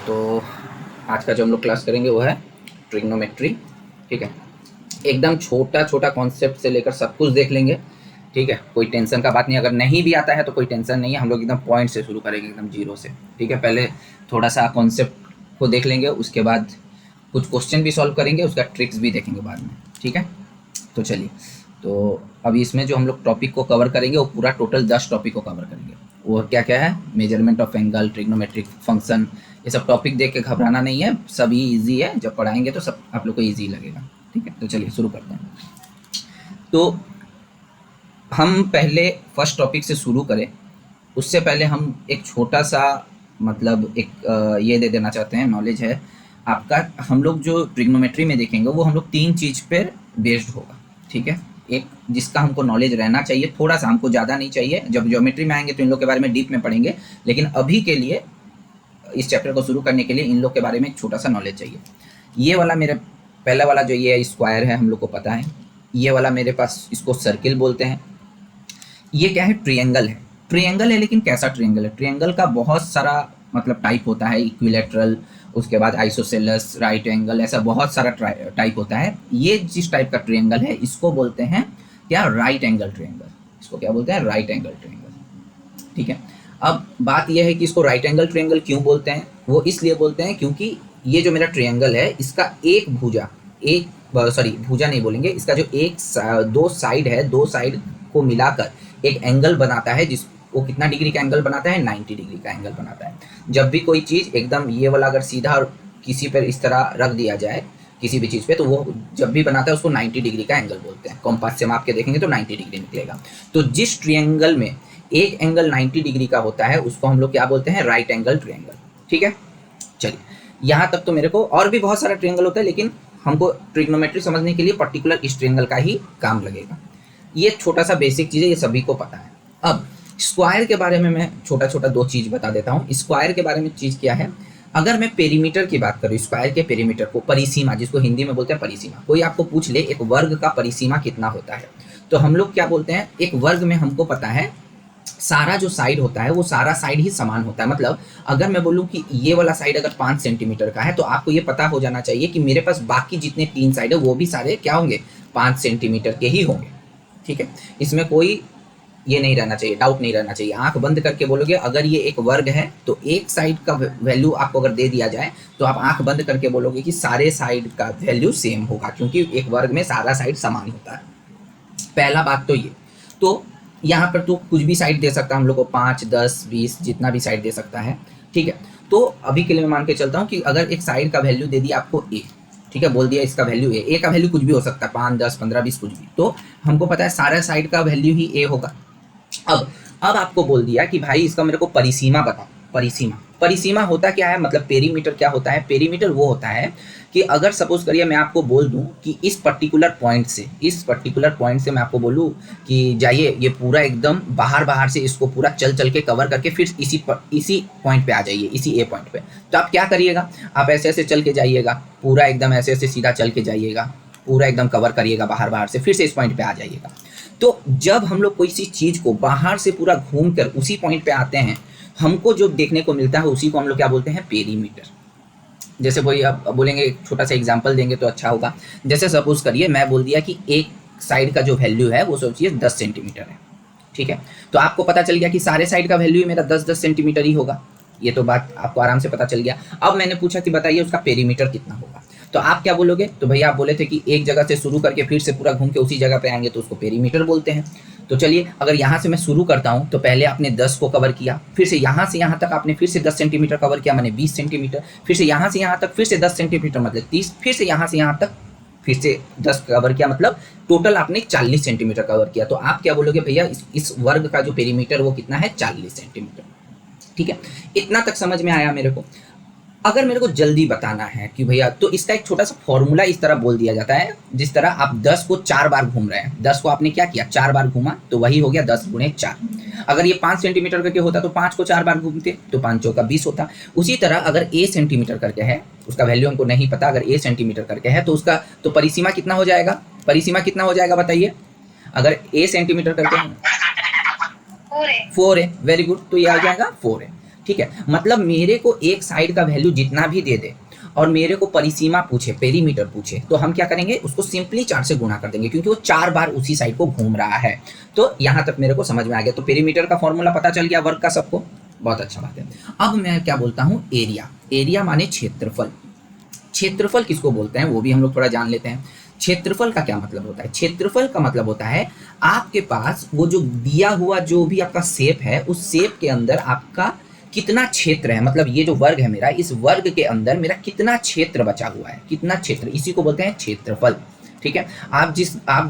तो आज का जो हम लोग क्लास करेंगे वो है ट्रिग्नोमेट्री। ठीक है, एकदम छोटा छोटा कॉन्सेप्ट से लेकर सब कुछ देख लेंगे। ठीक है, कोई टेंशन का बात नहीं, अगर नहीं भी आता है तो कोई टेंशन नहीं है, हम लोग एकदम पॉइंट से शुरू करेंगे, एकदम जीरो से। ठीक है, पहले थोड़ा सा कॉन्सेप्ट को देख लेंगे, उसके बाद कुछ क्वेश्चन भी सॉल्व करेंगे, उसका ट्रिक्स भी देखेंगे बाद में। ठीक है, तो चलिए, तो अभी इसमें जो हम लोग टॉपिक को कवर करेंगे वो पूरा टोटल 10 टॉपिक को कवर करेंगे। वो क्या क्या है? Measurement of angle, trigonometric function, ये सब टॉपिक देख के घबराना नहीं है, सभी इजी है, जब पढ़ाएंगे तो सब आप लोग को इजी लगेगा। ठीक है, तो चलिए शुरू करते हैं। तो हम पहले फर्स्ट टॉपिक से शुरू करें उससे पहले हम एक छोटा सा मतलब एक ये दे देना चाहते हैं, नॉलेज है आपका। हम लोग जो ट्रिग्नोमेट्री में देखेंगे वो हम लोग 3 चीज़ पर बेस्ड होगा। ठीक है, एक जिसका हमको नॉलेज रहना चाहिए, थोड़ा सा, हमको ज़्यादा नहीं चाहिए। जब ज्योमेट्री में आएंगे तो इन लोग के बारे में डीप में पढ़ेंगे, लेकिन अभी के लिए इस चैप्टर को शुरू करने के लिए इन लोग के बारे में एक छोटा सा नॉलेज चाहिए। ये वाला मेरे पहला वाला जो ये स्क्वायर है हम लोग को पता है। ये वाला मेरे पास इसको सर्किल बोलते हैं। ये क्या है? ट्रिएंगल है। ट्रिएंगल है, लेकिन कैसा ट्रिएंगल है? ट्रिएंगल का बहुत सारा मतलब टाइप होता है, इक्विलेटरल, उसके बाद आइसोसेलेस, राइट एंगल, ऐसा बहुत सारा टाइप होता है। ये जिस टाइप का ट्रिएंगल है इसको बोलते हैं क्या? Right angle triangle. इसको क्या बोलते हैं? Right angle triangle. ठीक है, अब बात यह है कि इसको राइट एंगल ट्रिएंगल क्यों बोलते हैं? वो इसलिए बोलते हैं क्योंकि ये जो मेरा ट्रिएंगल है इसका एक भुजा, भुजा नहीं बोलेंगे, इसका जो दो साइड है, दो साइड को मिलाकर एक एंगल बनाता है, वो कितना डिग्री का एंगल बनाता है? 90 डिग्री का एंगल बनाता है। जब भी कोई चीज़ एकदम ये वाला अगर सीधा किसी पर इस तरह रख दिया जाए किसी भी चीज़ पे, तो वो जब भी बनाता है उसको 90 डिग्री का एंगल बोलते हैं। कॉम्पास से माप के देखेंगे तो 90 डिग्री निकलेगा। तो जिस ट्रिएंगल में एक एंगल 90 डिग्री का होता है उसको हम लोग क्या बोलते हैं? Right angle triangle. ठीक है, चलिए, यहाँ तक तो मेरे को और भी बहुत सारा ट्रिएंगल होता है, लेकिन हमको ट्रिग्नोमेट्री समझने के लिए पर्टिकुलर इस ट्रिएंगल का ही काम लगेगा। ये छोटा सा बेसिक चीज़ है, ये सभी को पता है। अब स्क्वायर के बारे में मैं छोटा छोटा 2 चीज़ बता देता हूँ। स्क्वायर के बारे में चीज़ क्या है? अगर मैं पेरीमीटर की बात करूँ, स्क्वायर के पेरीमीटर को, परिसीमा जिसको हिंदी में बोलते हैं परिसीमा, कोई आपको पूछ ले एक वर्ग का परिसीमा कितना होता है, तो हम लोग क्या बोलते हैं? एक वर्ग में हमको पता है सारा जो साइड होता है वो सारा साइड ही समान होता है। मतलब अगर मैं बोलूँ कि ये वाला साइड अगर 5 सेंटीमीटर का है, तो आपको ये पता हो जाना चाहिए कि मेरे पास बाकी जितने 3 साइड है वो भी सारे क्या होंगे? 5 सेंटीमीटर के ही होंगे। ठीक है, इसमें कोई ये नहीं रहना चाहिए, डाउट नहीं रहना चाहिए। आंख बंद करके बोलोगे अगर ये एक वर्ग है तो एक साइड का वैल्यू आपको अगर दे दिया जाए तो आप आंख बंद करके बोलोगे कि सारे साइड का वैल्यू सेम होगा, क्योंकि एक वर्ग में सारा साइड समान होता है। पहला बात तो ये। तो यहाँ पर तो कुछ भी साइड दे सकता है हम लोग को, 5, 10, 20 जितना भी साइड दे सकता है। ठीक है, तो अभी के लिए मैं मान के चलता हूँ कि अगर एक साइड का वैल्यू दे दिया आपको ए, ठीक है, बोल दिया इसका वैल्यू ए का वैल्यू कुछ भी हो सकता है, 5, 10, 15, 20 कुछ भी, तो हमको पता है सारा साइड का वैल्यू ही ए होगा। अब आपको बोल दिया कि भाई इसका मेरे को परिसीमा बताओ। परिसीमा होता क्या है? मतलब पेरीमीटर क्या होता है? पेरीमीटर वो होता है कि अगर सपोज करिए मैं आपको बोल दूं कि इस पर्टिकुलर पॉइंट से मैं आपको बोलूं कि जाइए ये पूरा एकदम बाहर से इसको पूरा चल के कवर करके फिर इसी पॉइंट पे आ जाइए, इसी ए पॉइंट पे, तो आप क्या करिएगा? आप ऐसे ऐसे चल के जाइएगा, पूरा एकदम ऐसे ऐसे सीधा चल के जाइएगा, पूरा एकदम कवर करिएगा बाहर से, फिर से इस पॉइंट पे आ जाइएगा। तो जब हम लोग कोई सी चीज़ को बाहर से पूरा घूम कर उसी पॉइंट पे आते हैं, हमको जो देखने को मिलता है उसी को हम लोग क्या बोलते हैं? पेरीमीटर। जैसे कोई अब बोलेंगे, एक छोटा सा एग्जांपल देंगे तो अच्छा होगा। जैसे सपोज करिए मैं बोल दिया कि एक साइड का जो वैल्यू है वो सोचिए 10 सेंटीमीटर है। ठीक है, तो आपको पता चल गया कि सारे साइड का वैल्यू ही मेरा 10-10 सेंटीमीटर ही होगा। ये तो बात आपको आराम से पता चल गया। अब मैंने पूछा कि बताइए उसका पेरीमीटर कितना होगा, तो आप क्या बोलोगे? तो भैया आप बोले थे कि एक जगह से शुरू करके फिर से पूरा घूम के उसी जगह पे आएंगे तो उसको पेरीमीटर बोलते हैं। तो चलिए, अगर यहाँ से मैं शुरू करता हूँ तो पहले आपने 10 को कवर किया, फिर से यहाँ तक आपने फिर से 10 सेंटीमीटर कवर किया, मैंने 20 सेंटीमीटर, फिर से यहाँ तक फिर से 10 सेंटीमीटर मतलब 30, फिर से यहाँ तक फिर से 10 कवर किया, मतलब टोटल आपने 40 सेंटीमीटर कवर किया। तो आप क्या बोलोगे? भैया इस वर्ग का जो पेरीमीटर वो कितना है? 40 सेंटीमीटर। ठीक है, इतना तक समझ में आया मेरे को। अगर मेरे को जल्दी बताना है कि भैया, तो इसका एक छोटा सा फॉर्मूला इस तरह बोल दिया जाता है, जिस तरह आप 10 को 4 बार घूम रहे हैं, 10 को आपने क्या किया? 4 बार घूमा, तो वही हो गया 10 गुणे 4। अगर ये 5 सेंटीमीटर करके होता तो 5 को 4 बार घूमते तो 5 चौका 20 होता। उसी तरह अगर ए सेंटीमीटर करके है, उसका वैल्यू हमको नहीं पता, अगर ए सेंटीमीटर करके है तो उसका तो परिसीमा कितना हो जाएगा? परिसीमा कितना हो जाएगा बताइए? अगर ए सेंटीमीटर करके 4 है, वेरी गुड, तो ये आ जाएगा 4 है। ठीक है, मतलब मेरे को एक साइड का वैल्यू जितना भी दे दे और मेरे को परिसीमा पूछे, पेरीमीटर पूछे, तो हम क्या करेंगे, उसको सिंपली 4 से गुणा कर देंगे, क्योंकि वो 4 बार उसी साइड को घूम रहा है। तो यहाँ तक मेरे को समझ में आ गया। तो पेरीमीटर का फॉर्मूला पता चल गया वर्ग का सबको, बहुत अच्छा बात है। अब मैं क्या बोलता हूँ, एरिया। एरिया माने क्षेत्रफल। क्षेत्रफल किसको बोलते हैं वो भी हम लोग थोड़ा जान लेते हैं। क्षेत्रफल का क्या मतलब होता है? क्षेत्रफल का मतलब होता है आपके पास वो जो दिया हुआ जो भी आपका शेप है, उस शेप के अंदर आपका कितना क्षेत्र है, मतलब ये जो वर्ग है मेरा, इस वर्ग के अंदर मेरा कितना क्षेत्र बचा हुआ है, कितना क्षेत्र, इसी को बोलते हैं क्षेत्रफल। ठीक है, आप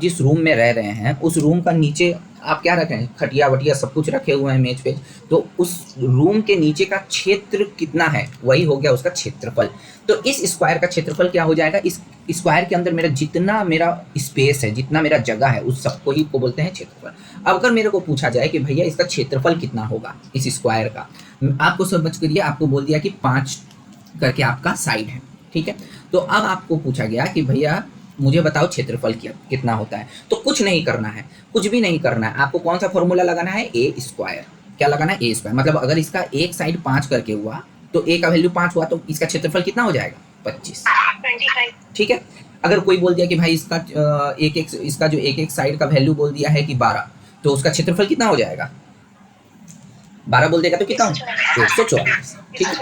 जिस रूम में रह रहे हैं उस रूम का नीचे आप क्या रखे हैं, खटिया वटिया सब कुछ रखे हुए हैं मेज पे, तो उस रूम के नीचे का क्षेत्र कितना है, वही हो गया उसका क्षेत्रफल। तो इस स्क्वायर का क्षेत्रफल क्या हो जाएगा, इस स्क्वायर के अंदर मेरा जितना मेरा स्पेस है, जितना मेरा जगह है, उस सबको ही को बोलते हैं क्षेत्रफल। अब अगर मेरे को पूछा जाए कि भैया इसका क्षेत्रफल कितना होगा इस स्क्वायर का, आपको समझ करिए आपको बोल दिया कि 5 करके आपका साइड है। ठीक है, तो अब आपको पूछा गया कि भैया मुझे बताओ क्षेत्रफल कितना होता है। तो कुछ नहीं करना है, कुछ भी नहीं करना है, आपको कौन सा फॉर्मूला लगाना है, ए स्क्वायर। क्या लगाना है, ए स्क्वायर। मतलब अगर इसका एक साइड 5 करके हुआ तो ए का वैल्यू 5 हुआ, तो इसका क्षेत्रफल कितना हो जाएगा, 25। ठीक है, अगर कोई बोल दिया कि भाई इसका इसका जो एक साइड का वैल्यू बोल दिया है कि 12, तो उसका क्षेत्रफल कितना हो जाएगा, 12 बोल देगा तो कितना, 144। ठीक है,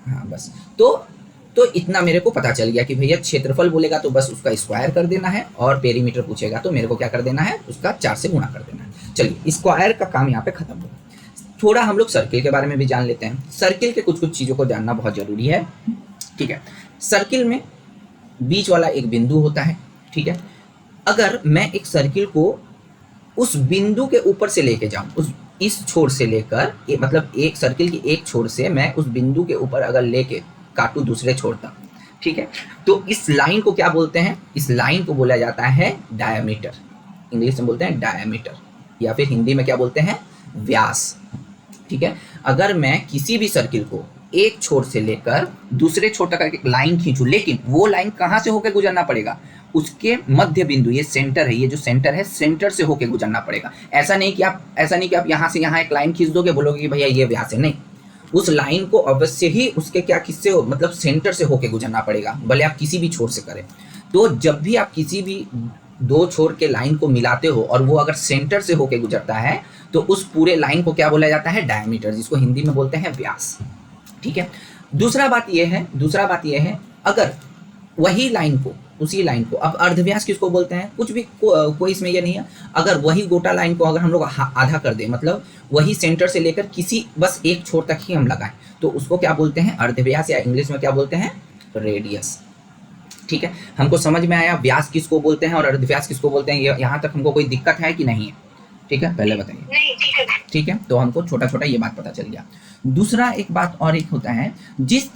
हाँ बस। तो इतना मेरे को पता चल गया कि भैया क्षेत्रफल बोलेगा तो बस उसका स्क्वायर कर देना है, और पेरीमीटर पूछेगा तो मेरे को क्या कर देना है, उसका 4 से गुणा कर देना है। चलिए, स्क्वायर का काम यहाँ पे खत्म हो। थोड़ा हम लोग सर्किल के बारे में भी जान लेते हैं। सर्किल के कुछ कुछ चीज़ों को जानना बहुत ज़रूरी है। ठीक है, सर्किल में बीच वाला एक बिंदु होता है। ठीक है, अगर मैं एक सर्किल को उस बिंदु के ऊपर से लेके जाऊँ, इस छोर से लेकर, मतलब एक सर्किल की एक छोर से मैं उस बिंदु के ऊपर अगर लेके काटू दूसरे छोर तक, ठीक है, तो इस लाइन को क्या बोलते हैं, इस लाइन को बोला जाता है डायमीटर। इंग्लिश में बोलते हैं डायमीटर, या फिर हिंदी में क्या बोलते हैं, व्यास। ठीक है, अगर मैं किसी भी सर्किल को एक छोर से लेकर दूसरे छोर तक एक लाइन खींचूं, लेकिन वो लाइन कहाँ से होकर गुजरना पड़ेगा, उसके मध्य बिंदु, ये सेंटर है, ये जो सेंटर है, सेंटर से होकर गुजरना पड़ेगा। ऐसा नहीं कि आप यहाँ से यहाँ एक लाइन खींच दोगे, बोलोगे कि भैया ये व्यास है, नहीं, उस लाइन को अवश्य ही उसके क्या किससे हो, मतलब सेंटर से होके गुजरना पड़ेगा, भले आप किसी भी छोर से करें। तो जब भी आप किसी भी दो छोर के लाइन को मिलाते हो और वो अगर सेंटर से होके गुजरता है, तो उस पूरे लाइन को क्या बोला जाता है, डायमीटर, जिसको हिंदी में बोलते हैं व्यास। ठीक है, दूसरा बात यह है अगर वही लाइन को, उसी लाइन को, अब अर्धव्यास किसको बोलते हैं, कुछ भी कोई इसमें ये नहीं है, अगर वही गोटा लाइन को अगर हम लोग आधा कर दें, मतलब वही सेंटर से लेकर किसी बस एक छोर तक ही हम लगाएं, तो उसको क्या बोलते हैं, अर्धव्यास, या इंग्लिश में क्या बोलते हैं, रेडियस। ठीक है, हमको समझ में आया व्यास किसको बोलते हैं और अर्धव्यास किसको बोलते हैं, यहाँ तक हमको कोई दिक्कत है कि नहीं है? ठीक है, पहले बताइए। ठीक है, तो हमको छोटा छोटा ये बात पता चल गया। दूसरा एक बात और एक होता है, जिस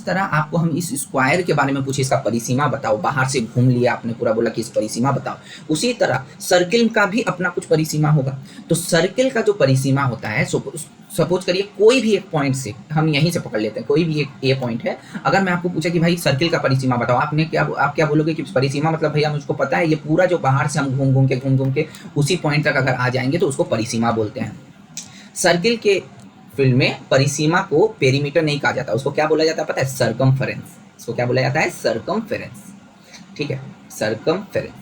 तरह आपको हम इस स्क्वायर के बारे में पूछे, इसका परिसीमा बताओ, बाहर से घूम लिया आपने, पूरा बोला कि इस परिसीमा बताओ, उसी तरह सर्किल का भी अपना कुछ परिसीमा होगा। तो सर्किल का जो परिसीमा होता है, सपोज करिए कोई भी एक पॉइंट से, हम यहीं से पकड़ लेते हैं, कोई भी एक ए पॉइंट है, अगर मैं आपको पूछा कि भाई सर्किल का परिसीमा बताओ, आप क्या बोलोगे कि परिसीमा मतलब भैया मुझको पता है, ये पूरा जो बाहर से हम घूम घूम के उसी पॉइंट तक अगर आ जाएंगे तो उसको परिसीमा बोलते हैं। सर्किल के फील्ड में परिसीमा को पेरीमीटर नहीं कहा जाता, उसको क्या बोला जाता है पता है, सर्कमफेरेंस। इसको क्या बोला जाता है, सर्कमफेरेंस। ठीक है, सर्कमफेरेंस।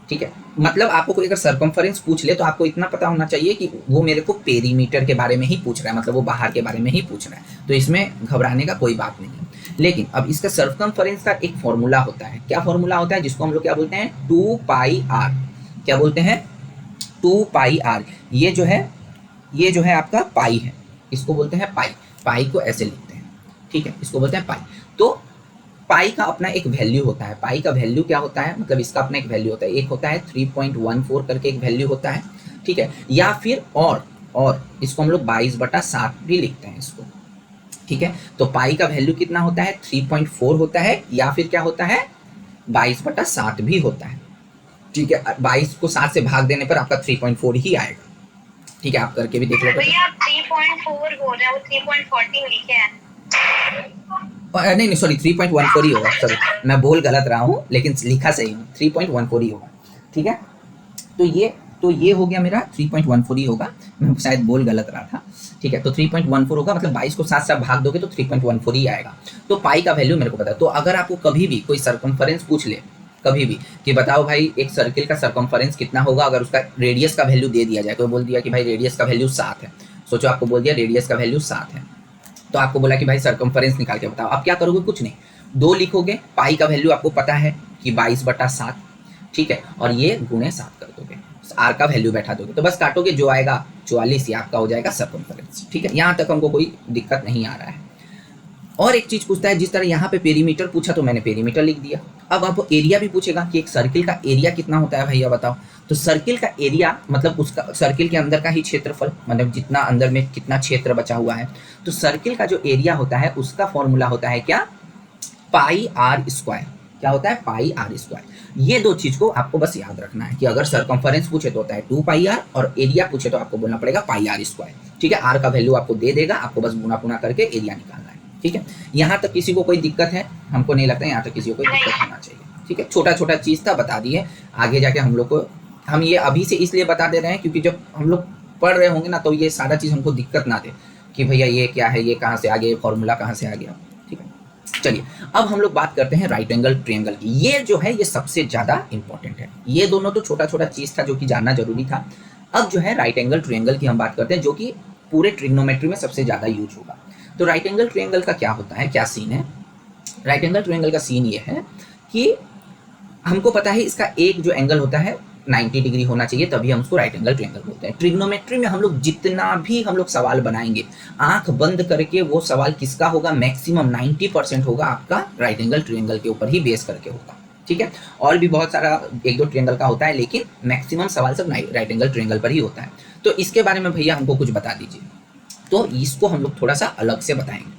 ठीक है, मतलब आपको कोई अगर सर्कमफेरेंस पूछ ले तो आपको इतना पता होना चाहिए कि वो मेरे को पेरीमीटर के बारे में ही पूछ रहा है, मतलब वो बाहर के बारे में ही पूछ रहा है, तो इसमें घबराने का कोई बात नहीं है। लेकिन अब इसका सर्कमफेरेंस का एक फॉर्मूला होता है। क्या फॉर्मूला होता है, जिसको हम लोग क्या बोलते हैं, 2πr। क्या बोलते हैं, 2πr। ये जो है आपका पाई है, इसको बोलते हैं पाई। पाई को ऐसे लिखते हैं, ठीक है, इसको बोलते हैं पाई। तो पाई का अपना एक वैल्यू होता है। पाई का वैल्यू क्या होता है, मतलब इसका अपना एक वैल्यू होता है। एक होता है 3.14 करके एक वैल्यू होता है, ठीक है, या फिर और इसको हम लोग 22/7 भी लिखते हैं इसको। ठीक है, तो पाई का वैल्यू कितना होता है, 3.4 होता है, या फिर क्या होता है, 22/7 भी होता है। ठीक है, 22 को 7 से भाग देने पर आपका 3.4 ही आएगा। ठीक है, आप करके भी देख लो। भैया 3.4 हो रहा है, वो 3.14 लिखे हैं। नहीं सॉरी, 3.14 ही होगा। सॉरी, मैं बोल गलत रहा हूँ, लेकिन लिखा सही हूँ, 3.14 ही होगा। ठीक है, तो ये तो ये हो गया मेरा 3.14 ही होगा, मैं शायद बोल गलत रहा था, ठीक है। तो 3.14 होगा, मतलब 22 को 7 से भाग दोगे तो 3.14 ही आएगा। तो पाई का वैल्यू मेरे को पता है। तो अगर आपको कभी भी कोई सरकमफरेंस पूछ ले, कभी भी कि बताओ भाई एक सर्किल का सरकमफरेंस कितना होगा, अगर उसका रेडियस का वैल्यू दे दिया जाए, कोई बोल दिया कि भाई रेडियस का वैल्यू 7 है, सोचो आपको बोल दिया रेडियस का वैल्यू 7 है, तो आपको बोला कि भाई सरकमफरेंस निकाल के बताओ, आप क्या करोगे? कुछ नहीं, 2 लिखोगे, पाई का वैल्यू आपको पता है कि 22/7, ठीक है, और ये गुणे 7 कर दोगे, आर का वैल्यू बैठा दोगे, तो बस काटोगे, जो आएगा 44, ये आपका हो जाएगा सरकमफरेंस, ठीक है। यहाँ तक हमको कोई दिक्कत नहीं आ रहा है। और एक चीज पूछता है, जिस तरह यहाँ पे पेरीमीटर पूछा तो मैंने पेरीमीटर लिख दिया। अब आपको एरिया भी पूछेगा कि एक सर्किल का एरिया कितना होता है भैया बताओ, तो सर्किल का एरिया मतलब उसका सर्किल के अंदर का ही क्षेत्रफल, मतलब जितना अंदर में कितना क्षेत्र बचा हुआ है, तो सर्किल का जो एरिया होता है उसका फॉर्मूला होता है क्या? पाई आर स्क्वायर। क्या होता है? पाई आर स्क्वायर। ये दो चीज को आपको बस याद रखना है कि अगर सरकमफरेंस पूछे तो होता है 2 पाई आर, और एरिया पूछे तो आपको बोलना पड़ेगा पाई आर स्क्वायर, ठीक है। आर का वैल्यू आपको दे देगा, आपको बस गुना पुना करके एरिया निकालना है, ठीक है। यहाँ तक किसी को कोई दिक्कत है? हमको नहीं लगता यहाँ तक किसी को कोई दिक्कत होना चाहिए, ठीक है। छोटा छोटा चीज था, बता दिए। आगे जाके हम लोग को, हम ये अभी से इसलिए बता दे रहे हैं क्योंकि जब हम लोग पढ़ रहे होंगे ना तो ये सारा चीज हमको दिक्कत ना दे कि भैया ये क्या है, ये कहाँ से आ गया, फॉर्मूला कहाँ से आ गया, ठीक है। चलिए अब हम लोग बात करते हैं राइट एंगल ट्रायंगल की। ये जो है ये सबसे ज्यादा इंपॉर्टेंट है। ये दोनों तो छोटा छोटा चीज था जो कि जानना जरूरी था। अब जो है राइट एंगल ट्रायंगल की हम बात करते हैं, जो कि पूरे ट्रिग्नोमेट्री में सबसे ज्यादा यूज होगा। तो राइट एंगल ट्रायंगल का क्या होता है, क्या सीन है? राइट एंगल ट्रायंगल का सीन ये है कि हमको पता है इसका एक जो एंगल होता है 90 डिग्री होना चाहिए, तभी हम उसको राइट एंगल ट्रायंगल बोलते हैं। ट्रिग्नोमेट्री में हम लोग जितना भी हम लोग सवाल बनाएंगे, आंख बंद करके वो सवाल किसका होगा? मैक्सिमम 90% होगा आपका राइट एंगल ट्रायंगल के ऊपर ही बेस करके होगा, ठीक है। और भी बहुत सारा एक दो ट्रायंगल का होता है, लेकिन मैक्सिमम सवाल सब राइट एंगल ट्रायंगल पर ही होता है। तो इसके बारे में भैया हमको कुछ बता दीजिए। तो इसको हम लोग थोड़ा सा अलग से बताएंगे,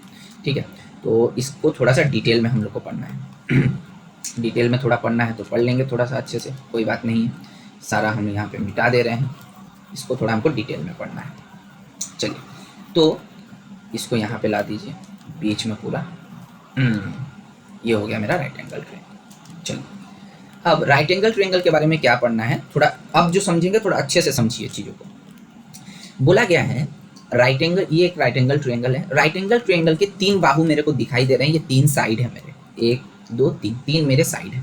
ठीक है। तो इसको थोड़ा सा डिटेल में हम लोग को पढ़ना है। डिटेल में थोड़ा पढ़ना है तो पढ़ लेंगे थोड़ा सा अच्छे से, कोई बात नहीं है। सारा हम यहाँ पे मिटा दे रहे हैं, इसको थोड़ा हमको डिटेल में पढ़ना है। चलिए तो इसको यहाँ पे ला दीजिए बीच में पूरा। ये हो गया मेरा राइट एंगल ट्रायंगल। चलिए अब राइट एंगल ट्रायंगल के बारे में क्या पढ़ना है, थोड़ा अब जो समझेंगे थोड़ा अच्छे से समझिए चीज़ों को। बोला गया है राइट एंगल, ये एक राइट एंगल ट्रायंगल है। राइट एंगल ट्रायंगल के 3 बाहु मेरे को दिखाई दे रहे हैं, ये 3 साइड है मेरे, 1 2 3 मेरे साइड है।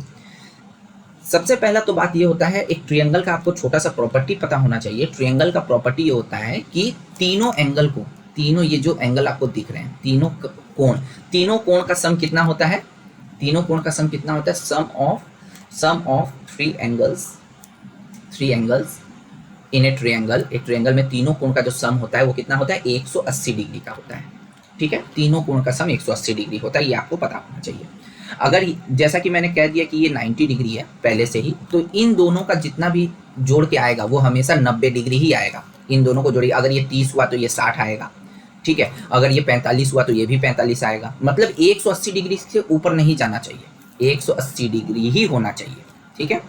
सबसे पहला तो बात ये होता है, एक ट्रायंगल का आपको छोटा सा प्रॉपर्टी पता होना चाहिए। ट्रायंगल का प्रॉपर्टी ये होता है कि तीनों एंगल को, तीनों ये जो एंगल आपको दिख रहे हैं, तीनों कोण का सम कितना होता है? तीनों कोण का सम कितना होता है? Sum of 3 angles in a triangle. एक ट्रायंगल में तीनों कोण का जो सम होता है वो कितना होता है? 180 डिग्री का होता है, ठीक है। तीनों कोण का सम 180 डिग्री होता है, ये आपको पता होना चाहिए। अगर जैसा कि मैंने कह दिया कि ये 90 डिग्री है पहले से ही, तो इन दोनों का जितना भी जोड़ के आएगा वो हमेशा 90 डिग्री ही आएगा। इन दोनों को जोड़िए, अगर ये 30 हुआ तो ये 60 आएगा, ठीक है। अगर ये 45 हुआ तो ये भी 45 आएगा। मतलब 180 डिग्री से ऊपर नहीं जाना चाहिए, 180 डिग्री ही होना चाहिए, ठीक है।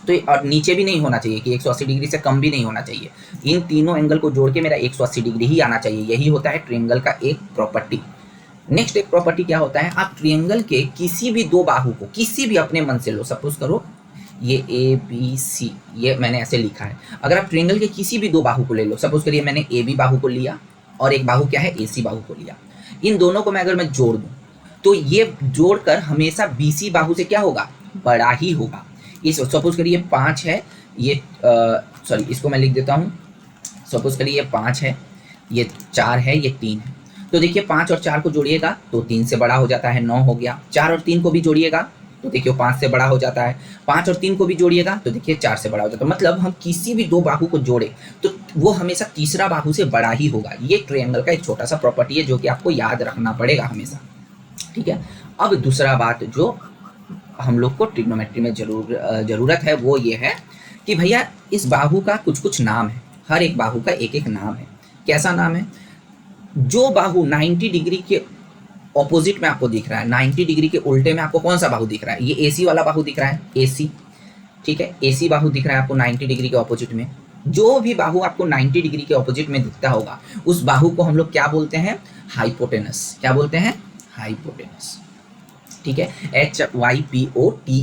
तो और नीचे भी नहीं होना चाहिए कि 180 डिग्री से कम भी नहीं होना चाहिए। इन तीनों एंगल को जोड़ के मेरा 180 डिग्री ही आना चाहिए। यही होता है ट्रायंगल का एक प्रॉपर्टी। नेक्स्ट एक प्रॉपर्टी क्या होता है, आप ट्रायंगल के किसी भी 2 बाहु को किसी भी अपने मन से लो, सपोज करो ये ABC, ये मैंने ऐसे लिखा है। अगर आप ट्रायंगल के किसी भी 2 बाहु को ले लो, सपोज करिए मैंने AB बाहु को लिया और एक बाहु क्या है AC बाहु को लिया। इन दोनों को मैं अगर मैं जोड़ दूं तो ये जोड़कर हमेशा BC बाहु से क्या होगा? बड़ा ही होगा। इस सपोज करिए 5 है, ये सॉरी इसको मैं लिख देता हूँ। सपोज करिए ये 5 है, ये 4 है, ये 3 है। तो देखिए 5 और 4 को जोड़िएगा तो 3 से बड़ा हो जाता है, 9 हो गया। 4 और 3 को भी जोड़िएगा तो देखिए 5 से बड़ा हो जाता है। 5 और 3 को भी जोड़िएगा तो देखिए 4 से बड़ा हो जाता है। मतलब हम किसी भी 2 बाहु को जोड़े तो वो हमेशा तीसरा बाहु से बड़ा ही होगा। ये ट्रायंगल का एक छोटा सा प्रॉपर्टी है जो कि आपको याद रखना पड़ेगा हमेशा, ठीक है। अब दूसरा बात जो हम लोग को ट्रिग्नोमेट्री में जरूरत है वो ये है कि भैया इस बाहु का कुछ कुछ नाम है। हर एक बाहु का एक एक नाम है। कैसा नाम है? जो बाहु 90 डिग्री के ऑपोजिट में आपको दिख रहा है, 90 डिग्री के उल्टे में आपको कौन सा बाहु दिख रहा है? ये AC वाला बाहु दिख रहा है, AC, ठीक है। AC बाहु दिख रहा है आपको 90 डिग्री के ऑपोजिट में। जो भी बाहु आपको 90 डिग्री के ऑपोजिट में दिखता होगा उस बाहु को हम लोग क्या बोलते हैं? हाइपोटेनस। क्या बोलते हैं? हाइपोटेनस, ठीक है। HYPOTENUS,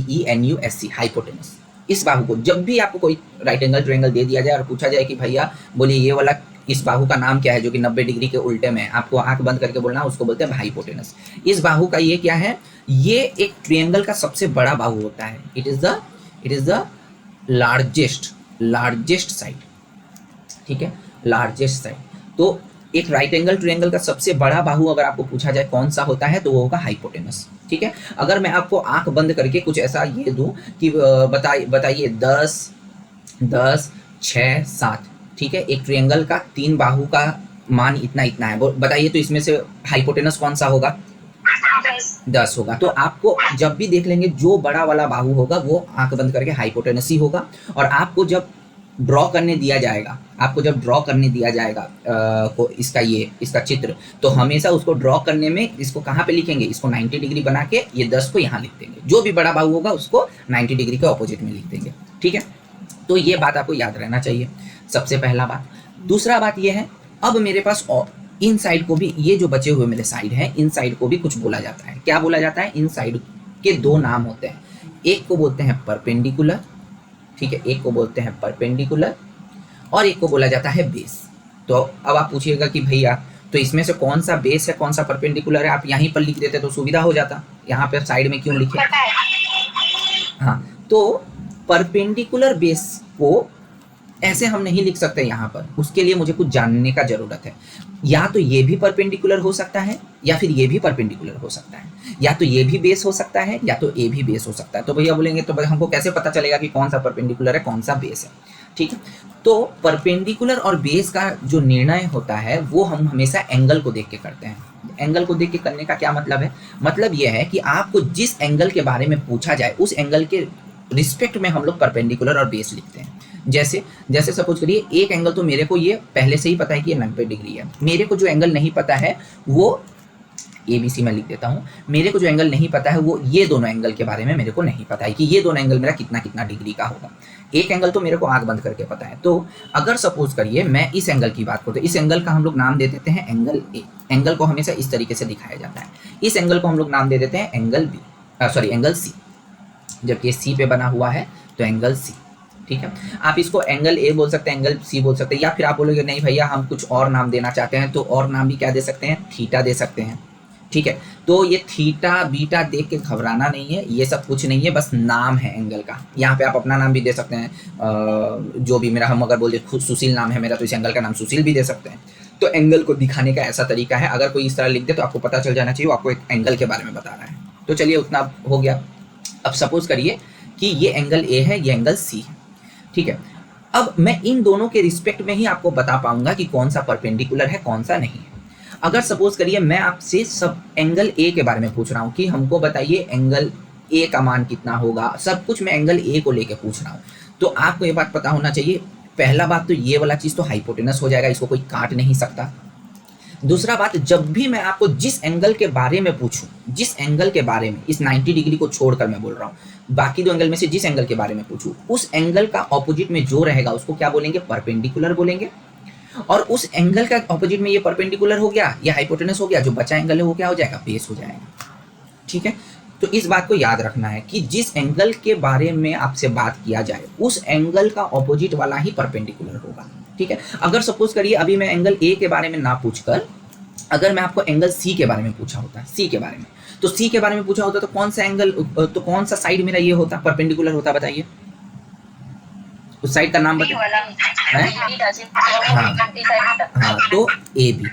hypotenuse. इस बाहु को जब भी आपको कोई राइट एंगल ट्रायंगल दे दिया जाए और पूछा जाए कि भैया बोलिए ये वाला इस बाहु का नाम क्या है जो कि 90 डिग्री के उल्टे में है, आपको आंख बंद करके बोलना, उसको बोलते हैं हाइपोटेनस। इस बाहु का ये क्या है, ये एक ट्रायंगल का सबसे बड़ा बाहु होता है। It is the largest side, ठीक है, लार्जेस्ट साइड। तो एक राइट एंगल ट्रायंगल का सबसे बड़ा बाहु अगर आपको पूछा जाए कौन सा होता है तो वो होगा हाइपोटेनस, ठीक है। अगर मैं आपको आंख बंद करके कुछ ऐसा ये दूं कि बताइए 10, 6, 7, ठीक है, एक ट्रायंगल का 3 बाहु का मान इतना इतना है, बताइए तो इसमें से हाइपोटेनस कौन सा होगा, 10 होगा। तो आपको जब भी देख लेंगे जो बड़ा वाला बाहु होगा वो आंख बंद करके हाइपोटेनस ही होगा। और आपको जब ड्रॉ करने दिया जाएगा, इसका चित्र, तो हमेशा उसको ड्रॉ करने में इसको कहाँ पे लिखेंगे, इसको 90 डिग्री बना के ये 10 को यहाँ लिख देंगे, जो भी बड़ा बाहु होगा उसको 90 डिग्री के ऑपोजिट में लिख देंगे, ठीक है। तो ये बात आपको याद रहना चाहिए, सबसे पहला बात। दूसरा बात ये है, अब मेरे पास इन साइड को भी, ये जो बचे हुए मेरे साइड हैं, इन साइड को भी कुछ बोला जाता है। क्या बोला जाता है, इन साइड के 2 नाम होते हैं, एक को बोलते हैं परपेंडिकुलर, ठीक है, एक को बोलते हैं परपेंडिकुलर और एक को बोला जाता है बेस। तो अब आप पूछिएगा कि भैया तो इसमें से कौन सा बेस है कौन सा परपेंडिकुलर है, आप यहीं पर लिख देते तो सुविधा हो जाता, यहाँ पर साइड में क्यों लिखे। हाँ, तो परपेंडिकुलर बेस को ऐसे हम नहीं लिख सकते यहाँ पर, उसके लिए मुझे कुछ जानने का जरूरत है। या तो ये भी परपेंडिकुलर हो सकता है या फिर ये भी परपेंडिकुलर हो सकता है, या तो ये भी बेस हो सकता है या तो ये भी बेस हो सकता है। तो भैया बोलेंगे तो हमको कैसे पता चलेगा कि कौन सा परपेंडिकुलर है कौन सा बेस है, ठीक है। तो परपेंडिकुलर और बेस का जो निर्णय होता है वो हम हमेशा एंगल को देख के करते हैं। एंगल को देख के करने का क्या मतलब है, मतलब ये है कि आपको जिस एंगल के बारे में पूछा जाए उस एंगल के रिस्पेक्ट में हम लोग परपेंडिकुलर और बेस लिखते हैं। जैसे सपोज करिए एक एंगल तो मेरे को ये पहले से ही पता है कि ये 90 डिग्री है, मेरे को जो एंगल नहीं पता है वो ABC में लिख देता हूँ, मेरे को जो एंगल नहीं पता है वो ये दोनों एंगल के बारे में मेरे को नहीं पता है कि ये दोनों एंगल मेरा कितना कितना डिग्री का होगा। एक एंगल तो मेरे को आंख बंद करके पता है। तो अगर सपोज करिए मैं इस एंगल की बात करूँ तो इस एंगल का हम लोग नाम दे देते हैं एंगल A। एंगल को हमेशा इस तरीके से दिखाया जाता है। इस एंगल को हम लोग नाम दे देते हैं एंगल C, जबकि C पे बना हुआ है तो एंगल C, ठीक है। आप इसको एंगल A बोल सकते हैं, एंगल C बोल सकते हैं, या फिर आप बोलोगे नहीं भैया हम कुछ और नाम देना चाहते हैं तो और नाम भी क्या दे सकते हैं, थीटा दे सकते हैं, ठीक है। तो ये थीटा बीटा देख के घबराना नहीं है, ये सब कुछ नहीं है, बस नाम है एंगल का। यहाँ पे आप अपना नाम भी दे सकते हैं, जो भी मेरा, हम अगर बोले खुद सुशील नाम है मेरा तो इस एंगल का नाम सुशील भी दे सकते हैं। तो एंगल को दिखाने का ऐसा तरीका है, अगर कोई इस तरह लिख दे तो आपको पता चल जाना चाहिए वो आपको एक एंगल के बारे में बता रहा है। तो चलिए उतना हो गया। अब सपोज करिए कि ये एंगल A है, ये एंगल C है, ठीक है। अब मैं इन दोनों के रिस्पेक्ट में ही आपको बता पाऊंगा कि कौन सा परपेंडिकुलर है कौन सा नहीं है। अगर सपोज करिए मैं आपसे सब एंगल A के बारे में पूछ रहा हूँ कि हमको बताइए एंगल A का मान कितना होगा, सब कुछ मैं एंगल A को लेके पूछ रहा हूँ, तो आपको ये बात पता होना चाहिए। पहला बात तो ये वाला चीज़ तो हाइपोटेनस हो जाएगा, इसको कोई काट नहीं सकता। दूसरा बात, जब भी मैं आपको जिस एंगल के बारे में पूछूं, जिस एंगल के बारे में, इस 90 डिग्री को छोड़कर मैं बोल रहा हूँ, बाकी 2 एंगल में से जिस एंगल के बारे में पूछूं, उस एंगल का ऑपोजिट में जो रहेगा उसको क्या बोलेंगे, परपेंडिकुलर बोलेंगे। और उस एंगल का ऑपोजिट में ये परपेंडिकुलर हो गया, ये हाइपोटेनस हो गया, जो बचा एंगल है वो क्या हो जाएगा, बेस हो जाएगा, ठीक है। तो इस बात को याद रखना है कि जिस एंगल के बारे में आपसे बात किया जाए उस एंगल का ऑपोजिट वाला ही परपेंडिकुलर होगा, ठीक है। अगर सपोज करिए अभी मैं एंगल A के बारे में ना पूछकर अगर मैं आपको एंगल C के बारे में पूछा होता, C के बारे में, तो C के बारे में पूछा होता तो कौन सा एंगल, तो कौन सा साइड मेरा ये होता, परपेंडिकुलर होता, बताइए उस साइड का नाम बताइए। हाँ, तो AB,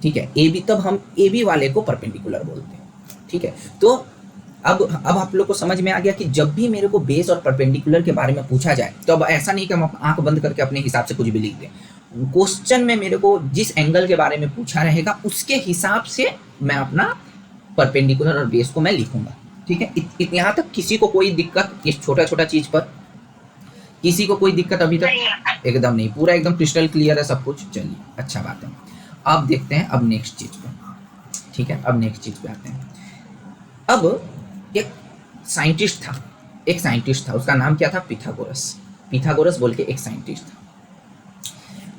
ठीक है, AB, तब हम AB वाले को परपेंडिकुलर बोलते हैं, ठीक है। तो अब आप लोग को समझ में आ गया कि जब भी मेरे को बेस और परपेंडिकुलर के बारे में पूछा जाए तो अब ऐसा नहीं कि हम आंख बंद करके अपने हिसाब से कुछ भी लिख दें। क्वेश्चन में मेरे को जिस एंगल के बारे में पूछा रहेगा उसके हिसाब से मैं अपना परपेंडिकुलर और बेस को मैं लिखूंगा, ठीक है। यहाँ तक किसी को कोई दिक्कत, इस छोटा छोटा चीज पर किसी को कोई दिक्कत अभी तक एकदम नहीं, पूरा एकदम क्रिस्टल क्लियर है सब कुछ। चलिए अच्छा बात है। अब देखते हैं अब नेक्स्ट चीज पे, ठीक है। अब नेक्स्ट चीज पे आते हैं। अब एक साइंटिस्ट था, उसका नाम क्या था, पिथागोरस बोल के एक साइंटिस्ट था।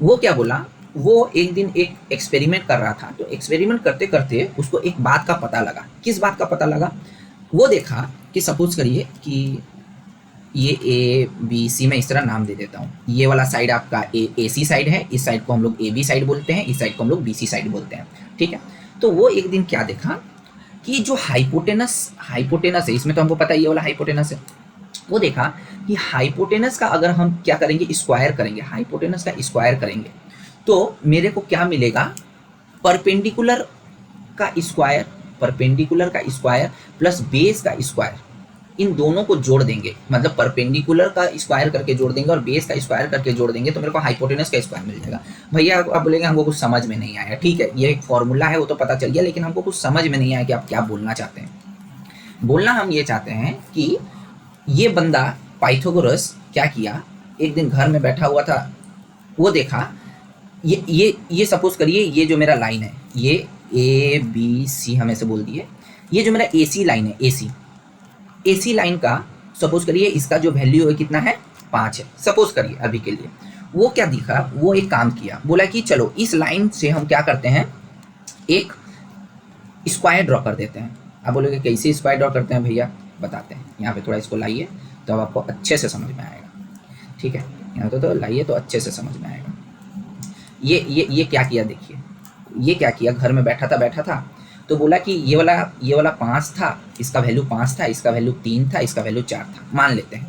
वो क्या बोला, वो एक दिन एक एक्सपेरिमेंट कर रहा था, तो एक्सपेरिमेंट करते करते उसको एक बात का पता लगा। किस बात का पता लगा, वो देखा कि सपोज करिए कि ये ए बी सी मैं इस तरह नाम दे देता हूँ। ये वाला साइड आपका ए सी साइड है, इस साइड को हम लोग ए बी साइड बोलते हैं, इस साइड को हम लोग बी सी साइड बोलते हैं, ठीक है। तो वो एक दिन क्या देखा कि जो हाइपोटेनस है, इसमें तो हमको पता है ये वाला हाइपोटेनस है, वो देखा कि हाइपोटेनस का अगर हम क्या करेंगे, स्क्वायर करेंगे, हाइपोटेनस का स्क्वायर करेंगे तो मेरे को क्या मिलेगा, परपेंडिकुलर का स्क्वायर प्लस बेस का स्क्वायर, इन दोनों को जोड़ देंगे, मतलब परपेंडिकुलर का स्क्वायर करके जोड़ देंगे और बेस का स्क्वायर करके जोड़ देंगे तो मेरे को हाइपोटेनस का स्क्वायर मिल जाएगा। भैया आप बोलेंगे हमको कुछ समझ में नहीं आया, ठीक है, ये एक फॉर्मूला है वो तो पता चल गया, लेकिन हमको कुछ समझ में नहीं आया कि आप क्या बोलना चाहते हैं। बोलना हम ये चाहते हैं कि ये बंदा पाइथागोरस क्या किया, एक दिन घर में बैठा हुआ था, वो देखा ये सपोज करिए ये जो मेरा लाइन है, ये ए बी सी हम ऐसे बोल दिए, ये जो मेरा ए सी लाइन है, ए सी लाइन का सपोज करिए इसका जो वैल्यू है कितना है, 5 है सपोज करिए अभी के लिए। वो क्या दिखा, वो एक काम किया, बोला कि चलो इस लाइन से हम क्या करते हैं, एक स्क्वायर ड्रॉ कर देते हैं। आप बोलोगे कैसे स्क्वायर ड्रॉ करते हैं भैया, बताते हैं। यहाँ पे थोड़ा इसको लाइए तो अब आपको अच्छे से समझ में आएगा, ठीक है, यहाँ तो लाइए तो अच्छे से समझ में आएगा। ये क्या किया देखिए, ये क्या किया, घर में बैठा था तो बोला कि ये वाला 5 था, इसका वैल्यू 5 था, इसका वैल्यू 3 था, इसका वैल्यू 4 था, मान लेते हैं।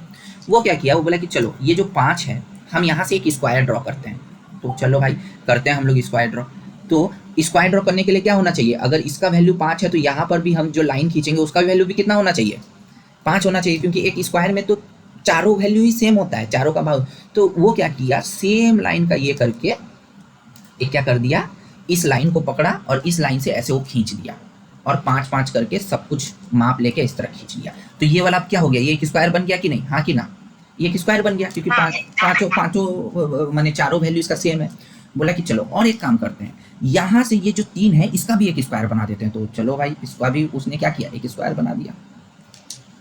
वो क्या किया, वो बोला कि चलो ये जो 5 है हम यहाँ से एक स्क्वायर ड्रॉ करते हैं। तो चलो भाई करते हैं हम लोग स्क्वायर ड्रॉ। तो स्क्वायर ड्रॉ करने के लिए क्या होना चाहिए, अगर इसका वैल्यू 5 है तो यहाँ पर भी हम जो लाइन खींचेंगे उसका वैल्यू भी कितना होना चाहिए, 5 होना चाहिए, क्योंकि एक स्क्वायर में तो चारों वैल्यू ही सेम होता है, चारों का भाव। तो वो क्या किया, सेम लाइन का ये करके एक क्या कर दिया, इस लाइन को पकड़ा और इस लाइन से ऐसे वो खींच दिया और 5-5 करके सब कुछ माप लेके इस तरह खींच लिया। तो ये वाला अब क्या हो गया, ये एक स्क्वायर बन गया कि नहीं, हाँ कि ना, ये एक स्क्वायर बन गया, क्योंकि पाँचों माने चारों वैल्यू इसका सेम है। बोला कि चलो और एक काम करते हैं, यहाँ से ये जो 3 है इसका भी एक स्क्वायर बना देते हैं। तो चलो भाई इसका भी उसने क्या किया, एक स्क्वायर बना दिया।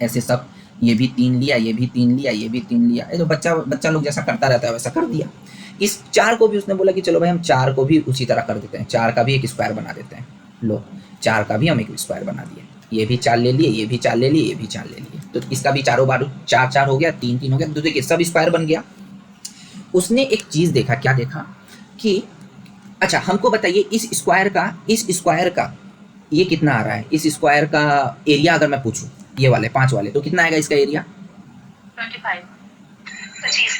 ऐसे सब, ये भी 3 लिया, ये भी 3 लिया, ये भी 3 लिया, ये तो बच्चा लोग जैसा करता रहता है वैसा कर दिया। इस 4 को भी उसने बोला कि चलो भाई हम 4 को भी उसी तरह कर देते हैं, 4 का भी एक स्क्वायर बना देते हैं। लो 4 का भी हम एक स्क्वायर बना दिए, ये भी 4 ले लिए, ये भी 4 ले लिए, ये भी 4 ले लिए, तो इसका भी चारों बार 4-4 हो गया, 3-3 हो गया, तो देखिए सब स्क्वायर बन गया। उसने एक चीज़ देखा, क्या देखा कि अच्छा हमको बताइए इस स्क्वायर का ये कितना आ रहा है, इस स्क्वायर का एरिया अगर मैं पूछूं, ये वाले 5 वाले, तो कितना आएगा इसका एरिया,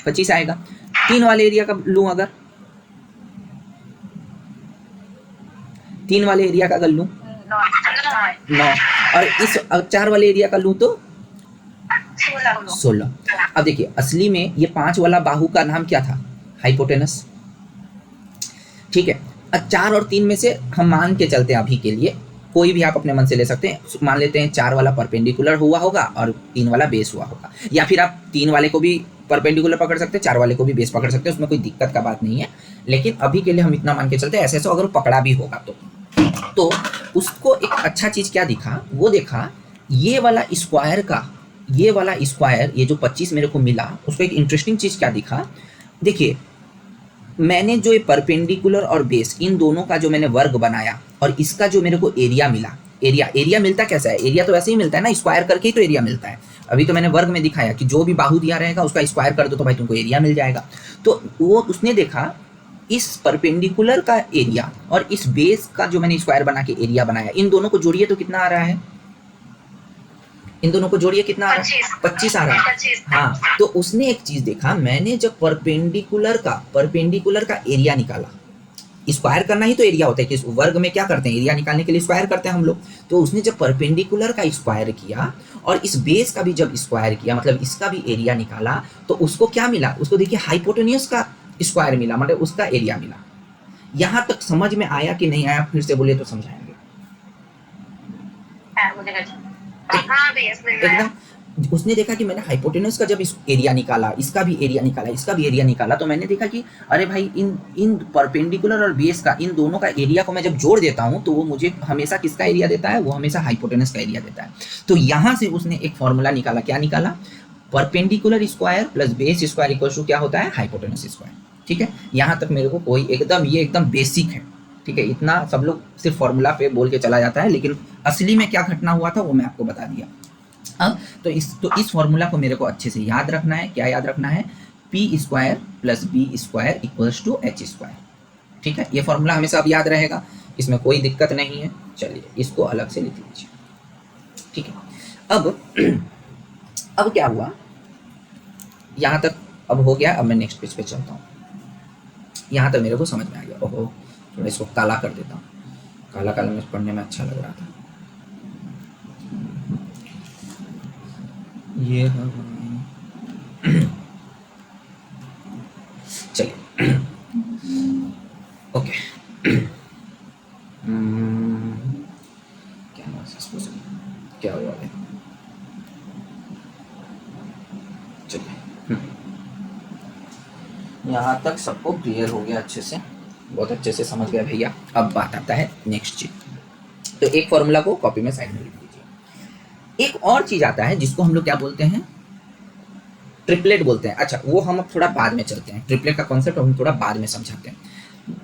25 आएगा। 3 वाले एरिया का लूँ अगर, 3 वाले एरिया का अगर लूँ 9, और इस 4 वाले एरिया का लूँ तो 16। अब देखिए असली में ये 5 वाला बाहु का नाम क्या था, हाइपोटेनस, ठीक है। अब 4 और 3 में से हम मान के चलते हैं अभी के लिए, कोई भी आप अपने मन से ले सकते हैं, मान लेते हैं 4 वाला परपेंडिकुलर हुआ होगा और 3 वाला बेस हुआ होगा, या फिर आप 3 वाले को भी परपेंडिकुलर पकड़ सकते हैं, 4 वाले को भी बेस पकड़ सकते हैं, उसमें कोई दिक्कत का बात नहीं है। लेकिन अभी के लिए हम इतना मान के चलते हैं, ऐसे अगर पकड़ा भी होगा तो उसको एक अच्छा चीज़ क्या दिखा, वो देखा ये वाला स्क्वायर, ये जो 25 मेरे को मिला, उसको एक इंटरेस्टिंग चीज़ क्या दिखा, देखिए मैंने जो ये परपेंडिकुलर और बेस इन दोनों का जो मैंने वर्ग बनाया और इसका जो मेरे को एरिया मिला, एरिया मिलता कैसा है, एरिया तो वैसे ही मिलता है ना, स्क्वायर करके ही तो एरिया मिलता है। अभी तो मैंने वर्ग में दिखाया कि जो भी बाहु दिया रहेगा उसका स्क्वायर कर दो तो भाई तुमको एरिया मिल जाएगा। तो वो उसने देखा इस परपेंडिकुलर का एरिया और इस बेस का जो मैंने स्क्वायर बना के एरिया बनाया, इन दोनों को जोड़िए तो कितना आ रहा है, इन दोनों को जोड़िए कितना आ रहा है, 25 आ रहा है। हाँ, तो उसने एक चीज देखा, मैंने जब परपेंडिकुलर का एरिया निकाला, स्क्वायर करना ही तो एरिया होता है कि वर्ग में क्या करते हैं, एरिया निकालने के लिए स्क्वायर करते हैं हम लोग। तो उसने जब परपेंडिकुलर का स्क्वायर किया और इस बेस का भी जब स्क्वायर किया, मतलब इसका भी एरिया निकाला, तो उसको क्या मिला, उसको देखिए हाइपोटेन्यूस का स्क्वायर मिला, मतलब उसका एरिया मिला। यहाँ तक समझ में आया कि नहीं आया, फिर से बोलिए तो समझाएंगे एकदम। उसने देखा कि मैंने हाइपोटेन्यूस का जब इस एरिया निकाला, इसका भी एरिया निकाला, इसका भी एरिया निकाला, तो मैंने देखा कि अरे भाई इन परपेंडिकुलर और बेस का, इन दोनों का एरिया को मैं जब जोड़ देता हूँ तो वो मुझे हमेशा किसका एरिया देता है, वो हमेशा हाइपोटेन्यूस का एरिया देता है। तो यहाँ से उसने एक फॉर्मूला निकाला, क्या निकाला, perpendicular square plus base square equal to क्या होता है, हाइपोटेन्यूस स्क्वायर। ठीक है, यहाँ तक मेरे को कोई एकदम बेसिक है, ठीक है। इतना सब लोग सिर्फ फॉर्मूला पे बोल के चला जाता है, लेकिन असली में क्या घटना हुआ था वो मैं आपको बता दिया। अब तो इस फॉर्मूला को मेरे को अच्छे से याद रखना है। क्या याद रखना है? P square plus B square equals to H square. ठीक है, ये फॉर्मूला हमेशा अब याद रहेगा, इसमें कोई दिक्कत नहीं है। चलिए इसको अलग से लिख लीजिए। ठीक है, अब क्या हुआ, यहाँ तक अब हो गया। अब मैं नेक्स्ट पेज पे चलता हूँ। यहाँ तक मेरे को समझ में आ गया। ओहो, थोड़ा इसको काला कर देता हूँ, काला काला में पढ़ने में अच्छा लग रहा था। ये चलिए ओके। क्या हुआ है? चलिए यहाँ तक सबको क्लियर हो गया अच्छे से, बहुत अच्छे से समझ गया भैया। अब बात आता है नेक्स्ट चीज। तो एक फॉर्मूला को कॉपी में साइड में लिख दीजिए। एक और चीज आता है जिसको हम लोग क्या बोलते हैं? ट्रिपलेट बोलते हैं। अच्छा, वो हम अब थोड़ा बाद में चलते हैं। ट्रिपलेट का कॉन्सेप्ट हम थोड़ा बाद में समझाते हैं।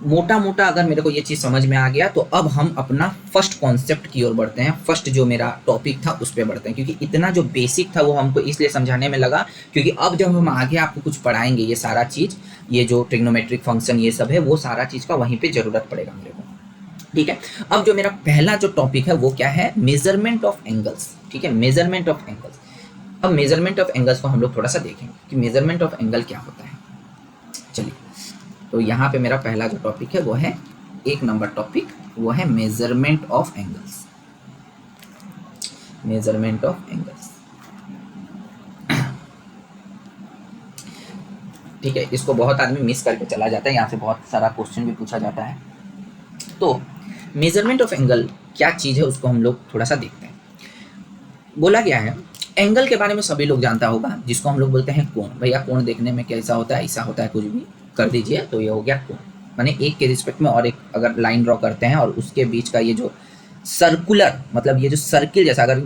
मोटा मोटा अगर मेरे को ये चीज़ समझ में आ गया तो अब हम अपना फर्स्ट कॉन्सेप्ट की ओर बढ़ते हैं। फर्स्ट जो मेरा टॉपिक था उस पर बढ़ते हैं, क्योंकि इतना जो बेसिक था वो हमको इसलिए समझाने में लगा क्योंकि अब जब हम आगे आपको कुछ पढ़ाएंगे ये सारा चीज़, ये जो ट्रिग्नोमेट्रिक फंक्शन ये सब है, वो सारा चीज़ का वहीं पर ज़रूरत पड़ेगा मेरे को। ठीक है, अब जो मेरा पहला जो टॉपिक है वो क्या है? Measurement of angles. ठीक है, मेजरमेंट ऑफ एंगल्स। अब मेजरमेंट ऑफ एंगल्स को हम लोग थोड़ा सा देखेंगे कि मेजरमेंट ऑफ एंगल क्या होता है। चलिए, तो यहाँ पे मेरा पहला जो टॉपिक है वो है 1 नंबर टॉपिक, वो है measurement of angles. Measurement of angles. ठीक है, इसको बहुत आदमी मिस करके चला जाता है, यहाँ से बहुत सारा क्वेश्चन भी पूछा जाता है। तो मेजरमेंट ऑफ एंगल क्या चीज़ है उसको हम लोग थोड़ा सा देखते हैं। बोला गया है एंगल के बारे में सभी लोग जानता होगा, जिसको हम लोग बोलते हैं कोण। भैया कोण देखने में कैसा होता है? ऐसा होता है, कुछ भी कर दीजिए तो ये हो गया कोण। माने एक के रिस्पेक्ट में और एक अगर लाइन ड्रॉ करते हैं और उसके बीच का ये जो सर्कुलर, मतलब ये जो सर्किल जैसा, अगर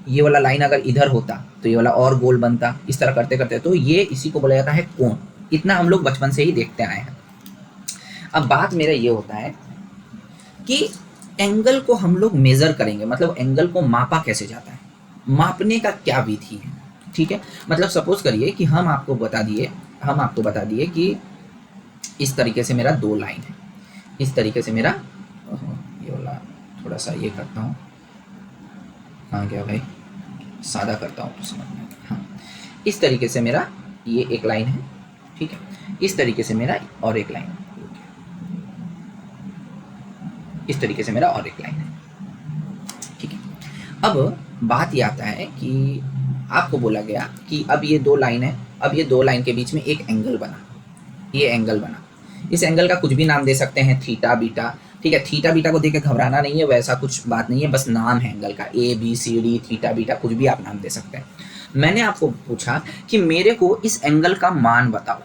ये वाला लाइन अगर इधर होता तो ये वाला और गोल बनता, इस तरह करते करते, तो ये इसी को बोला जाता है कोण। इतना हम लोग बचपन से ही देखते आए हैं। अब बात मेरा ये होता है कि एंगल को हम लोग मेजर करेंगे, मतलब एंगल को मापा कैसे जाता है, मापने का क्या विधि है। ठीक है, मतलब सपोज करिए कि हम आपको बता दिए कि इस तरीके से मेरा 2 लाइन है, इस तरीके से मेरा, ये वाला थोड़ा सा ये करता हूँ, कहाँ गया भाई, सादा करता हूँ तो समझ में। हाँ, इस तरीके से मेरा ये एक लाइन है। ठीक है, इस तरीके से मेरा और एक लाइन, इस तरीके से मेरा और एक लाइन है। ठीक है, अब बात ये आता है कि आपको बोला गया कि अब ये 2 लाइन है, अब ये 2 लाइन के बीच में एक एंगल बना, ये एंगल बना। इस एंगल का कुछ भी नाम दे सकते हैं, थीटा बीटा। ठीक है, थीटा बीटा को देख के घबराना नहीं है, वैसा कुछ बात नहीं है, बस नाम है एंगल का, ABCD थीटा बीटा, कुछ भी आप नाम दे सकते हैं। मैंने आपको पूछा कि मेरे को इस एंगल का मान बताओ,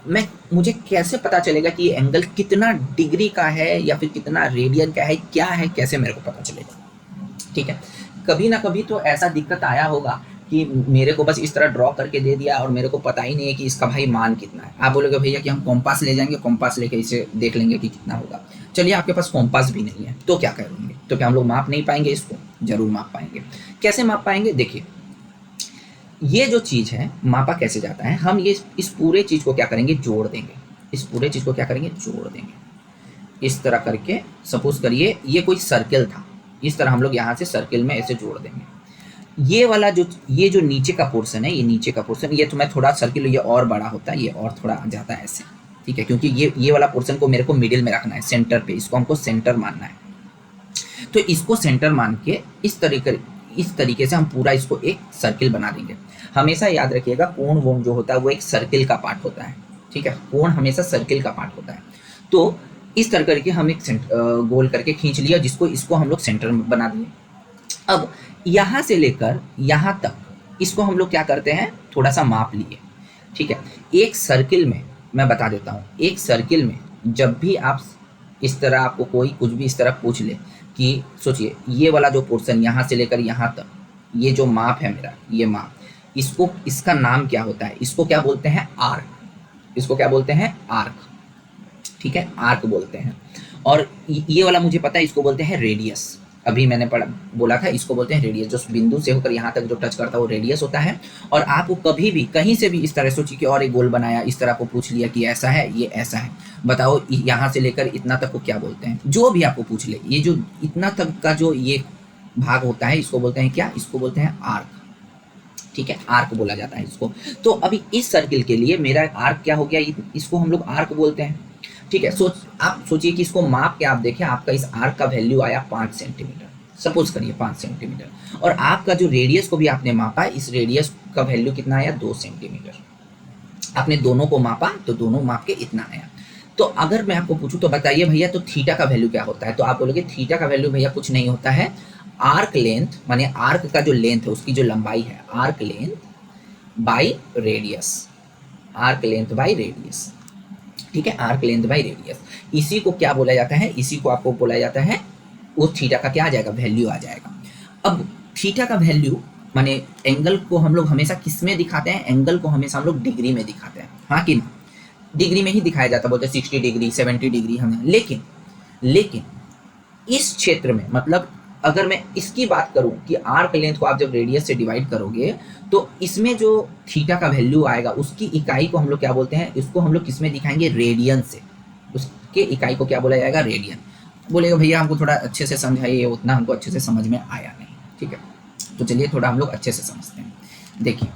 मुझे कैसे पता चलेगा कि ये एंगल कितना डिग्री का है या फिर कितना रेडियन का है, क्या है, कैसे मेरे को पता चलेगा। ठीक है, कभी ना कभी तो ऐसा दिक्कत आया होगा कि मेरे को बस इस तरह ड्रॉ करके दे दिया और मेरे को पता ही नहीं है कि इसका भाई मान कितना है। आप बोलोगे भैया कि हम कॉम्पास ले जाएंगे, कॉम्पास लेके इसे देख लेंगे कि कितना होगा। चलिए, आपके पास कॉम्पास भी नहीं है तो क्या करेंगे? तो क्या हम लोग माप नहीं पाएंगे? इसको जरूर माप पाएंगे। कैसे माप पाएंगे? देखिए, ये जो चीज़ है मापा कैसे जाता है, हम ये इस पूरे चीज़ को क्या करेंगे? जोड़ देंगे। इस पूरे चीज़ को क्या करेंगे? जोड़ देंगे। इस तरह करके सपोज करिए ये कोई सर्किल था, इस तरह हम लोग यहाँ से सर्किल में ऐसे जोड़ देंगे। ये वाला ये जो नीचे का पोर्शन है, ये नीचे का पोर्शन, ये तो मैं थोड़ा सर्किल, ये और बड़ा होता है, ये और थोड़ा आ जाता है ऐसे। ठीक है, क्योंकि ये वाला पोर्शन को मेरे को मिडिल में रखना है, सेंटर पे, इसको हमको सेंटर मानना है। तो इसको सेंटर मान के इस तरीके से हम पूरा इसको एक सर्किल बना देंगे। हमेशा याद रखिएगा, कोण वोण जो होता है वो एक सर्किल का पार्ट होता है। ठीक है, कोण हमेशा सर्किल का पार्ट होता है। तो इस तरह करके हम एक गोल करके खींच लिया, इसको हम लोग सेंटर में बना दिए। अब यहाँ से लेकर यहाँ तक इसको हम लोग क्या करते हैं? थोड़ा सा माप लिए। ठीक है, एक सर्किल में मैं बता देता हूँ, एक सर्किल में जब भी आप इस तरह, आपको कोई कुछ भी इस तरह पूछ ले कि सोचिए ये वाला जो पोर्शन यहाँ से लेकर यहाँ तक, ये जो माप है मेरा, ये माप, इसका नाम क्या होता है? इसको क्या बोलते हैं? आर्क। इसको क्या बोलते हैं? आर्क। ठीक है, आर्क बोलते हैं। और ये वाला मुझे पता है, इसको बोलते हैं रेडियस। अभी मैंने बोला था इसको बोलते हैं रेडियस। जो बिंदु से होकर यहाँ तक जो टच करता है वो रेडियस होता है। और आपको कभी भी कहीं से भी इस तरह सोचिए कि और एक गोल बनाया, इस तरह को पूछ लिया कि ऐसा है, ये ऐसा है, बताओ यहाँ से लेकर इतना तक को क्या बोलते हैं। जो भी आपको पूछ ले, ये जो इतना तक का जो ये भाग होता है इसको बोलते हैं क्या, इसको बोलते हैं आर्क। ठीक है, आर्क बोला जाता है इसको। तो अभी इस सर्किल के लिए मेरा आर्क क्या हो गया, इसको हम लोग आर्क बोलते हैं। ठीक है, आप सोचिए कि इसको माप के आप देखें, आपका इस आर्क का वैल्यू आया 5 सेंटीमीटर, सपोज करिए 5 सेंटीमीटर, और आपका जो रेडियस को भी आपने मापा, इस रेडियस का वैल्यू कितना आया, 2 सेंटीमीटर। आपने दोनों को मापा तो दोनों माप के इतना आया। तो अगर मैं आपको पूछूं तो बताइए भैया तो थीटा का वैल्यू क्या होता है, तो आप बोलोगे थीटा का वैल्यू भैया कुछ नहीं होता है, आर्क लेंथ माने आर्क का जो लेंथ है उसकी जो लंबाई है, arc length by radius, arc length by radius. ठीक है, आर्क लेंथ बाई रेडियस, इसी को क्या बोला जाता है, इसी को आपको बोला जाता है, वो थीटा का क्या आ जाएगा, वैल्यू आ जाएगा। अब थीटा का वैल्यू माने एंगल को हम लोग हमेशा किस में दिखाते हैं, एंगल को हमेशा हम लोग डिग्री में दिखाते हैं, हाँ कि ना, डिग्री में ही दिखाया जाता है, बोलते हैं 60 डिग्री 70 डिग्री हमें। लेकिन इस क्षेत्र में मतलब अगर मैं इसकी बात करूं कि आर्क लेंथ को आप जब रेडियस से डिवाइड करोगे तो इसमें जो थीटा का वैल्यू आएगा उसकी इकाई को हम लोग क्या बोलते हैं, इसको हम लोग किस में दिखाएंगे, रेडियन से, उसके इकाई को क्या बोला जाएगा, रेडियन। बोलेगा भैया हमको थोड़ा अच्छे से समझाइए, उतना हमको अच्छे से समझ में आया नहीं। ठीक है, तो चलिए थोड़ा हम लोग अच्छे से समझते हैं। देखिए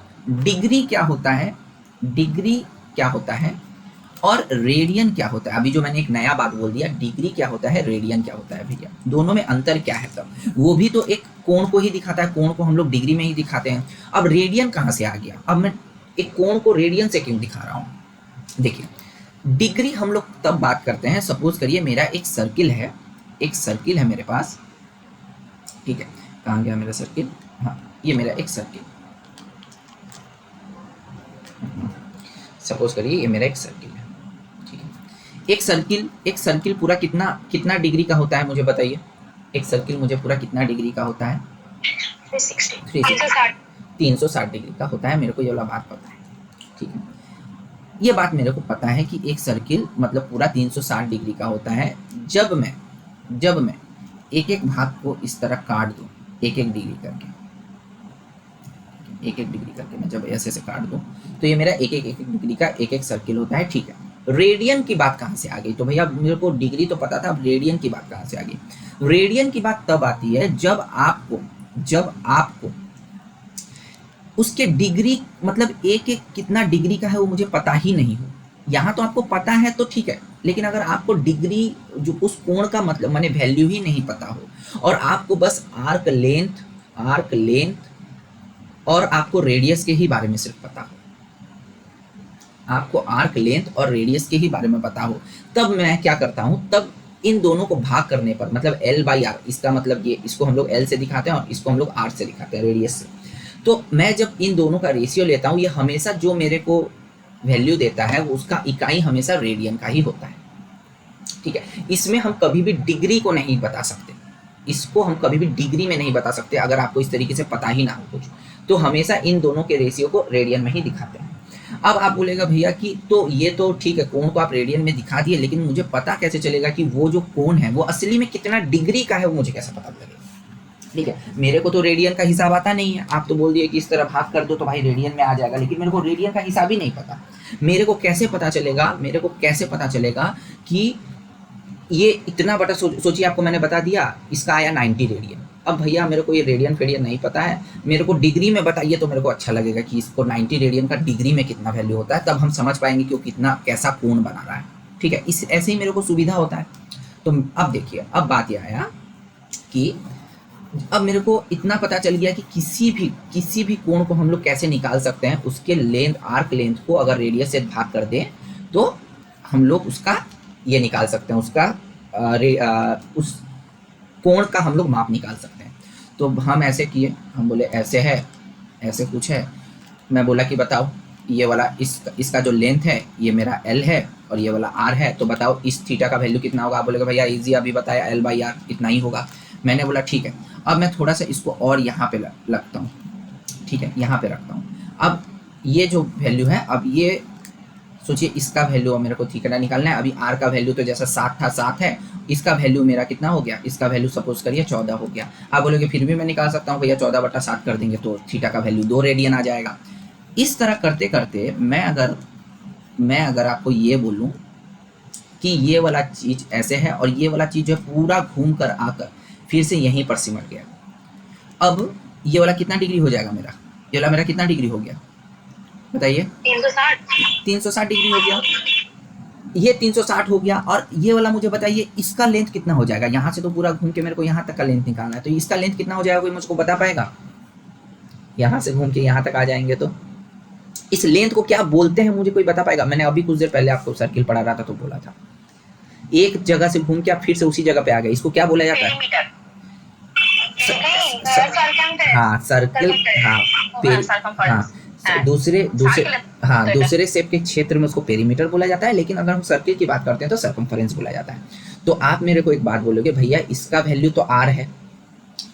डिग्री क्या होता है, डिग्री क्या होता है और रेडियन क्या होता है। अभी जो मैंने एक नया बात बोल दिया, डिग्री क्या होता है, रेडियन क्या होता है, भैया दोनों में अंतर क्या है। तब वो भी तो एक कोण को ही दिखाता है, कोण को हम लोग डिग्री में ही दिखाते हैं। अब रेडियन कहाँ से आ गया, अब मैं एक कोण को रेडियन से क्यों दिखा रहा हूँ। देखिए डिग्री हम लोग तब बात करते हैं, सपोज करिए मेरा एक सर्किल है, एक सर्किल है मेरे पास। ठीक है, कहाँ गया मेरा सर्किल, हाँ ये मेरा एक सर्किल, सपोज करिए ये मेरा एक सर्किल है। ठीक है, एक सर्किल पूरा कितना डिग्री का होता है मुझे बताइए, एक सर्किल मुझे पूरा कितना डिग्री का होता है, 360 डिग्री का होता है, मेरे को ये वाला बात पता है। ठीक है, ये बात मेरे को पता है कि एक सर्किल मतलब पूरा 360 डिग्री का होता है। जब मैं एक एक भाग को इस तरह काट दूं, एक एक डिग्री करके, एक एक डिग्री करके मैं जब ऐसे काट दूं तो ये मेरा एक एक डिग्री का एक एक सर्किल होता है। ठीक है, रेडियन की बात कहाँ से आ गई, तो भैया मेरे को डिग्री तो पता था, अब रेडियन की बात कहाँ से आ गई। रेडियन की बात तब आती है जब आपको उसके डिग्री मतलब एक एक कितना डिग्री का है वो मुझे पता ही नहीं हो। यहाँ तो आपको पता है तो ठीक है, लेकिन अगर आपको डिग्री जो उस कोण का मतलब माने वैल्यू ही नहीं पता हो और आपको बस आर्क लेंथ और आपको रेडियस के ही बारे में सिर्फ पता हो, आपको आर्क लेंथ और रेडियस के ही बारे में पता हो, तब मैं क्या करता हूँ, तब इन दोनों को भाग करने पर मतलब L बाई आर, इसका मतलब ये, इसको हम लोग L से दिखाते हैं और इसको हम लोग R से दिखाते हैं, रेडियस से। तो मैं जब इन दोनों का रेशियो लेता हूँ, ये हमेशा जो मेरे को वैल्यू देता है उसका इकाई हमेशा रेडियन का ही होता है। ठीक है, इसमें हम कभी भी डिग्री को नहीं बता सकते, इसको हम कभी भी डिग्री में नहीं बता सकते अगर आपको इस तरीके से पता ही ना हो कुछ, तो हमेशा इन दोनों के रेशियो को रेडियन में ही दिखाते हैं। अब आप बोलेगा भैया कि तो ये तो ठीक है, कोण को आप रेडियन में दिखा दिए, लेकिन मुझे पता कैसे चलेगा कि वो जो कोण है वो असली में कितना डिग्री का है, वो मुझे कैसे पता लगेगा। ठीक है, मेरे को तो रेडियन का हिसाब आता नहीं है, आप तो बोल दिए कि इस तरह भाग कर दो तो भाई रेडियन में आ जाएगा, लेकिन मेरे को रेडियन का हिसाब ही नहीं पता। मेरे को कैसे पता चलेगा कि ये इतना बटा, सोचिए आपको मैंने बता दिया इसका आया 90 रेडियन। अब भैया मेरे को ये रेडियन फेडियन नहीं पता है, मेरे को डिग्री में बताइए तो मेरे को अच्छा लगेगा कि इसको 90 रेडियन का डिग्री में कितना वैल्यू होता है, तब हम समझ पाएंगे कि वो कितना कैसा कोण बना रहा है। ठीक है, इस ऐसे ही मेरे को सुविधा होता है। तो अब देखिए, अब बात यह आया कि अब मेरे को इतना पता चल गया कि किसी भी कोण को हम लोग कैसे निकाल सकते हैं, उसके लेंथ, आर्क लेंथ को अगर रेडियस से भाग कर दें तो हम लोग उसका ये निकाल सकते हैं, उस कोण का हम लोग माप निकाल सकते हैं। तो हम ऐसे किए, हम बोले ऐसे है, ऐसे कुछ है, मैं बोला कि बताओ ये वाला इसका जो लेंथ है ये मेरा L है और ये वाला R है, तो बताओ इस थीटा का वैल्यू कितना होगा। आप बोलेगा भैया इजी, अभी बताया L बाई आर इतना ही होगा। मैंने बोला ठीक है, अब मैं थोड़ा सा इसको और यहाँ पे लगता हूँ। ठीक है, यहाँ पे रखता हूँ। अब ये जो वैल्यू है, अब ये सोचिए इसका वैल्यू मेरे को थीटा निकालना है। अभी R का वैल्यू तो जैसा 7 था 7 है, इसका वैल्यू मेरा कितना हो गया, इसका वैल्यू सपोज करिए 14 हो गया। आप बोलोगे फिर भी मैं निकाल सकता हूँ भैया 14/7 कर देंगे तो थीटा का वैल्यू 2 रेडियन आ जाएगा। इस तरह करते करते मैं अगर आपको ये बोलूँ कि ये वाला चीज़ ऐसे है और ये वाला चीज़ जो है पूरा घूम कर आकर फिर से यहीं पर सिमट गया, अब ये वाला कितना डिग्री हो जाएगा मेरा, ये वाला मेरा कितना डिग्री हो गया बताइए? 360 डिग्री हो गया। ये 360 हो गया और ये वाला मुझे बताइए इसका लेंथ कितना हो जाएगा? यहाँ से तो पूरा घूम के मेरे को यहाँ तक का लेंथ निकालना है, तो इसका लेंथ कितना हो जाएगा कोई मुझको बता पाएगा? यहाँ से घूम के यहाँ तक आ जाएंगे तो इस लेंथ को क्या बोलते हैं मुझे कोई बता पाएगा? मैंने अभी कुछ देर पहले आपको सर्किल पढ़ा रहा था तो बोला था, एक जगह से घूम के आप फिर से उसी जगह पे आ गए, इसको क्या बोला जाता है? हाँ सर्किल, दूसरे शेप के क्षेत्र में उसको पेरीमीटर बोला जाता है, लेकिन अगर हम सर्किल की बात करते हैं तो सर्कमफरेंस बोला जाता है। तो आप मेरे को एक बात बोलोगे भैया इसका वैल्यू तो r है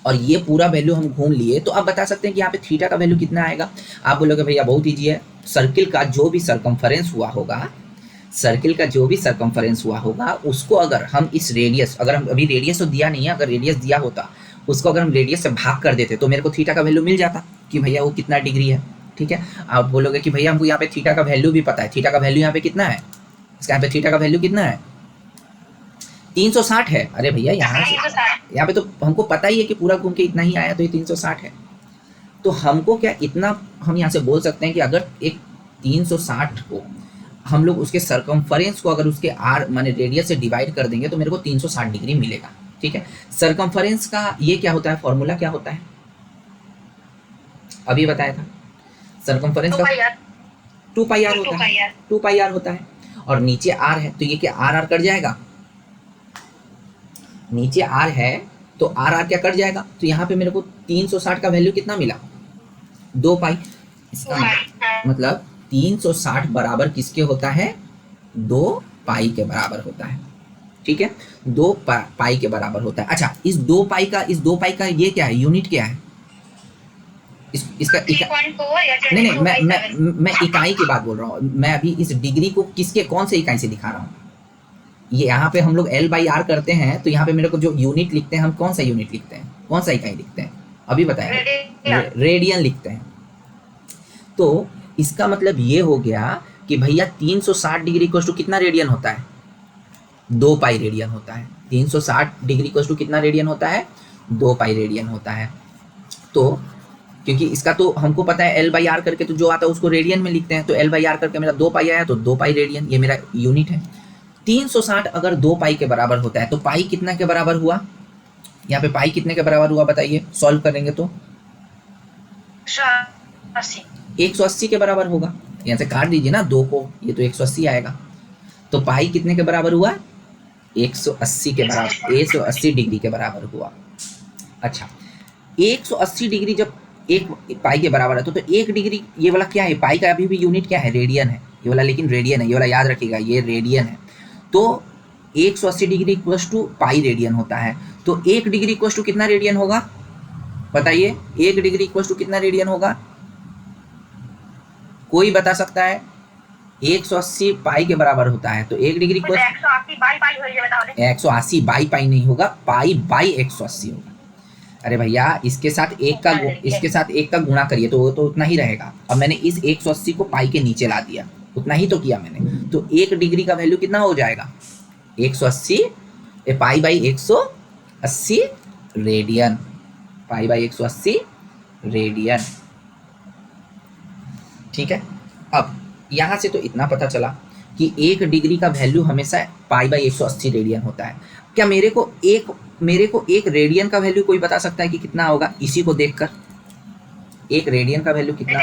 और ये पूरा वैल्यू हम घूम लिए, तो आप बता सकते हैं कि यहाँ पे थीटा का वैल्यू कितना आएगा? आप बोलोगे भैया बहुत ईजी है, सर्किल का जो भी सर्कमफरेंस हुआ होगा उसको अगर हम इस रेडियस, अगर हम अभी रेडियस तो दिया नहीं है, अगर रेडियस दिया होता उसको अगर हम रेडियस से भाग कर देते तो मेरे को थीटा का वैल्यू मिल जाता कि भैया वो कितना डिग्री है। ठीक है, आप बोलोगे कि भैया हमको यहाँ पे थीटा का वैल्यू भी पता है, थीटा का वैल्यू यहाँ पे कितना है, इसका यहाँ पे थीटा का वैल्यू कितना है? 360 है। अरे भैया यहाँ पे तो हमको पता ही है कि पूरा घूम के इतना ही आया, तो ये 360 है। तो हमको क्या इतना, हम यहाँ से बोल सकते हैं कि अगर एक 360 को हम लोग उसके सर्कमफरेंस को अगर उसके आर माने रेडियस से डिवाइड कर देंगे तो मेरे को 360 डिग्री मिलेगा। ठीक है, सर्कमफरेंस का ये क्या होता है, फॉर्मूला क्या होता है? अभी बताया था, सर्कमफरेंस का 2 पाई आर होता है, 2 पाई आर होता है और नीचे आर है तो ये क्या आर कट जाएगा? नीचे आर है तो आर क्या कट जाएगा? तो यहाँ पे मेरे को 360 का वैल्यू कितना मिला? 2 पाई। इसका मतलब 360 बराबर किसके होता है? 2 पाई के बराबर होता है। ठीक है, 2 पाई के बराबर होता है। अच्छा, इस 2 पाई का ये क्या है, यूनिट क्या है? इसका नहीं, मैं इकाई की बात बोल रहा हूँ। मैं अभी इस डिग्री को किसके कौन से इकाई से दिखा रहा हूँ? ये यहाँ पे हम लोग L/R करते हैं तो यहाँ पे मेरे को जो यूनिट लिखते हैं, हम कौन सा यूनिट लिखते हैं, कौन सा इकाई लिखते हैं? अभी बताया, रेडियन लिखते हैं। तो इसका मतलब ये हो गया कि भैया 360 डिग्री इक्वल टू कितना रेडियन होता है? 2 पाई रेडियन होता है। 360 डिग्री इक्वल टू कितना रेडियन होता है? 2 पाई रेडियन होता है। तो क्योंकि इसका तो हमको पता है L/R करके तो जो आता है उसको रेडियन में लिखते हैं, तो L/R करके मेरा 2 पाई आया तो 2 पाई रेडियन, ये मेरा यूनिट है। 360 अगर 2 पाई के बराबर होता है तो पाई कितना के बराबर हुआ? यहाँ पे पाई कितने के बराबर हुआ बताइए? सॉल्व करेंगे तो 180 के बराबर होगा। यहाँ से काट दीजिए ना 2 को, ये तो 180 आएगा। तो पाई कितने के बराबर हुआ? 180 के बराबर, 180 डिग्री के बराबर हुआ। अच्छा, 180 डिग्री जब 1 पाई के बराबर है तो 1 डिग्री, ये वाला क्या है? पाई का अभी भी यूनिट क्या है? रेडियन है ये वाला, लेकिन रेडियन है ये वाला, याद रखिएगा ये रेडियन है। तो 180 degree equal to pi radian होता है। तो 1 डिग्री इक्वल टू कितना रेडियन होगा बताइए? 1 डिग्री इक्वल टू कितना रेडियन होगा? कोई बता सकता है? 180 पाई के बराबर होता है तो 1 डिग्री इक्वल 180 बाई पाई नहीं होगा, पाई बाई 180 होगा। अरे भैया इसके साथ एक का गुणा करिए तो वो तो उतना ही रहेगा। अब मैंने इस 180 को पाई के नीचे ला दिया, उतना ही तो किया मैंने। तो 1 डिग्री का वैल्यू कितना हो जाएगा? 180 pi by 180 radian, pi by 180 radian. ठीक है, अब यहाँ से तो इतना पता चला कि 1 डिग्री का वैल्यू हमेशा पाई बाई 180 रेडियन होता है। क्या मेरे को एक रेडियन का वैल्यू कोई बता सकता है कि कितना होगा? इसी को देखकर 1 रेडियन का वैल्यू कितना?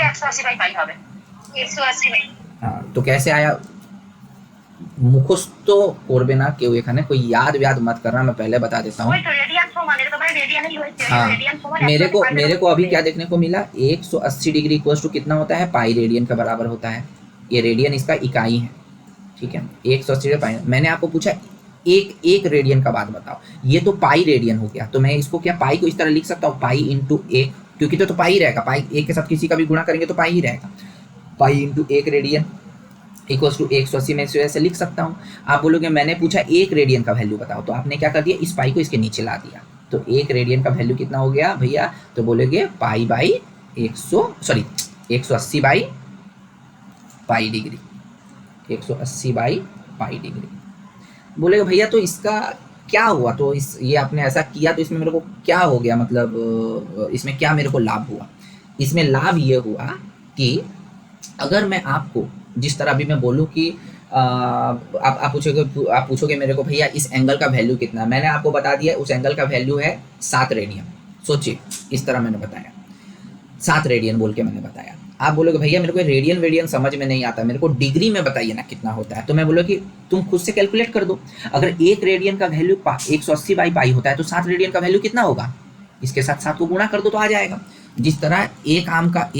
180 हाँ, तो कैसे आया? मुखस्त करबे ना केउ एखाने, कोई याद व्याद मत करना, मैं पहले बता देता हूँ। हाँ, मेरे को अभी क्या देखने को मिला? 180 डिग्री इक्वल टू कितना होता है? पाई रेडियन का बराबर होता है। ये रेडियन इसका इकाई है। ठीक है, 180 पाई। मैंने आपको पूछा एक रेडियन का बात बताओ, ये तो पाई रेडियन हो गया, तो मैं इसको क्या पाई को इस तरह लिख सकता हूँ? पाई इंटू 1, क्योंकि तो पाई रहेगा, पाई 1 के साथ किसी का भी गुणा करेंगे तो पाई ही रहेगा। Pi into 1 radian, equals to 180 में इसे ऐसे लिख सकता हूँ। आप बोलोगे मैंने पूछा 1 रेडियन का वैल्यू बताओ, तो आपने क्या कर दिया, इस पाई को इसके नीचे ला दिया, तो 1 रेडियन का वैल्यू कितना हो गया भैया, तो बोलोगे pi by 180 by pi degree, 180 by pi degree. बोलेगा भैया तो इसका क्या हुआ, तो ये आपने ऐसा किया तो इसमें मेरे को क्या हो गया, मतलब इसमें क्या मेरे को लाभ हुआ। इसमें लाभ ये हुआ कि अगर मैं आपको जिस तरह अभी मैं बोलूँ कि आप पूछोगे मेरे को भैया इस एंगल का वैल्यू कितना, मैंने आपको बता दिया उस एंगल का वैल्यू है 7 रेडियन। सोचिए इस तरह मैंने बताया, 7 रेडियन बोल के मैंने बताया। आप बोलोगे भैया मेरे को रेडियन समझ में नहीं आता, मेरे को डिग्री में बताइए ना कितना होता है, तो मैं बोलो कि तुम खुद से कैलकुलेट कर दो। अगर 1 रेडियन का वैल्यू 180 बाई पाई होता है तो 7 रेडियन का वैल्यू कितना होगा, इसके साथ 7 को गुणा कर दो तो आ जाएगा। जिस तरह एक आम का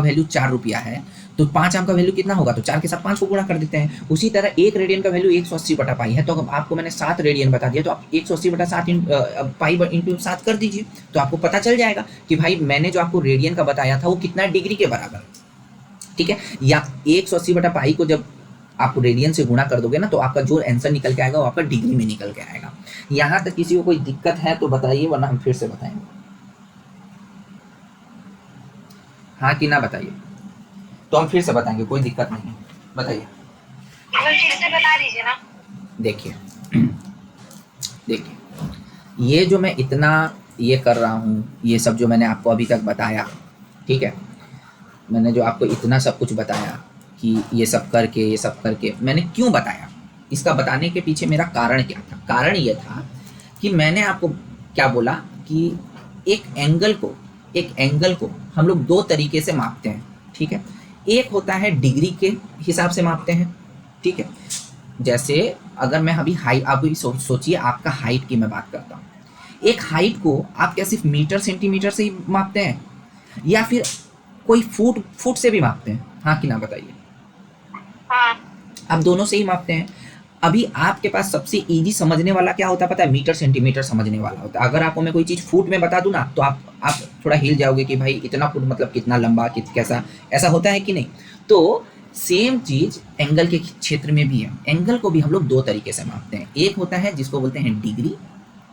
वैल्यू 4 रुपया है, तो 5 आम का वैल्यू कितना होगा, तो 4 के साथ 5 को गुणा कर देते हैं। उसी तरह 1 रेडियन का वैल्यू 180 बटा पाई है, तो अब आपको मैंने 7 रेडियन बता दिया, तो आप 180 बटा 7 पाई इंटू 7 कर दीजिए, तो आपको पता चल जाएगा कि भाई मैंने जो आपको रेडियन का बताया था वो कितना डिग्री के बराबर। ठीक है, या 180 बटा पाई को जब आप रेडियन से गुणा कर दोगे ना, तो आपका जो आंसर निकल के आएगा वो आपका डिग्री में निकल के आएगा। यहाँ तक किसी को कोई दिक्कत है तो बताइए, वरना हम फिर से बताएंगे। हाँ कि ना बताइए, तो हम फिर से बताएंगे, कोई दिक्कत नहीं है, बताइए। फिर से बता दीजिए ना। देखिए ये जो मैं इतना ये कर रहा हूँ, ये सब जो मैंने आपको अभी तक बताया, ठीक है, मैंने जो आपको इतना सब कुछ बताया कि ये सब करके मैंने क्यों बताया, इसका बताने के पीछे मेरा कारण क्या था। कारण ये था कि मैंने आपको क्या बोला कि एक एंगल को हम लोग 2 तरीके से मापते हैं। ठीक है, एक होता है डिग्री के हिसाब से मापते हैं। ठीक है, जैसे अगर मैं अभी हाइट, आप भी सोचिए आपका हाइट की मैं बात करता हूँ, एक हाइट को आप क्या सिर्फ मीटर सेंटीमीटर से ही मापते हैं, या फिर कोई फुट से भी मापते हैं, हाँ कि ना बताइए। हाँ। आप दोनों से ही मापते हैं। अभी आपके पास सबसे इजी समझने वाला क्या होता है पता है, मीटर सेंटीमीटर समझने वाला होता है। अगर आपको मैं कोई चीज़ फुट में बता दूं ना, तो आप थोड़ा हिल जाओगे कि भाई इतना फुट मतलब कितना लंबा, कैसा, ऐसा होता है कि नहीं। तो सेम चीज़ एंगल के क्षेत्र में भी है। एंगल को भी हम लोग 2 तरीके से मापते हैं। एक होता है जिसको बोलते हैं डिग्री,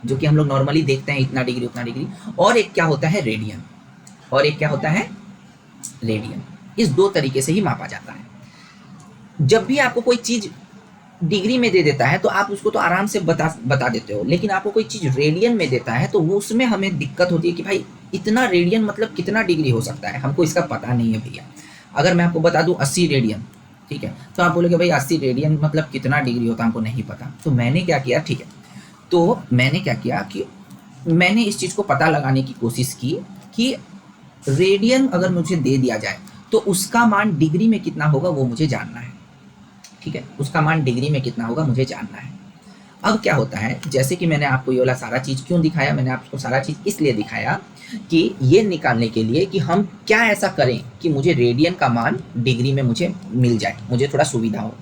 जो कि हम लोग नॉर्मली देखते हैं इतना डिग्री उतना डिग्री, और एक क्या होता है रेडियन, इस 2 तरीके से ही मापा जाता है। जब भी आपको कोई चीज़ डिग्री में दे देता है तो आप उसको तो आराम से बता देते हो, लेकिन आपको कोई चीज़ रेडियन में देता है तो वो उसमें हमें दिक्कत होती है कि भाई इतना रेडियन मतलब कितना डिग्री हो सकता है, हमको इसका पता नहीं है भैया। अगर मैं आपको बता दूं 80 रेडियन, ठीक है, तो आप बोलोगे भाई 80 रेडियन मतलब कितना डिग्री होता है, हमको नहीं पता। तो मैंने क्या किया, ठीक है, तो मैंने क्या किया कि मैंने इस चीज़ को पता लगाने की कोशिश की कि रेडियन अगर मुझे दे दिया जाए तो उसका मान डिग्री में कितना होगा वो मुझे जानना है। ठीक है, उसका मान डिग्री में कितना होगा मुझे जानना है। अब क्या होता है, जैसे कि मैंने आपको ये वाला सारा चीज़ क्यों दिखाया, मैंने आपको सारा चीज़ इसलिए दिखाया कि ये निकालने के लिए कि हम क्या ऐसा करें कि मुझे रेडियन का मान डिग्री में मुझे मिल जाए, मुझे थोड़ा सुविधा हो।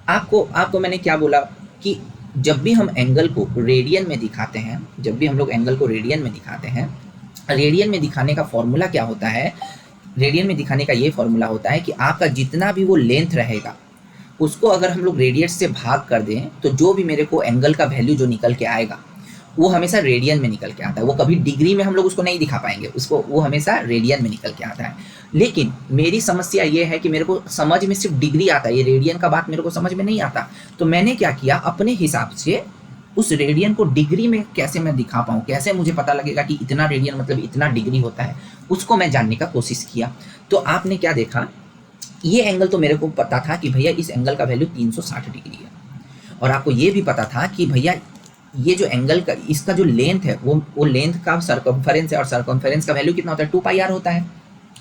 आपको मैंने क्या बोला कि जब भी हम एंगल को रेडियन में दिखाते हैं, रेडियन में दिखाने का फॉर्मूला क्या होता है, रेडियन में दिखाने का ये फॉर्मूला होता है कि आपका जितना भी वो लेंथ रहेगा उसको अगर हम लोग रेडियस से भाग कर दें तो जो भी मेरे को एंगल का वैल्यू जो निकल के आएगा वो हमेशा रेडियन में निकल के आता है। वो कभी डिग्री में हम लोग उसको नहीं दिखा पाएंगे, उसको वो हमेशा रेडियन में निकल के आता है। लेकिन मेरी समस्या ये है कि मेरे को समझ में सिर्फ डिग्री आता है, ये रेडियन का बात मेरे को समझ में नहीं आता। तो मैंने क्या किया, अपने हिसाब से उस रेडियन को डिग्री में कैसे मैं दिखा पाऊँ, कैसे मुझे पता लगेगा कि इतना रेडियन मतलब इतना डिग्री होता है, उसको मैं जानने का कोशिश किया। तो आपने क्या देखा, ये एंगल तो मेरे को पता था कि भैया इस एंगल का वैल्यू 360 डिग्री है, और आपको ये भी पता था कि भैया ये जो एंगल का इसका जो लेंथ है वो लेंथ का सर्कमफेरेंस है, और सर्कमफेरेंस का वैल्यू कितना होता है 2πr होता है।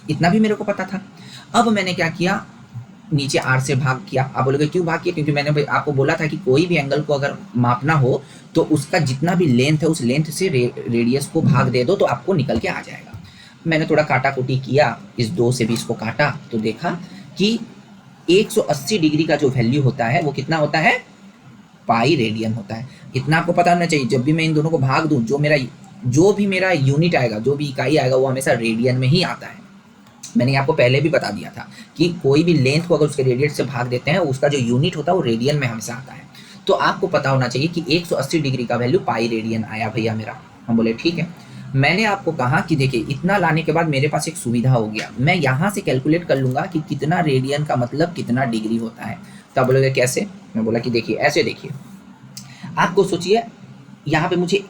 इतना भी मेरे को पता था। अब मैंने क्या किया, नीचे r से भाग किया। आप बोलोगे क्यों भाग किया, क्योंकि मैंने आपको बोला था कि कोई भी एंगल को अगर मापना हो तो उसका जितना भी लेंथ है उस लेंथ से रेडियस को भाग दे दो तो आपको निकल के आ जाएगा। मैंने थोड़ा काटा कुटी किया, इस 2 से भी इसको काटा तो देखा कि 180 डिग्री का जो वैल्यू होता है वो कितना होता है, पाई रेडियन होता है। इतना आपको पता होना चाहिए, जब भी मैं इन दोनों को भाग दूं जो भी मेरा यूनिट आएगा, जो भी इकाई आएगा वो हमेशा रेडियन में ही आता है। मैंने आपको पहले भी बता दिया था कि कोई भी लेंथ को अगर उसके रेडियन से भाग देते हैं, उसका जो यूनिट होता है वो रेडियन में हमेशा आता है। तो आपको पता होना चाहिए कि 180 डिग्री का वैल्यू पाई रेडियन आया भैया मेरा। हम बोले ठीक है। मैंने आपको कहा कि देखिए इतना लाने के बाद मेरे पास एक सुविधा हो गया, मैं यहाँ से कैलकुलेट कर लूँगा कि कितना रेडियन का मतलब कितना डिग्री होता है। तब बोलोगे कैसे? मैं बोला कि देखिए ऐसे देखिए, आपको सोचिए यहाँ पे मुझे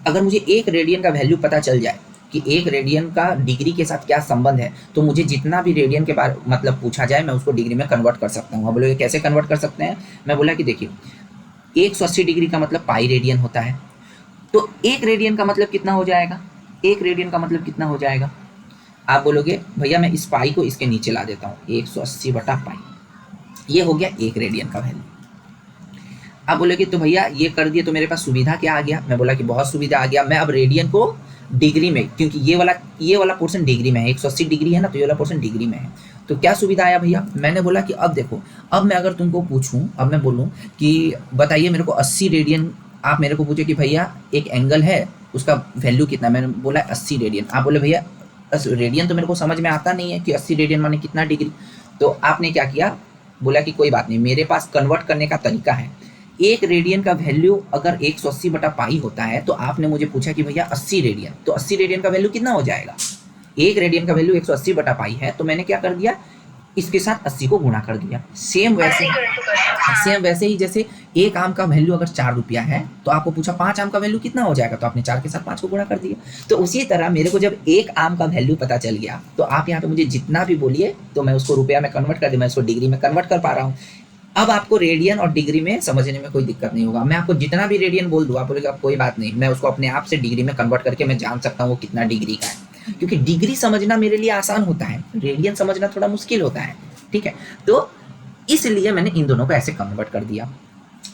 अगर मुझे एक रेडियन का वैल्यू पता चल जाए कि एक रेडियन का डिग्री के साथ क्या संबंध है, तो मुझे जितना भी रेडियन के बारे मतलब पूछा जाए मैं उसको डिग्री में कन्वर्ट कर सकता हूँ। अब बोलोगे कैसे कन्वर्ट कर सकते हैं? मैं बोला कि देखिए 180 डिग्री का मतलब पाई रेडियन होता है, तो एक रेडियन का मतलब कितना हो जाएगा? एक रेडियन का मतलब कितना हो जाएगा? आप बोलोगे भैया मैं इस पाई को इसके नीचे ला देता हूँ, 180 बटा पाई, ये हो गया एक रेडियन का वैल्यू। आप बोलोगे तो भैया ये कर दिए तो मेरे पास सुविधा क्या आ गया? मैं बोला कि बहुत सुविधा आ गया, मैं अब रेडियन को डिग्री में, क्योंकि ये वाला पोर्शन डिग्री में है, 180 डिग्री है ना, तो ये वाला पोर्शन डिग्री में है, तो क्या सुविधा आया भैया? मैंने बोला कि अब देखो, अब मैं अगर तुमको पूछूं, अब मैं बोलूं कि बताइए मेरे को 80 रेडियन, आप मेरे को पूछे कि भैया एक एंगल है उसका वैल्यू कितना, मैंने बोला 80 रेडियन। आप बोले भैया रेडियन तो मेरे को समझ में आता नहीं है कि 80 रेडियन माने कितना डिग्री। तो आपने क्या किया? बोला कि कोई बात नहीं, मेरे पास कन्वर्ट करने का तरीका है। एक रेडियन का वैल्यू अगर 180 बटा पाई होता है, तो आपने मुझे पूछा कि भैया 80 रेडियन, तो 80 रेडियन का वैल्यू कितना हो जाएगा? एक रेडियन का वैल्यू 180 बटा पाई है, तो मैंने क्या कर दिया? इसके साथ 80 को गुणा कर दिया। सेम वैसे ही जैसे एक आम का वैल्यू अगर 4 रुपया है, तो आपको पूछा 5 आम का वैल्यू कितना हो जाएगा, तो आपने 4 के साथ 5 को गुणा कर दिया। तो उसी तरह मेरे को जब एक आम का वैल्यू पता चल गया, तो आप यहाँ पे मुझे जितना भी बोलिए तो मैं उसको रुपया में कन्वर्ट कर दूँ, मैं उसको डिग्री में कन्वर्ट कर पा रहा हूँ। अब आपको रेडियन और डिग्री में समझने में कोई दिक्कत नहीं होगा। मैं आपको जितना भी रेडियन बोल दूँ, आप बोलेगा कोई बात नहीं, मैं उसको अपने आप से डिग्री में कन्वर्ट करके मैं जान सकता हूँ वो कितना डिग्री का है, क्योंकि डिग्री समझना मेरे लिए आसान होता है, रेडियन समझना थोड़ा मुश्किल होता है। ठीक है, तो इसलिए मैंने इन दोनों को ऐसे कन्वर्ट कर दिया।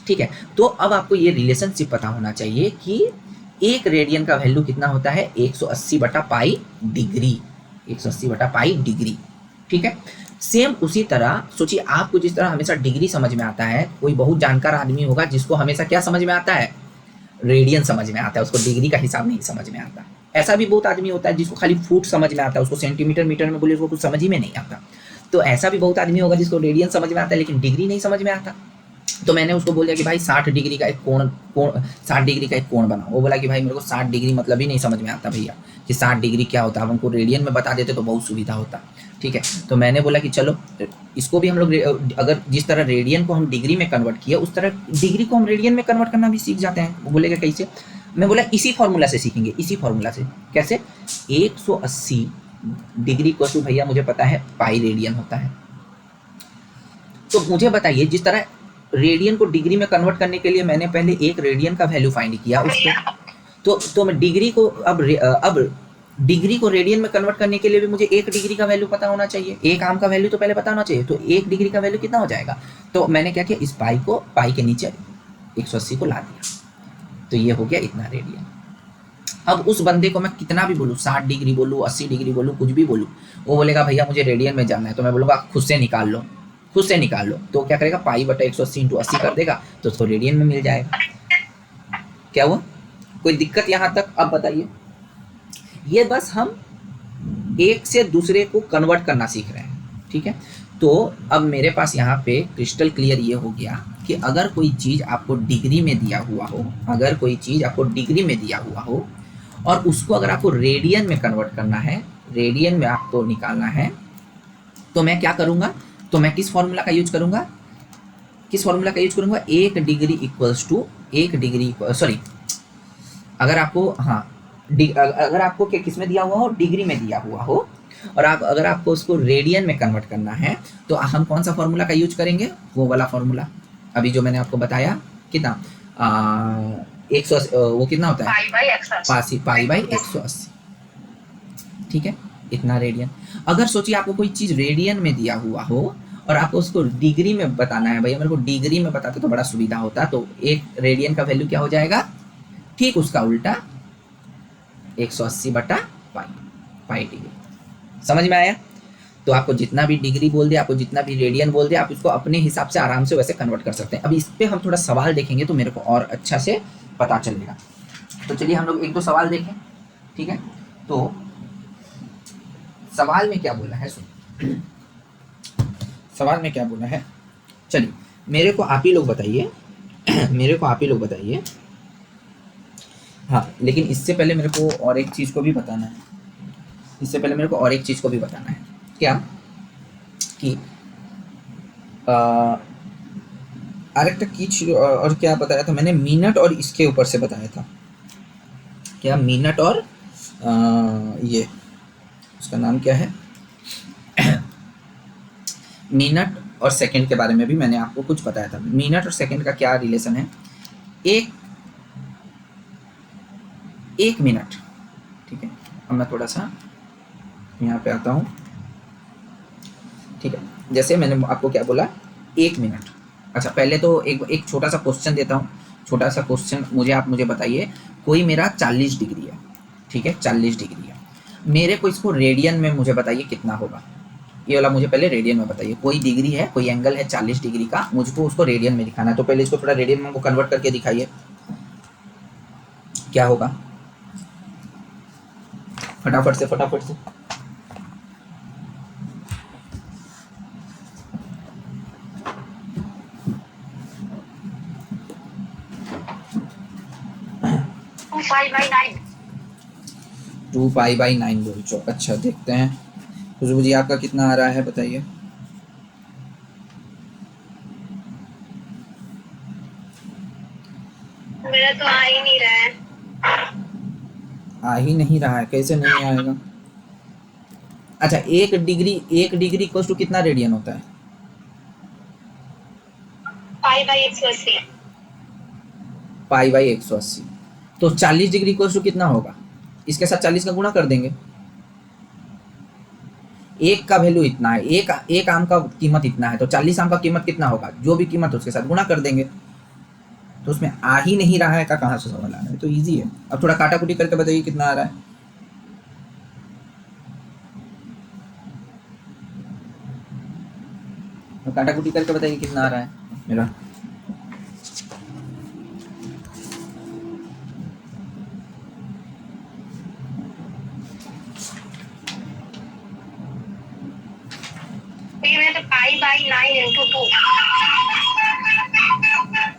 ठीक है, तो अब आपको ये रिलेशनशिप पता होना चाहिए कि एक रेडियन का वैल्यू कितना होता है? 180 बटा पाई डिग्री, 180 बटा पाई डिग्री। ठीक है, सेम उसी तरह सोचिए, आपको जिस तरह हमेशा डिग्री समझ में आता है, कोई बहुत जानकार आदमी होगा जिसको हमेशा क्या समझ में आता है? रेडियन समझ में आता है, उसको डिग्री का हिसाब नहीं समझ में आता। ऐसा भी बहुत आदमी होता है जिसको खाली फुट समझ में आता है, उसको सेंटीमीटर मीटर में बोले उसको कुछ समझ ही में नहीं आता। तो ऐसा भी बहुत आदमी होगा जिसको रेडियन समझ में आता है लेकिन डिग्री नहीं समझ में आता। तो मैंने उसको बोल दिया कि भाई 60 डिग्री का एक कोण 60 डिग्री का एक कोण बनाओ। वो बोला कि भाई मेरे को 60 डिग्री मतलब ही नहीं समझ में आता भैया कि 60 डिग्री क्या होता है, हमको रेडियन में बता देते तो बहुत सुविधा होता। ठीक है, तो मैंने बोला कि चलो इसको भी हम लोग अगर जिस तरह रेडियन को हम डिग्री में कन्वर्ट किया, उस तरह डिग्री को हम रेडियन में कन्वर्ट करना भी सीख जाते हैं। वो बोलेगा कैसे? मैं बोला इसी फॉर्मूला से सीखेंगे, इसी फॉर्मूला से। कैसे? 180 डिग्री को तो भैया मुझे पता है पाई रेडियन होता है। तो मुझे बताइए, जिस तरह रेडियन को डिग्री में कन्वर्ट करने के लिए मैंने पहले एक रेडियन का वैल्यू फाइंड किया उसको, तो मैं डिग्री को अब डिग्री को रेडियन में कन्वर्ट करने के लिए भी मुझे एक डिग्री का वैल्यू पता होना चाहिए, एक आम का वैल्यू तो पहले पता होना चाहिए। तो एक डिग्री का वैल्यू कितना हो जाएगा? तो मैंने क्या किया, इस पाई के नीचे 180 को ला दिया, तो ये हो गया इतना रेडियन। अब उस बंदे को मैं कितना भी बोलूँ, 60 डिग्री बोलूँ, 80 डिग्री बोलूँ, कुछ भी बोलूँ, वो बोलेगा भैया मुझे रेडियन में जानना है। तो मैं बोलूँगा खुद से निकाल लो, खुद से निकाल लो। तो क्या करेगा? पाई बटा 180 इंटू 80 कर देगा, तो उसको रेडियन में मिल जाएगा। क्या हुआ? कोई दिक्कत यहाँ तक? अब बताइए। ये बस हम एक से दूसरे को कन्वर्ट करना सीख रहे हैं। ठीक है, तो अब मेरे पास यहाँ पे क्रिस्टल क्लियर ये हो गया कि अगर कोई चीज़ आपको डिग्री में दिया हुआ हो, अगर कोई चीज़ आपको डिग्री में दिया हुआ हो और उसको अगर आपको रेडियन में कन्वर्ट करना है, रेडियन में आपको निकालना है, तो मैं क्या करूँगा? तो मैं किस फॉर्मूला का यूज करूँगा? एक डिग्री इक्वल्स टू एक डिग्री, सॉरी, अगर आपको अगर आपको किस में दिया हुआ हो? डिग्री में दिया हुआ हो, और अगर आपको उसको रेडियन में कन्वर्ट करना है, तो हम कौन सा फॉर्मूला का यूज करेंगे? वो वाला फॉर्मूला अभी जो मैंने आपको बताया, कितना 180, वो कितना होता है? Pi by 180। ठीक है, इतना रेडियन। अगर सोचिए आपको कोई चीज़ रेडियन में दिया हुआ हो और आपको उसको डिग्री में बताना है, भैया मेरे को डिग्री में बताते तो बड़ा सुविधा होता, तो एक रेडियन का वैल्यू क्या हो जाएगा? ठीक उसका उल्टा 180 बटा पाई डिग्री। समझ में आया? तो आपको जितना भी डिग्री बोल दे, आपको जितना भी रेडियन बोल दे, आप इसको अपने हिसाब से आराम से वैसे कन्वर्ट कर सकते हैं। अब इस पर हम थोड़ा सवाल देखेंगे तो मेरे को और अच्छा से पता चलेगा। तो चलिए हम लोग एक दो सवाल देखें। ठीक है, तो सवाल में क्या बोला है सुन, सवाल में क्या बोला है, चलिए मेरे को आप ही लोग बताइए मेरे को आप ही लोग बताइए। हाँ लेकिन इससे पहले मेरे को और एक चीज़ को भी बताना है, इससे पहले मेरे को और एक चीज़ को भी बताना है। क्या कि আরেকটা কি ছিল और क्या बताया था मैंने, मिनट और इसके ऊपर से बताया था, क्या मिनट और ये उसका नाम क्या है मिनट और सेकंड के बारे में भी मैंने आपको कुछ बताया था। मिनट और सेकंड का क्या रिलेशन है, एक मिनट, ठीक है। अब मैं थोड़ा सा यहाँ पे आता हूँ, ठीक है। जैसे मैंने आपको क्या बोला, एक मिनट। अच्छा पहले तो एक छोटा सा क्वेश्चन देता हूँ, छोटा सा क्वेश्चन मुझे बताइए, कोई मेरा 40 डिग्री है, ठीक है 40 डिग्री है, मेरे को इसको रेडियन में मुझे बताइए कितना होगा, ये वाला मुझे पहले रेडियन में बताइए। कोई डिग्री है, कोई एंगल है 40 डिग्री का, मुझको उसको रेडियन में दिखाना है, तो पहले इसको थोड़ा रेडियन में कन्वर्ट करके दिखाइए क्या होगा, फटाफट से फटाफट से। टू पाई बाई 9 बोल चो। अच्छा देखते हैं खुशबू जी आपका कितना आ रहा है बताइए। मेरा तो आ ही नहीं रहा है। आ ही नहीं रहा है, कैसे नहीं आएगा। अच्छा एक डिग्री इक्वल टू कितना रेडियन होता है, पाई बाई 180। Pi by 180। तो 40 डिग्री इक्वल टू कितना होगा, इसके साथ 40 का गुणा कर देंगे, एक का वैल्यू इतना है, एक आम का कीमत इतना है, तो 40 आम का कीमत कितना होगा, जो भी कीमत उसके साथ गुणा कर देंगे। तो उसमें आ ही नहीं रहा है का कहाँ से सवाल आ रहा है, तो इजी है। अब थोड़ा काटा कुटी करके बताइए कितना आ रहा है। तो काटा कुटी करके बताइए कितना आ रहा है मेरा। तो पाई बाई 9 इंटू 2।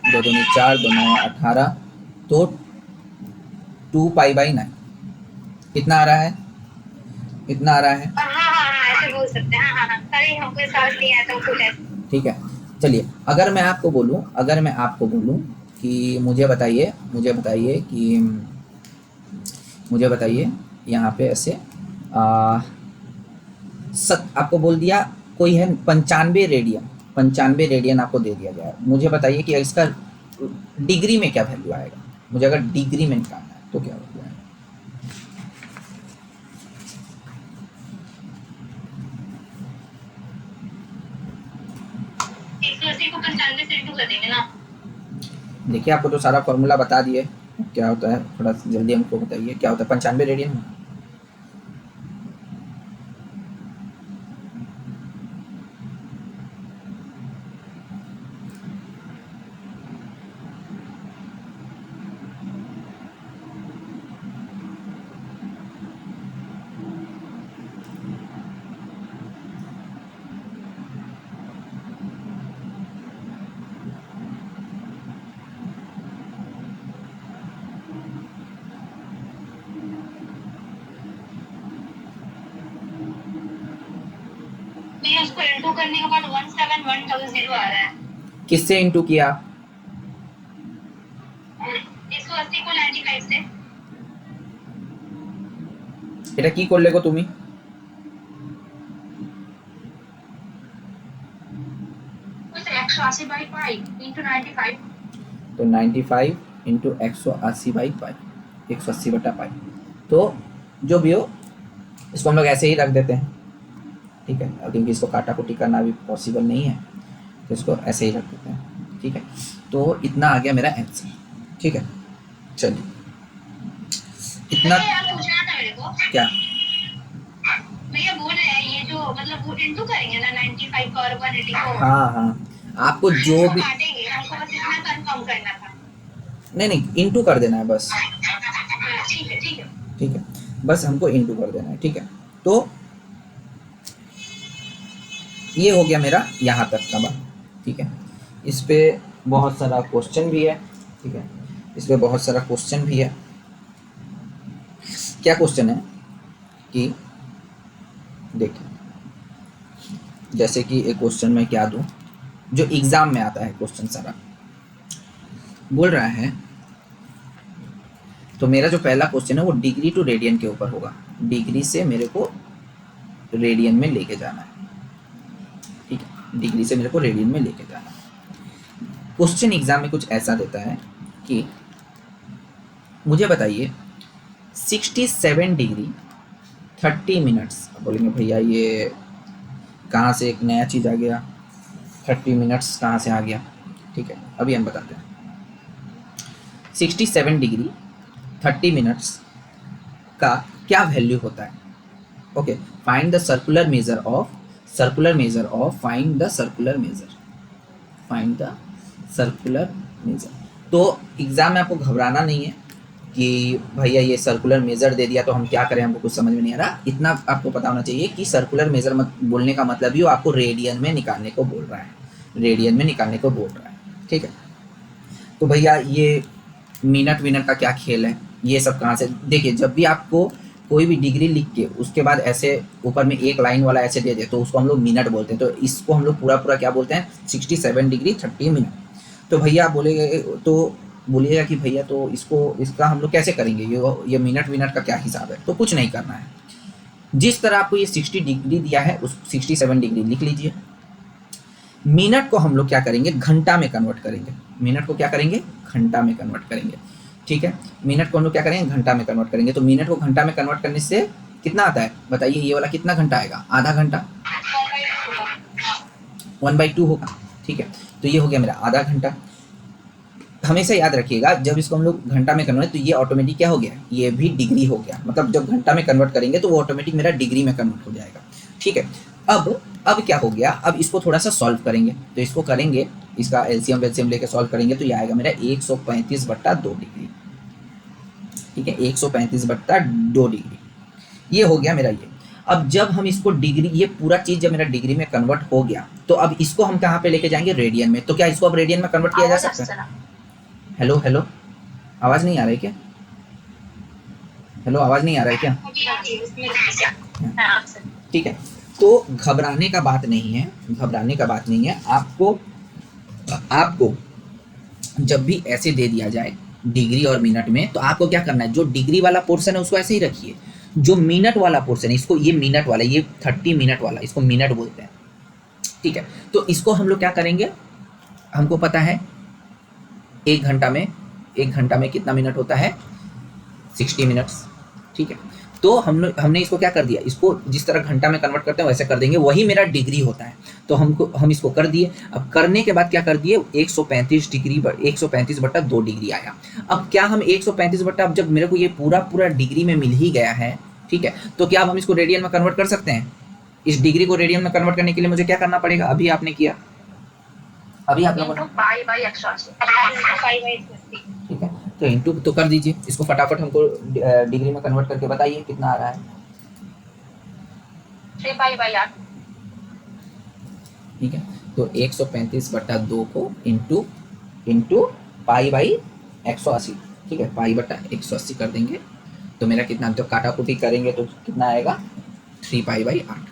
2 दूनी 4, 2 9 18, तो 2 पाई बाई 9 कितना आ रहा है, इतना आ रहा है। हाँ ऐसे बोल सकते हैं। हाँ सही, हमको समझ नहीं आया तो कुछ ऐसे। ठीक है चलिए, अगर मैं आपको बोलूं कि मुझे बताइए यहाँ पे ऐसे आपको बोल दिया कोई है 95 रेडियन आपको दे दिया जाए, मुझे बताइए कि इसका डिग्री में क्या वैल्यू आएगा, मुझे अगर डिग्री में निकालना है तो क्या वैल्यू आएगा। को 95 से इंटू कर देंगे ना। देखिए आपको तो सारा फॉर्मूला बता दिए, क्या होता है थोड़ा जल्दी हमको बताइए क्या होता है 95 रेडियन में। उसको इंटू करने के बाद 17100 आ रहा है। किससे इंटू किया, 180 को 95 से। এটা কি করলে গো তুমি। तो 180 बाई पाई इंटू 95। तो 95 इंटू 180 बाई पाई, 180 बटा पाई, तो जो भी हो इसको हम लोग ऐसे ही रख देते हैं, ठीक है। क्योंकि इसको काटा कुटी करना भी पॉसिबल नहीं है, तो इसको ऐसे ही रख देते हैं, ठीक है। तो इतना आ गया मेरा आंसर, ठीक है। चलिए इतना पूछना था मेरे को क्या, भैया बोल रहे हैं ये जो मतलब वो इंटू करेंगे ना 95 और 180 को। हाँ आपको जो भी काटेंगे, हमको बस इतना कंफर्म करना था। नहीं इंटू कर देना है बस, ठीक है ठीक है, बस हमको इंटू कर देना है, ठीक है। तो ये हो गया मेरा यहाँ तक का बात, ठीक है। इस पे बहुत सारा क्वेश्चन भी है, ठीक है, इस पे बहुत सारा क्वेश्चन भी है। क्या क्वेश्चन है कि देखिए, जैसे कि एक क्वेश्चन मैं क्या दूं जो एग्जाम में आता है, क्वेश्चन सारा बोल रहा है। तो मेरा जो पहला क्वेश्चन है वो डिग्री टू रेडियन के ऊपर होगा, डिग्री से मेरे को रेडियन में लेके जाना है, ठीक है, डिग्री से मेरे को रेडियन में लेके जाना है। क्वेश्चन एग्जाम में कुछ ऐसा देता है कि मुझे बताइए 67 डिग्री 30 मिनट्स। बोलेंगे भैया ये कहाँ से एक नया चीज़ आ गया, 30 मिनट्स कहाँ से आ गया, ठीक है, अभी हम बताते हैं। 67 डिग्री 30 मिनट्स का क्या वैल्यू होता है? Okay, find the circular measure of find the circular measure. तो एग्जाम में आपको घबराना नहीं है कि भैया ये सर्कुलर मेजर दे दिया तो हम क्या करें, हमको कुछ समझ में नहीं आ रहा। इतना आपको पता होना चाहिए कि सर्कुलर मेजर बोलने का मतलब ही वो आपको रेडियन में निकालने को बोल रहा है, रेडियन में निकालने को बोल रहा है, ठीक है। तो भैया ये मिनट का क्या खेल है, ये सब कहाँ से? देखिए, जब भी आपको कोई भी डिग्री लिख के उसके बाद ऐसे ऊपर में एक लाइन वाला ऐसे दे दे तो उसको हम लोग मिनट बोलते हैं। तो इसको हम लोग पूरा क्या बोलते हैं? 67 डिग्री 30 मिनट। तो भैया बोलिएगा कि भैया तो इसका हम लोग कैसे करेंगे, ये मिनट का क्या हिसाब है? तो कुछ नहीं करना है, जिस तरह आपको ये 60 डिग्री दिया है उस 67 डिग्री लिख लीजिए। मिनट को हम लोग क्या करेंगे? घंटा में कन्वर्ट करेंगे। मिनट को क्या करेंगे? घंटा में कन्वर्ट करेंगे, ठीक है। मिनट को हम लोग क्या करेंगे? घंटा में कन्वर्ट करेंगे। तो मिनट को घंटा में कन्वर्ट करने से कितना आता है बताइए? ये वाला कितना घंटा आएगा? आधा घंटा, 1/2 होगा, ठीक है। तो ये हो गया मेरा आधा घंटा। हमेशा याद रखिएगा जब इसको हम लोग घंटा में कन्वर्ट, तो ये ऑटोमेटिक क्या हो गया? ये भी डिग्री हो गया। मतलब जब घंटा में कन्वर्ट करेंगे तो वो ऑटोमेटिक मेरा डिग्री में कन्वर्ट हो जाएगा, ठीक है। अब क्या हो गया? अब इसको थोड़ा सा सॉल्व करेंगे। तो इसको करेंगे, इसका एलसीएम वेलसीएम लेके सॉल्व करेंगे तो ये आएगा मेरा 135/2 डिग्री, ठीक है, 135/2 डिग्री। ये हो गया मेरा ये। अब जब हम इसको डिग्री, ये पूरा चीज जब मेरा डिग्री में कन्वर्ट हो गया तो अब इसको हम कहाँ पे लेके जाएंगे? रेडियन में। तो क्या इसको अब रेडियन में कन्वर्ट किया जा सकता है? हेलो हेलो, आवाज नहीं आ रहा है क्या? हेलो, आवाज नहीं आ रहा है क्या? ठीक है, तो घबराने का बात नहीं है, घबराने का बात नहीं है। आपको जब भी ऐसे दे दिया जाए डिग्री और मिनट में, तो आपको क्या करना है? जो डिग्री वाला पोर्शन है उसको ऐसे ही रखिए, जो मिनट वाला पोर्शन है इसको, ये मिनट वाला, ये 30 मिनट वाला, इसको मिनट बोलते हैं, ठीक है। तो इसको हम लोग क्या करेंगे? हमको पता है एक घंटा में कितना मिनट होता है? 60 मिनट्स, ठीक है। तो हमने इसको क्या कर दिया? इसको जिस तरह घंटा में कन्वर्ट करते हैं वैसे कर देंगे, वही मेरा डिग्री होता है। तो हम इसको कर दिए। अब करने के बाद क्या कर दिए? 135/2 डिग्री आया। अब क्या हम 135 अब जब मेरे को ये पूरा डिग्री में मिल ही गया है, ठीक है, तो क्या अब हम इसको रेडियन में कन्वर्ट कर सकते हैं? इस डिग्री को रेडियन में कन्वर्ट करने के लिए मुझे क्या करना पड़ेगा? अभी आपने किया, अभी आप लोगों ने, ठीक है, तो इंटू तो कर दीजिए इसको फटाफट। हमको डिग्री में कन्वर्ट करके बताइए कितना आ रहा है? 3π/8, ठीक है। तो 135/2 को इंटू π/180, ठीक है, π/180 कर देंगे तो मेरा कितना, तो काटा कुटी करेंगे तो कितना आएगा? 3π/8,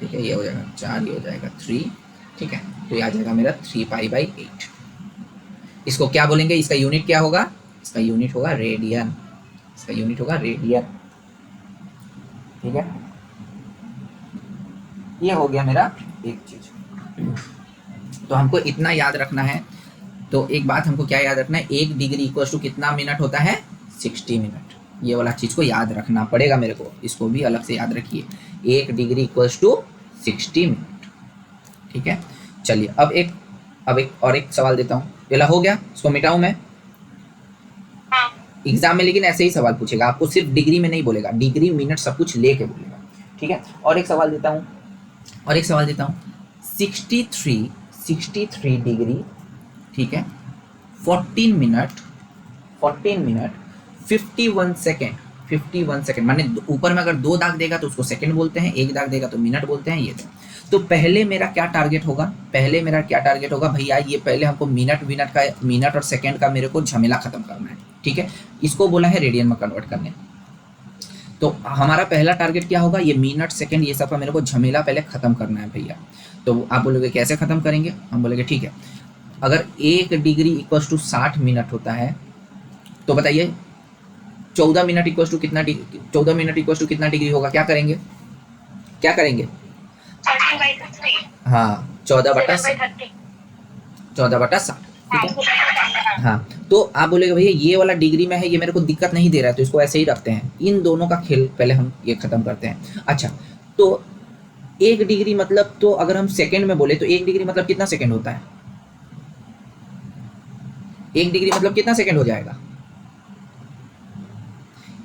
ठीक है। ये हो जाएगा 4, ये हो जाएगा 3, ठीक है। तो ये आ जाएगा मेरा 3π/8। इसको क्या बोलेंगे? इसका यूनिट क्या होगा? इसका यूनिट होगा रेडियन, इसका यूनिट होगा रेडियन, ठीक है। ये हो गया मेरा एक चीज। तो हमको इतना याद रखना है। तो एक बात हमको क्या याद रखना है? 1 डिग्री इक्वल टू कितना मिनट होता है? 60 मिनट। ये वाला चीज को याद रखना पड़ेगा मेरे को, इसको भी अलग से याद रखिए। 1 डिग्री इक्वल टू 60 मिनट, ठीक है। चलिए अब एक और एक सवाल देता हूँ। ये हो गया, इसको मिटाऊं मैं? एग्जाम में लेकिन ऐसे ही सवाल पूछेगा, आपको सिर्फ डिग्री में नहीं बोलेगा, डिग्री मिनट सब कुछ लेके बोलेगा, ठीक है। और एक सवाल देता हूँ 63 डिग्री, ठीक है, 14 मिनट 51 सेकेंड 51 सेकंड, माने ऊपर में अगर 2 दाग देगा तो उसको सेकंड बोलते हैं, 1 दाग देगा तो मिनट बोलते हैं। ये तो पहले मेरा क्या टारगेट होगा, पहले मेरा क्या टारगेट होगा भैया, ये पहले हमको मिनट और सेकंड का मेरे को झमेला खत्म करना है, ठीक है। इसको बोला है रेडियन में कन्वर्ट करने। तो हमारा पहला टारगेट क्या होगा, ये मिनट सेकंड ये सब का मेरे को झमेला पहले खत्म करना है भैया। तो आप बोलोगे कैसे खत्म करेंगे, हम बोलेंगे ठीक है, अगर 1 डिग्री इक्वल टू 60 मिनट होता है तो बताइए 14 मिनट इक्वल टू कितना डिग्री, 14 मिनट इक्वल टू कितना डिग्री होगा, क्या करेंगे, क्या करेंगे, 30/3 हाँ 14/60, 14/60, ठीक है। हाँ तो आप बोलेगे भैया ये वाला डिग्री में है, ये मेरे को दिक्कत नहीं दे रहा है, तो इसको ऐसे ही रखते हैं। इन दोनों का खेल पहले हम ये खत्म करते हैं। अच्छा तो 1 डिग्री मतलब, तो अगर हम सेकंड में बोले तो 1 डिग्री मतलब कितना सेकंड होता है, 1 डिग्री मतलब कितना सेकंड हो जाएगा।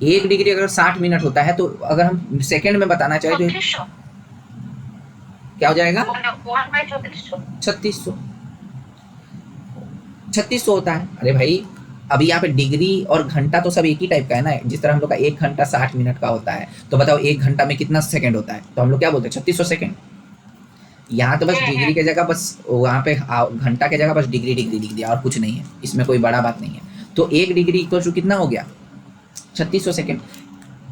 1 डिग्री अगर 60 मिनट होता है तो अगर हम सेकंड में बताना चाहे तो 3600 क्या हो जाएगा, 3600 3600 होता है। अरे भाई अभी यहाँ पे डिग्री और घंटा तो सब एक ही टाइप का है ना, जिस तरह हम लोग का 1 घंटा 60 मिनट का होता है, तो बताओ 1 घंटा में कितना सेकंड होता है, तो हम लोग क्या बोलते हैं 3600 सेकंड। यहाँ तो बस डिग्री के जगह बस वहाँ पे घंटा के जगह बस डिग्री डिग्री लिख दिया और कुछ नहीं है, इसमें कोई बड़ा बात नहीं है। तो 1 डिग्री इक्वल टू कितना हो गया 3600 सेकंड।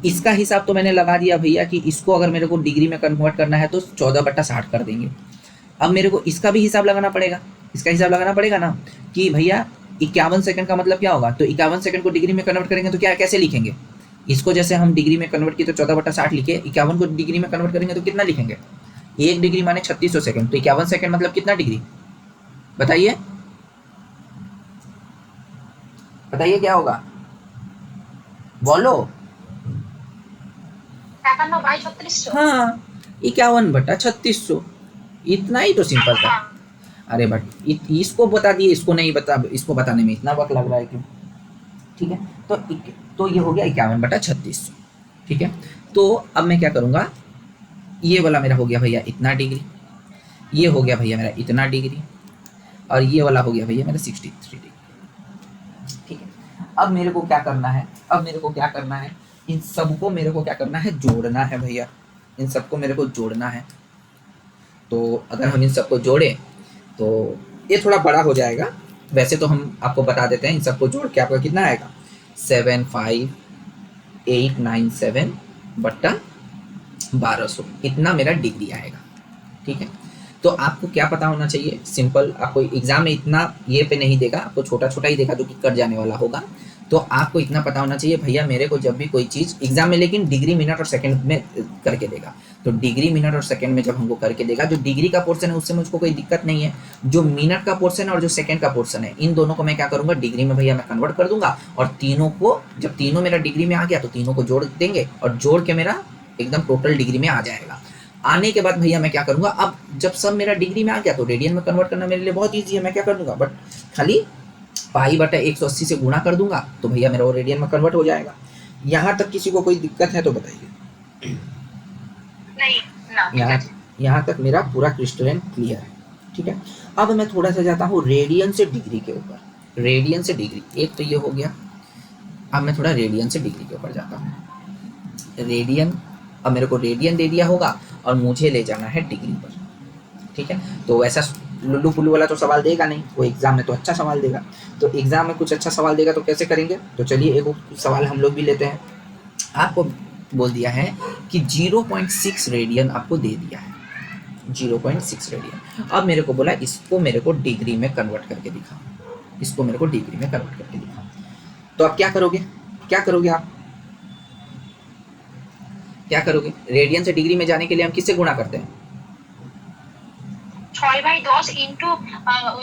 इसका हिसाब तो मैंने लगा दिया भैया कि इसको अगर मेरे को डिग्री में कन्वर्ट करना है तो 14/60 कर देंगे। अब मेरे को इसका भी हिसाब लगाना पड़ेगा, इसका हिसाब लगाना पड़ेगा ना कि भैया 51 सेकंड का मतलब क्या होगा, तो 51 सेकंड को डिग्री में कन्वर्ट करेंगे तो क्या कैसे लिखेंगे, इसको जैसे हम डिग्री में कन्वर्ट किए तो 14/60 लिखे, 51 को डिग्री में कन्वर्ट करेंगे तो कितना लिखेंगे, 1 डिग्री माने 3600 सेकंड, तो 51 सेकंड मतलब कितना डिग्री, बताइए बताइए क्या होगा, बोलो। 51/3600 हाँ 51/3600, इतना ही तो सिंपल था। अरे बट इसको बता दिए, इसको नहीं बता, इसको बताने में इतना वक्त लग रहा है क्यों, ठीक है। तो ये हो गया 51/3600, ठीक है। तो अब मैं क्या करूँगा, ये वाला मेरा हो गया भैया इतना डिग्री, ये हो गया भैया मेरा इतना डिग्री, और ये वाला हो गया भैया मेरा 63 डिग्री, ठीक है। अब मेरे को क्या करना है, अब मेरे को क्या करना है, इन सबको मेरे को क्या करना है, जोड़ना है भैया, इन सबको मेरे को जोड़ना है। तो अगर हम इन सबको जोड़े तो ये थोड़ा बड़ा हो जाएगा, वैसे तो हम आपको बता देते हैं इन सबको जोड़ के आपका कितना आएगा 75897/1200, इतना मेरा डिग्री आएगा, ठीक है। तो आपको क्या पता होना चाहिए, सिंपल, आपको एग्जाम में इतना ये पे नहीं देगा, आपको छोटा छोटा ही देगा जो कि कट जाने वाला होगा। तो आपको इतना पता होना चाहिए भैया मेरे को जब भी कोई चीज़ एग्जाम में, लेकिन डिग्री मिनट और सेकंड में करके देगा, तो डिग्री मिनट और सेकंड में जब हमको करके देगा, जो डिग्री का पोर्शन है उससे मुझको कोई दिक्कत नहीं है, जो मिनट का पोर्शन है और जो सेकंड का पोर्शन है, इन दोनों को मैं क्या करूँगा डिग्री में भैया मैं कन्वर्ट कर दूंगा, और तीनों को जब तीनों मेरा डिग्री में आ गया तो तीनों को जोड़ देंगे, और जोड़ के मेरा एकदम टोटल डिग्री में आ जाएगा। आने के बाद भैया मैं क्या करूँगा, अब जब सब मेरा डिग्री में आ गया तो रेडियन में कन्वर्ट करना मेरे लिए बहुत ईजी है, मैं क्या कर दूंगा, बट खाली π/180 से गुणा कर दूंगा तो भैया मेरा वो रेडियन में कन्वर्ट हो जाएगा। यहाँ तक किसी को कोई दिक्कत है तो बताइए। नहीं ना, यहाँ तक मेरा पूरा क्रिस्टलाइन क्लियर है, ठीक है। अब मैं थोड़ा सा जाता हूँ रेडियन से डिग्री के ऊपर, रेडियन से डिग्री, एक तो ये हो गया। अब मैं थोड़ा रेडियन से डिग्री के ऊपर जाता हूँ। रेडियन, अब मेरे को रेडियन दे दिया होगा और मुझे ले जाना है डिग्री पर, ठीक है। तो ऐसा लुल्लू पुल्लू वाला तो सवाल देगा नहीं, वो एग्जाम में तो अच्छा सवाल देगा, तो एग्जाम में कुछ अच्छा सवाल देगा तो कैसे करेंगे, तो चलिए एक सवाल हम लोग भी लेते हैं। आपको बोल दिया है कि 0.6 रेडियन आपको दे दिया है, 0.6 रेडियन। अब मेरे को बोला इसको मेरे को डिग्री में कन्वर्ट करके दिखा, इसको मेरे को डिग्री में कन्वर्ट करके दिखा। तो आप क्या करोगे, क्या करोगे, आप क्या करोगे, रेडियन से डिग्री में जाने के लिए हम किससे गुणा करते हैं, 6/10 ইনটু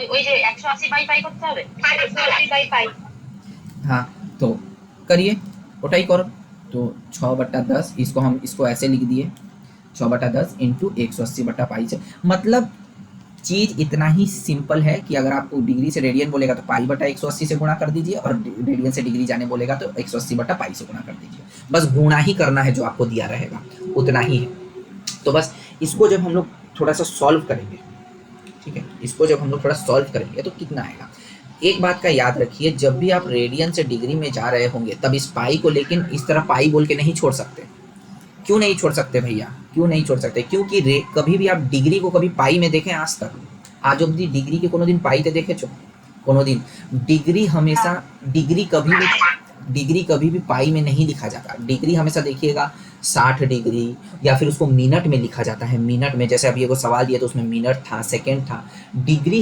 ওই যে 180/পাই করতে হবে, 180/পাই। हाँ तो करिए, ওটাই करो। तो 6/10 इसको हम इसको ऐसे लिख दिए, 6/10 इंटू 180/पाई से, मतलब चीज़ इतना ही सिंपल है कि अगर आपको डिग्री से रेडियन बोलेगा तो π/180 से गुणा कर दीजिए, और रेडियन से डिग्री जाने बोलेगा तो 180/पाई से गुणा कर दीजिए। बस गुणा ही करना है, जो आपको दिया रहेगा उतना ही है। तो बस इसको जब हम लोग थोड़ा सा सॉल्व करेंगे, ठीक है, इसको जब हम लोग थोड़ा सॉल्व करेंगे तो कितना आएगा, एक बात का याद रखिए, जब भी आप रेडियन से डिग्री में जा रहे होंगे तब इस पाई को लेकिन इस तरह पाई बोल के नहीं छोड़ सकते। क्यों नहीं छोड़ सकते भैया, क्यों नहीं छोड़ सकते? क्योंकि कभी भी आप डिग्री को कभी पाई में देखें आज तक? आज अब्दी डिग्री के कोनो दिन पाई ते देखे छो? कोनो दिन? डिग्री हमेशा, डिग्री कभी भी पाई में नहीं लिखा जाता। डिग्री हमेशा देखिएगा 60 डिग्री, या फिर उसको मिनट में लिखा जाता है, मिनट में। जैसे अभी एगो सवाल दिया तो उसमें मिनट था, सेकंड था। डिग्री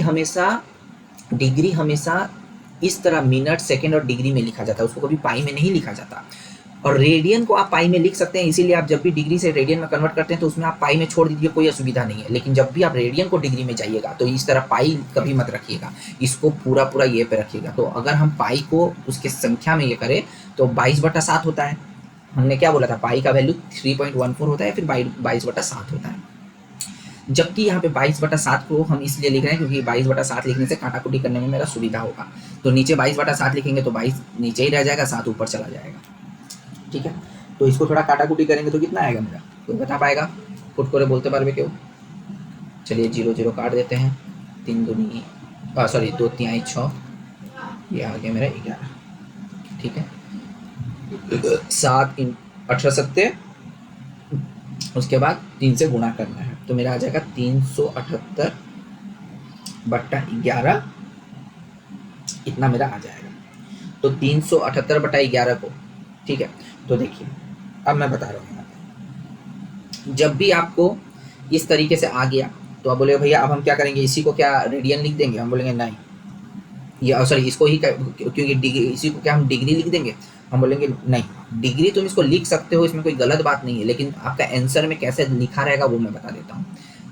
हमेशा इस तरह मिनट, सेकंड और डिग्री में लिखा जाता है, उसको कभी पाई में नहीं लिखा जाता। और रेडियन को आप पाई में लिख सकते हैं, इसीलिए आप जब भी डिग्री से रेडियन में कन्वर्ट करते हैं तो उसमें आप पाई में छोड़ दीजिए, कोई असुविधा नहीं है। लेकिन जब भी आप रेडियन को डिग्री में जाइएगा तो इस तरह पाई कभी मत रखिएगा, इसको पूरा ये पे रखिएगा। तो अगर हम पाई को उसके संख्या में ये करें तो 22/7 होता है। हमने क्या बोला था, पाई का वैल्यू 3.14 होता है, फिर 22/7 होता है। जबकि यहाँ पे 22/7 को हम इसलिए लिख रहे हैं क्योंकि 22/7 लिखने से काटाकुटी करने में मेरा सुविधा होगा। तो नीचे 22/7 लिखेंगे तो 22 नीचे ही रह जाएगा, 7 ऊपर चला जाएगा। ठीक है, तो इसको थोड़ा काटाकुटी करेंगे तो कितना आएगा मेरा, कोई बता पाएगा? फुट करे बोलते पारबे क्यों? चलिए 0 0 काट देते हैं। 3 दूनी 2 3 6, ये आ गया मेरा 11। ठीक है, 7 18 सत्ते, उसके बाद 3 से गुणा करना है तो मेरा आ जाएगा 378/11, इतना मेरा आ जाएगा। तो 378/11 को, ठीक है, तो देखिए अब मैं बता रहा हूँ यहाँ पे, जब भी आपको इस तरीके से आ गया तो आप बोले भैया अब हम क्या करेंगे, इसी को क्या रेडियन लिख देंगे? हम बोलेंगे नहीं, ये सॉरी इसको ही, क्योंकि डिग्री, इसी को क्या हम डिग्री लिख देंगे? हम बोलेंगे नहीं, डिग्री तुम इसको लिख सकते हो, इसमें कोई गलत बात नहीं है, लेकिन आपका आंसर में कैसे लिखा रहेगा वो मैं बता देता हूँ।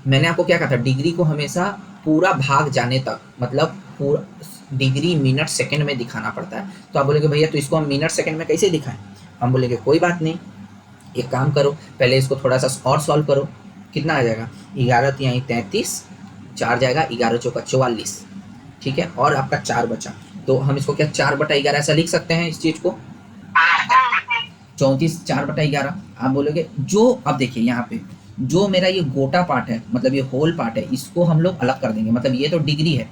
मैंने आपको क्या कहा था, डिग्री को हमेशा पूरा भाग जाने तक, मतलब पूरा डिग्री मिनट सेकंड में दिखाना पड़ता है। तो आप बोलेंगे भैया तो इसको हम मिनट सेकंड में कैसे दिखाएं? हम बोलेंगे कोई बात नहीं, एक काम करो, पहले इसको थोड़ा सा और सॉल्व करो। कितना आ जाएगा? 11 3 33, 4 जाएगा, 11 चौका 44। ठीक है, और आपका 4 बचा, तो हम इसको क्या 4/11 ऐसा लिख सकते हैं इस चीज को? 34 4/11। आप बोलोगे जो, अब देखिए यहाँ पे जो मेरा ये गोटा पार्ट है, मतलब ये होल पार्ट है, इसको हम लोग अलग कर देंगे। मतलब ये तो डिग्री है,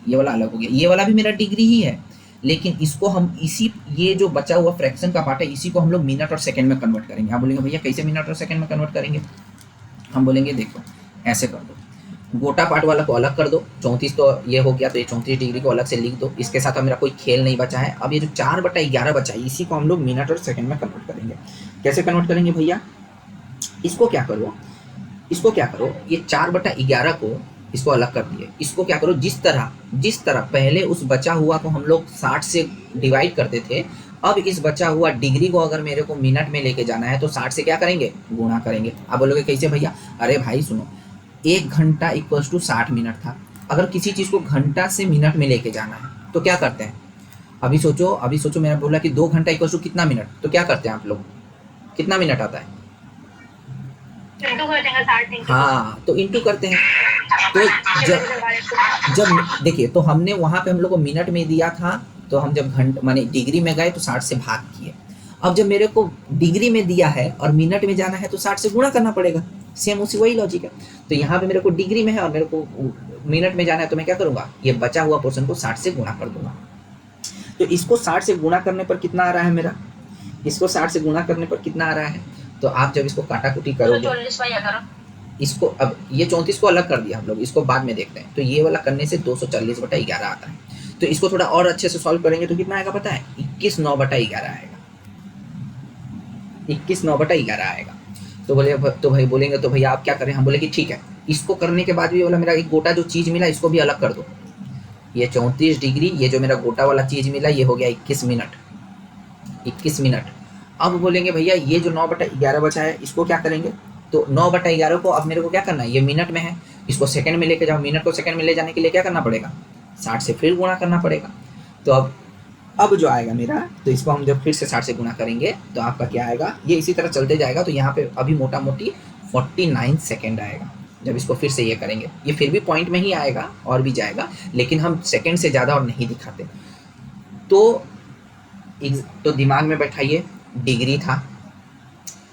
ये वाला अलग हो गया, ये वाला भी मेरा डिग्री ही है, लेकिन इसको हम इसी, ये जो बचा हुआ फ्रैक्शन का पार्ट है, इसी को हम लोग मिनट और सेकंड में कन्वर्ट करेंगे। आप बोलेंगे भैया कैसे मिनट और सेकंड में कन्वर्ट करेंगे? हम बोलेंगे देखो ऐसे कर दो, गोटा पार्ट वाला को अलग कर दो, 34 तो ये हो गया, तो ये 34 डिग्री को अलग से लिख दो। इसके साथ अब मेरा कोई खेल नहीं बचा है। अब ये जो 4/11 बचा है, इसी को हम लोग मिनट और सेकंड में कन्वर्ट करेंगे। कैसे कन्वर्ट करेंगे भैया? इसको क्या करो, ये 4/11 को इसको अलग कर दिए, इसको क्या करो, जिस तरह पहले उस बचा हुआ को हम लोग 60 से डिवाइड करते थे, अब इस बचा हुआ डिग्री को अगर मेरे को मिनट में लेके जाना है तो 60 से क्या करेंगे? गुणा करेंगे। आप बोलोगे कैसे भैया? अरे भाई सुनो, 1 घंटा = 60 मिनट था। अगर किसी चीज़ को घंटा से मिनट में लेके जाना है तो क्या करते हैं? अभी सोचो मैंने बोला कि 2 घंटा = कितना मिनट, तो क्या करते हैं आप लोग? कितना मिनट आता है? इंटू कर देंगे 60। हाँ, तो इंटू करते हैं। तो जब देखिए, तो हमने वहाँ पे हम लोग को मिनट में दिया था, तो हम जब घंटे माने डिग्री में गए तो 60 से भाग किए। अब जब मेरे को डिग्री में दिया है और मिनट में जाना है तो 60 से गुणा करना पड़ेगा। सेम उसी वही लॉजिक है। तो यहाँ पे मेरे को डिग्री में है और मेरे को मिनट में जाना है, तो मैं क्या करूँगा? ये बचा हुआ पोर्शन को 60 से गुणा कर दूंगा। तो इसको 60 से गुणा करने पर कितना आ रहा है मेरा? इसको 60 से गुणा करने पर कितना आ रहा है? तो आप जब इसको काटाकुटी करोगे, इसको अब ये 34 को अलग कर दिया हम लोग, इसको बाद में देखते हैं। तो ये वाला करने से 240/11 आता है। तो इसको थोड़ा और अच्छे से सॉल्व करेंगे तो कितना आएगा पता है? 21/9/11 आएगा। 21/9/11 आएगा। तो भाई बोलेंगे तो भैया आप क्या करें? हम बोले कि ठीक है, इसको करने के बाद भी वाला मेरा एक गोटा जो चीज़ मिला, इसको भी अलग कर दो। ये 34 डिग्री, ये जो मेरा गोटा वाला चीज़ मिला, ये हो गया 21 मिनट। 21 मिनट। अब बोलेंगे भैया ये जो 9/11 बचा है, इसको क्या करेंगे? तो 9/11 को अब मेरे को क्या करना है? ये मिनट में है, इसको सेकंड में लेके जाओ। मिनट को सेकंड में ले जाने के लिए क्या करना पड़ेगा? 60 से फिर गुणा करना पड़ेगा। तो अब जो आएगा मेरा, तो इसको हम जब फिर से 60 से गुणा करेंगे तो आपका क्या आएगा? ये इसी तरह चलते जाएगा। तो यहाँ पे अभी मोटा मोटी 49 सेकेंड आएगा। जब इसको फिर से ये करेंगे, ये फिर भी पॉइंट में ही आएगा और भी जाएगा, लेकिन हम सेकेंड से ज़्यादा और नहीं दिखाते। तो दिमाग में बैठाइए, डिग्री था,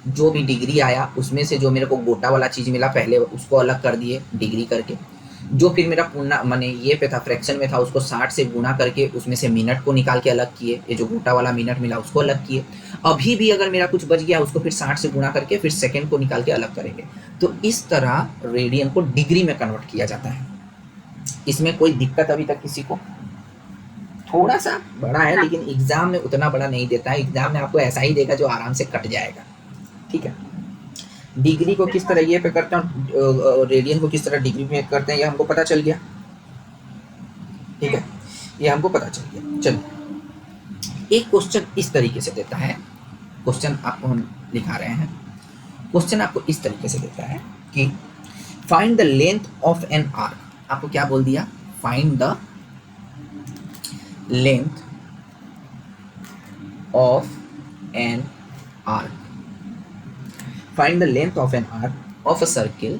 जो भी डिग्री आया उसमें से जो मेरे को गोटा वाला चीज़ मिला पहले उसको अलग कर दिए डिग्री करके। जो फिर मेरा पूर्णा माने ये पे था, फ्रैक्शन में था, उसको 60 से गुणा करके उसमें से मिनट को निकाल के अलग किए, ये जो गोटा वाला मिनट मिला उसको अलग किए। अभी भी अगर मेरा कुछ बच गया उसको फिर 60 से गुणा करके फिर सेकंड को निकाल के अलग करेंगे। तो इस तरह रेडियन को डिग्री में कन्वर्ट किया जाता है। इसमें कोई दिक्कत अभी तक किसी को? थोड़ा सा बड़ा है लेकिन एग्जाम में उतना बड़ा नहीं देता है, एग्जाम में आपको ऐसा ही देगा जो आराम से कट जाएगा। ठीक है, डिग्री को किस तरह ये पे करते हैं, रेडियन को किस तरह डिग्री में करते हैं, ये हमको पता चल गया। ठीक है, ये हमको पता चल गया। चलिए, एक क्वेश्चन इस तरीके से देता है, क्वेश्चन आपको हम लिखा रहे हैं। क्वेश्चन आपको इस तरीके से देता है कि find the length of an arc. आपको क्या बोल दिया? Find the length of an arc. Find the length of an arc of a circle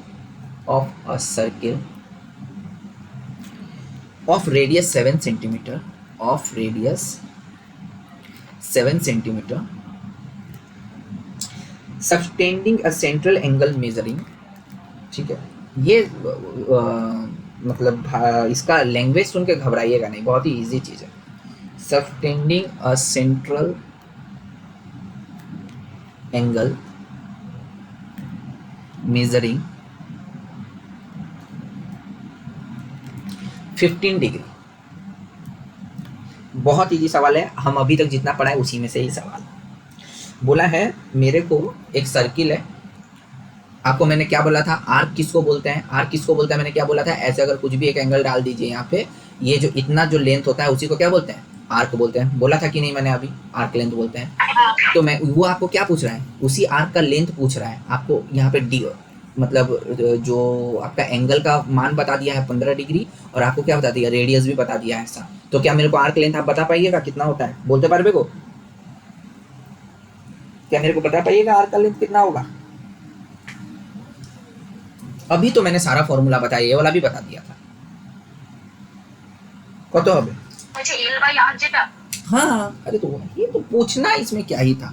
of radius 7 centimeter, of radius 7 centimeter, subtending a central angle measuring। ठीक है, ये मतलब इसका language सुन के घबराइएगा नहीं, बहुत ही इजी चीज है। Subtending a central angle measuring 15 degree. बहुत इजी सवाल है, हम अभी तक जितना पढ़ा है उसी में से ही सवाल बोला है। मेरे को एक सर्किल है, आपको मैंने क्या बोला था, आर्क किसको बोलते हैं? आर्क किसको बोलता है? मैंने क्या बोला था, ऐसे अगर कुछ भी एक एंगल डाल दीजिए यहाँ पे, ये जो इतना जो लेंथ होता है उसी को क्या बोलते हैं? आर्क बोलते हैं। बोला था कि नहीं मैंने अभी? आर्क लेंथ बोलते हैं। तो मैं वो आपको क्या पूछ रहा है? उसी आर्क का लेंथ पूछ रहा है आपको। यहाँ पे डी मतलब जो आपका एंगल का मान बता दिया है 15 डिग्री, और आपको क्या बता दिया? रेडियस भी बता दिया है ऐसा। तो क्या मेरे को आर्क लेंथ आप बता पाइएगा कितना होता है? बोलते पारबे को? क्या मेरे को बता पाइएगा आर्क का लेंथ कितना होगा? अभी तो मैंने सारा फॉर्मूला बताया, ये वाला भी बता दिया था। कत হবে? मुझे L/R जेटा। हाँ, अरे तो ये तो पूछना इसमें क्या ही था,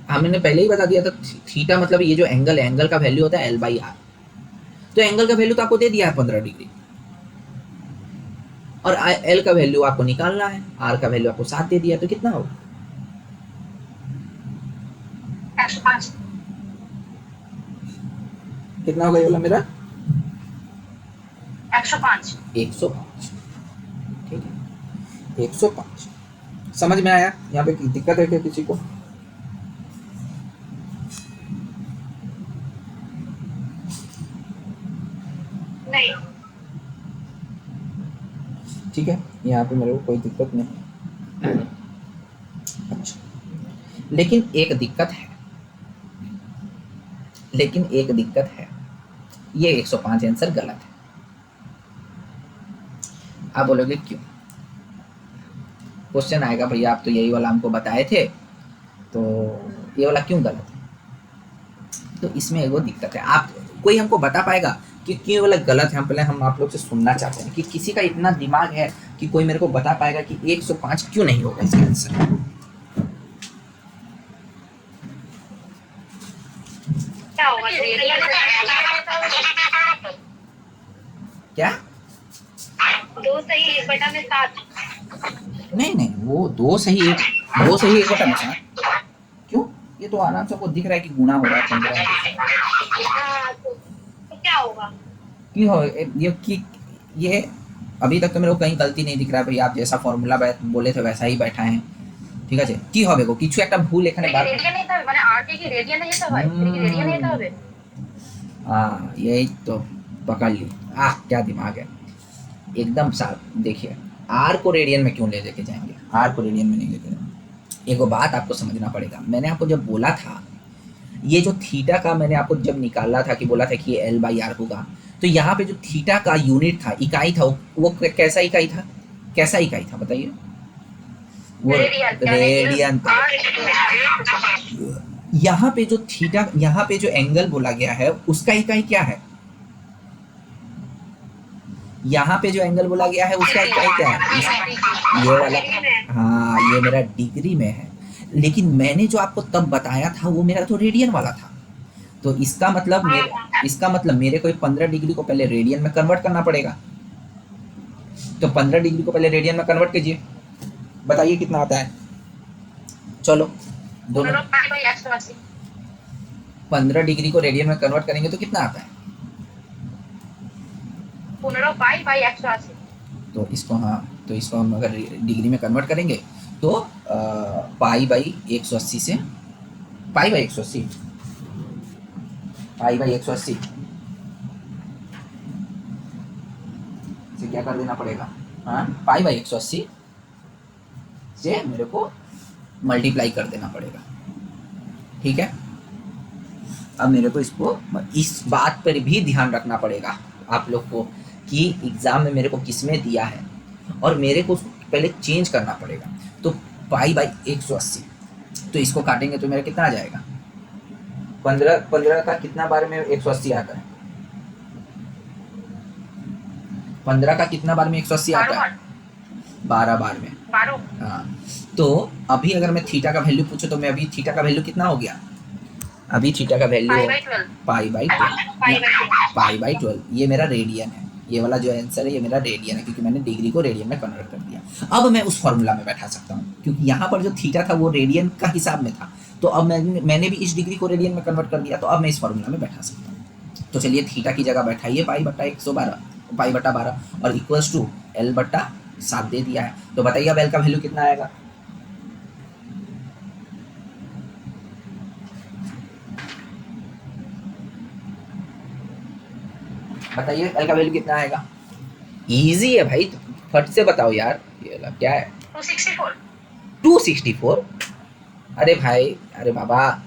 हमने पहले ही बता दिया था। थीटा मतलब ये जो एंगल है, एंगल का वैल्यू होता है L/R। तो एंगल का वैल्यू तो आपको दे दिया है 15 डिग्री, और L का वैल्यू आपको निकालना है, R का वैल्यू आपको 7 दे दिया, तो कितना होगा? 105। कितना होगा ये वाला मेरा? 105। 105। ठीक है, 105 समझ में आया? यहाँ पे दिक्कत है क्या किसी को? नहीं। ठीक है, यहाँ पे मेरे को कोई दिक्कत नहीं। अच्छा, लेकिन एक दिक्कत है, ये 105 आंसर गलत है। आप बोलोगे क्यों? क्वेश्चन आएगा भैया आप तो यही वाला हमको बताए थे, तो ये वाला क्यों गलत है? तो इसमें एगो दिक्कत है। आप कोई हमको बता पाएगा कि क्यों वाला गलत है? हम पहले हम आप लोग से सुनना चाहते हैं कि किसी का इतना दिमाग है कि कोई मेरे को बता पाएगा कि 105 क्यों नहीं होगा इसका आंसर? क्या होगा? क्या? 2 सही 1/7। नहीं, वो 2 सही 1/7। क्यों? ये तो आराम से आपको दिख रहा है कि गुणा हो रहा है 15। हाँ, तो क्या होगा? क्यों हो ये अभी तक तो मेरे को कहीं गलती नहीं दिख रहा है भैया, आप जैसा फॉर्मूला बोले थे वैसा ही बैठा है। ঠিক আছে, কি হবে গো? কিছু একটা ভুল এখানে বার রেডিয়ান নিতে হবে, মানে আরকে কি রেডিয়ান নিতে হবে? রেডিয়ান নিতে হবে। यही तो पकड़ ली। क्या दिमाग है एकदम साफ। देखिए, आर को रेडियन में क्यों ले लेके जाएंगे? आर को रेडियन में नहीं लेके जाएंगे। एक बात आपको समझना पड़ेगा। मैंने आपको जब बोला था, ये जो थीटा का मैंने आपको जब निकाला था कि बोला था कि ये L/R होगा, तो यहाँ पे जो थीटा का यूनिट था, इकाई था, वो कैसा इकाई था? कैसा इकाई था बताइए? वो रेडियन था। यहाँ पे जो थीटा, यहाँ पे जो एंगल बोला गया है उसका इकाई क्या है? यहाँ पे जो एंगल बोला गया है उसका इकाई क्या है? ये वाला। हाँ, ये मेरा डिग्री में है, लेकिन मैंने जो आपको तब बताया था वो मेरा तो रेडियन वाला था। तो इसका मतलब मेरे को 15 डिग्री को पहले रेडियन में कन्वर्ट करना पड़ेगा। तो 15 डिग्री को पहले रेडियन में कन्वर्ट कीजिए, बताइए कितना आता है। चलो दोनों 15 डिग्री को रेडियन में कन्वर्ट करेंगे तो कितना आता है। 15 पाई बाई 180। तो इसको हम अगर डिग्री में कन्वर्ट करेंगे तो पाई बाई 180 से पाई बाई 180 से क्या कर देना पड़ेगा, हाँ पाई बाई 180 से मेरे को मल्टीप्लाई कर देना पड़ेगा। ठीक है, अब मेरे को इस बात पर भी ध्यान रखना पड़ेगा आप लोग को कि एग्जाम में मेरे को किसमें दिया है और मेरे को उसको पहले चेंज करना पड़ेगा। तो पाई बाई 180, तो इसको काटेंगे तो मेरा कितना आ जाएगा, 15 का कितना बार में 180 आता है, 15 का कितना बार में 180 आता है, 12 बार में। हाँ, तो अभी अगर मैं थीटा का वैल्यू पूछूं तो मैं अभी थीटा का वैल्यू कितना हो गया, अभी थीटा का वैल्यू पाई बाई 12, ये मेरा रेडियन है, ये वाला जो आंसर है ये मेरा रेडियन है, क्योंकि मैंने डिग्री को रेडियन में कन्वर्ट कर दिया। अब मैं उस फॉर्मूला में बैठा सकता हूँ, क्योंकि यहाँ पर जो थीटा था वो रेडियन का हिसाब में था, तो अब मैंने भी इस डिग्री को रेडियन में कन्वर्ट कर दिया, तो अब मैं इस फॉर्मूला में बैठा सकता हूँ। तो चलिए थीटा की जगह बैठाइए पाई बटा 12 और इक्वल्स टू एल बटा 7 दे दिया है। तो बताइए अब एल का वैल्यू कितना आएगा, बताइए एल का वैल्यू कितना आएगा। इजी है भाई, फट से बताओ यार, ये क्या है 264। अरे भाई, अरे बाबा,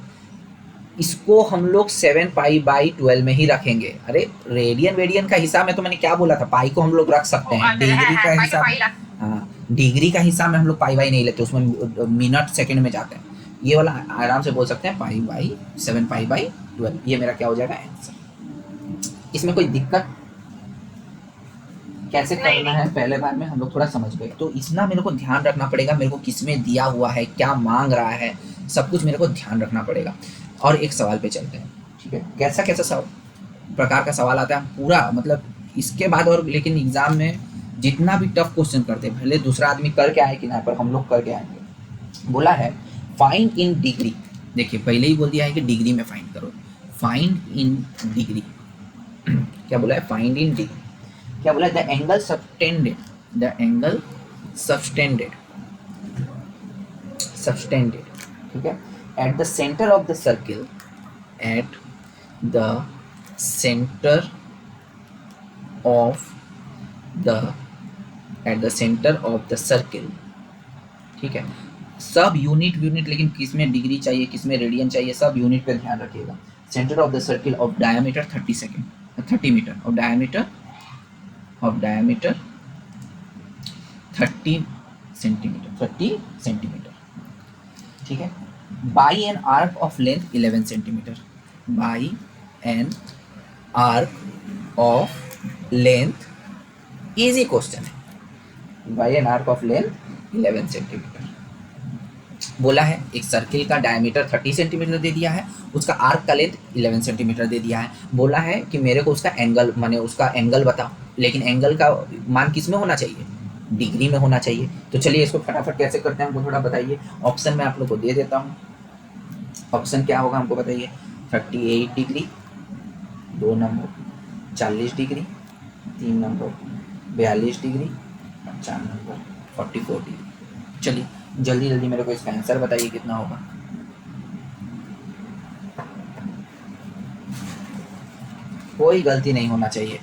इसको हम लोग 7 पाई बाई 12 में ही रखेंगे। अरे रेडियन वेडियन का हिसाब में तो मैंने क्या बोला था, पाई को हम लोग रख सकते हैं, डिग्री का हिसाब, हाँ डिग्री का हिसाब में हम लोग पाई बाई नहीं लेते, उसमें मिनट सेकंड में जाते हैं। ये वाला आराम से बोल सकते हैं पाई बाई 7 पाई बाई 12, ये मेरा क्या हो जाएगा आंसर। इसमें कोई दिक्कत कैसे करना है पहले बार में हम लोग थोड़ा समझ गए, तो इतना मेरे को ध्यान रखना पड़ेगा, मेरे को किसमें दिया हुआ है, क्या मांग रहा है, सब कुछ मेरे को ध्यान रखना पड़ेगा। और एक सवाल पे चलते हैं, ठीक है, कैसा कैसा सब प्रकार का सवाल आता है पूरा, मतलब इसके बाद और, लेकिन एग्जाम में जितना भी टफ क्वेश्चन करते हैं, भले दूसरा आदमी करके आए कि ना, पर हम लोग करके आएंगे। बोला है फाइंड इन डिग्री, देखिए पहले ही बोल दिया है कि डिग्री में फाइंड करो, फाइंड इन डिग्री क्या बोला है, फाइंड इन डिग्री क्या बोला है, द एंगल सबटेंडेड ठीक है, at the centre of the circle, at the centre of the circle, ठीक है, सब यूनिट लेकिन किसमें डिग्री चाहिए, किसमें रेडियन चाहिए, सब यूनिट पे ध्यान रखिएगा। Centre of the circle of diameter 30 metre of diameter 30 centimetre, ठीक है, by an arc of length 11 centimetre, by an arc of length, easy question है, by an arc of length 11 centimetre. बोला है एक सर्किल का डायमीटर 30 सेंटीमीटर दे दिया है, उसका आर्क का लेंथ 11 सेंटीमीटर दे दिया है, बोला है कि मेरे को उसका एंगल, माने उसका एंगल बताओ, लेकिन एंगल का मान किस में होना चाहिए, डिग्री में होना चाहिए। तो चलिए इसको फटाफट कैसे करते हैं हमको थोड़ा बताइए, ऑप्शन मैं आप लोग को दे देता हूँ। ऑप्शन क्या होगा हमको बताइए, 38 degree, 2 number 40 degree, 3 number 42 degree, 4 number 44 degree. चलिए जल्दी जल्दी मेरे को इसका आंसर बताइए कितना होगा। कोई गलती नहीं होना चाहिए।